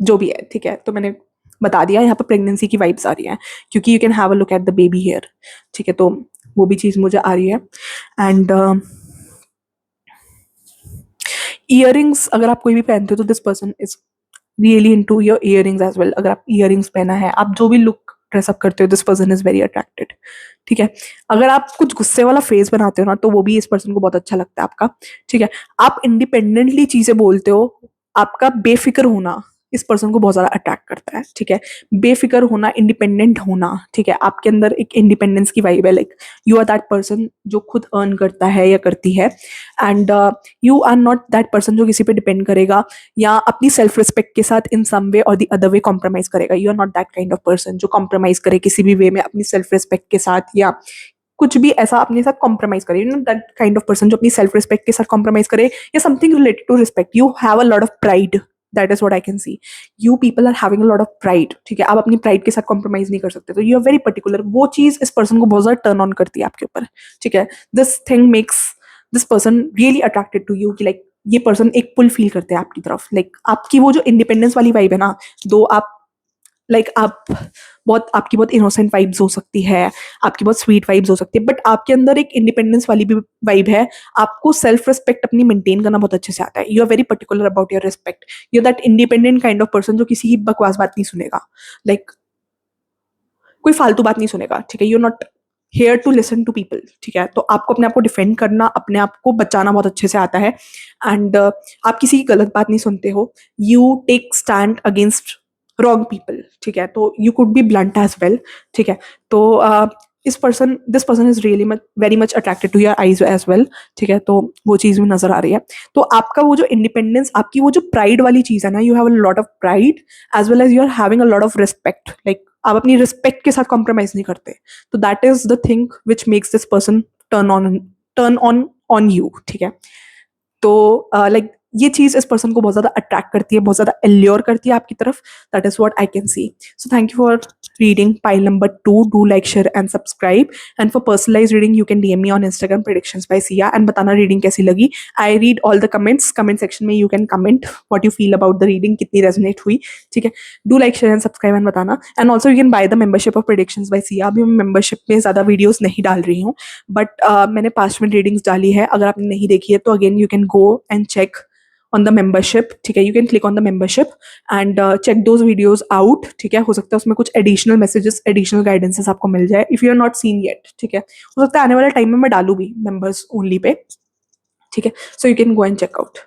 जो भी है, ठीक है। तो मैंने बता दिया, यहाँ पर प्रेगनेंसी की वाइब्स आ रही हैं, क्योंकि you can have a look at the baby hair, ठीक है। तो वो भी चीज़ मुझे आ रही है। एंड ईयरिंग्स अगर आप कोई भी पहनते हो, तो this person is really into your earrings as well. अगर आप ईयरिंग्स पहना है, आप जो भी लुक ड्रेसअप करते हो, this person is very attracted, ठीक है। अगर आप कुछ गुस्से वाला फेस बनाते हो ना, तो वो भी इस पर्सन को बहुत अच्छा लगता है आपका, ठीक है। आप इंडिपेंडेंटली चीजें बोलते हो, आपका बेफिक्र होना, इस पर्सन को बहुत ज़्यादा अट्रैक्ट करता है, ठीक है। बेफिक्र होना, इंडिपेंडेंट होना, ठीक है, आपके अंदर एक इंडिपेंडेंस की वाइब है, like you are that person जो खुद अर्न करता है या करती है, and you are not that person जो किसी पे डिपेंड करेगा या अपनी सेल्फ रिस्पेक्ट के साथ इन सम वे और द अदर वे कॉम्प्रोमाइज करेगा। You are not that kind of person जो कॉम्प्रोमाइज करे किसी भी वे में अपनी सेल्फ रिस्पेक्ट के साथ, या कुछ भी ऐसा अपने साथ कॉम्प्रोमाइज करे। You know that kind of person जो अपनी सेल्फ रिस्पेक्ट के साथ कॉम्प्रोमाइज करे या something related to respect. You have a lot of pride, that is what I can see. You people are having a lot of pride, ठीक है, आप अपनी प्राइड के साथ कॉम्प्रोमाइज नहीं कर सकते, तो यू आर वेरी पर्टिकुलर। वो चीज इस पर्सन को बहुत ज्यादा टर्न ऑन करती है आपके ऊपर, ठीक है। This thing makes this person really attracted to you, कि लाइक ये पर्सन एक पुल फील करते हैं आपकी तरफ, लाइक आपकी वो जो इंडिपेंडेंस वाली वाइब है ना, दो आप आप बहुत, आपकी बहुत इनोसेंट वाइब्स हो सकती है, आपकी बहुत स्वीट वाइब्स हो सकती है, बट आपके अंदर एक इंडिपेंडेंस वाली भी वाइब है। आपको सेल्फ रिस्पेक्ट अपनी मेंटेन करना बहुत अच्छे से आता है। You are very particular about your respect. You are that independent kind of person जो किसी की बकवास बात नहीं सुनेगा, लाइक कोई फालतू बात नहीं सुनेगा, ठीक है। You are not here to listen to people, ठीक है। तो आपको अपने आप को डिफेंड करना, अपने आप को बचाना बहुत अच्छे से आता है, एंड आप किसी की गलत बात नहीं सुनते हो। You take stand against wrong people, ठीक है। तो you could be blunt as well, ठीक है। तो this person is really much very much attracted to your eyes as well, ठीक है। तो वो चीज़ भी नजर आ रही है। तो आपका वो जो इंडिपेंडेंस, आपकी वो जो प्राइड वाली चीज़ है ना, you have a lot of pride as well as you are having a lot of respect, like आप अपनी रिस्पेक्ट के साथ कॉम्प्रोमाइज नहीं करते। तो that is the thing which makes this person turn on you, ठीक है। तो लाइक ये चीज इस पर्सन को बहुत ज्यादा अट्रैक्ट करती है, बहुत ज्यादा एल्योर करती है आपकी तरफ। That is what I can C. So thank you for reading pile number 2. Do like, share and subscribe, and for personalized reading you can DM me on Instagram predictions by Sia, and बताना reading कैसी लगी। I read all the comments, comment section में you can comment what you feel about the reading, कितनी resonate हुई, ठीक है। Do like, share and subscribe and बताना, and also you can buy the membership of predictions by Sia। अभी मैं membership में ज़्यादा videos नहीं डाल रही हूँ, but मैंने 5 मिनट readings डाली है। अगर आपने नहीं देखी है तो again you can go and check on the membership, ठीक है। You can click on the membership and check those videos out, ठीक है। हो सकता है उसमें कुछ additional messages, additional guidances आपको मिल जाए if you are not seen yet, ठीक है। हो सकता है आने वाले टाइम में मैं डालूँ भी members only पे, ठीक है। So you can go and check out.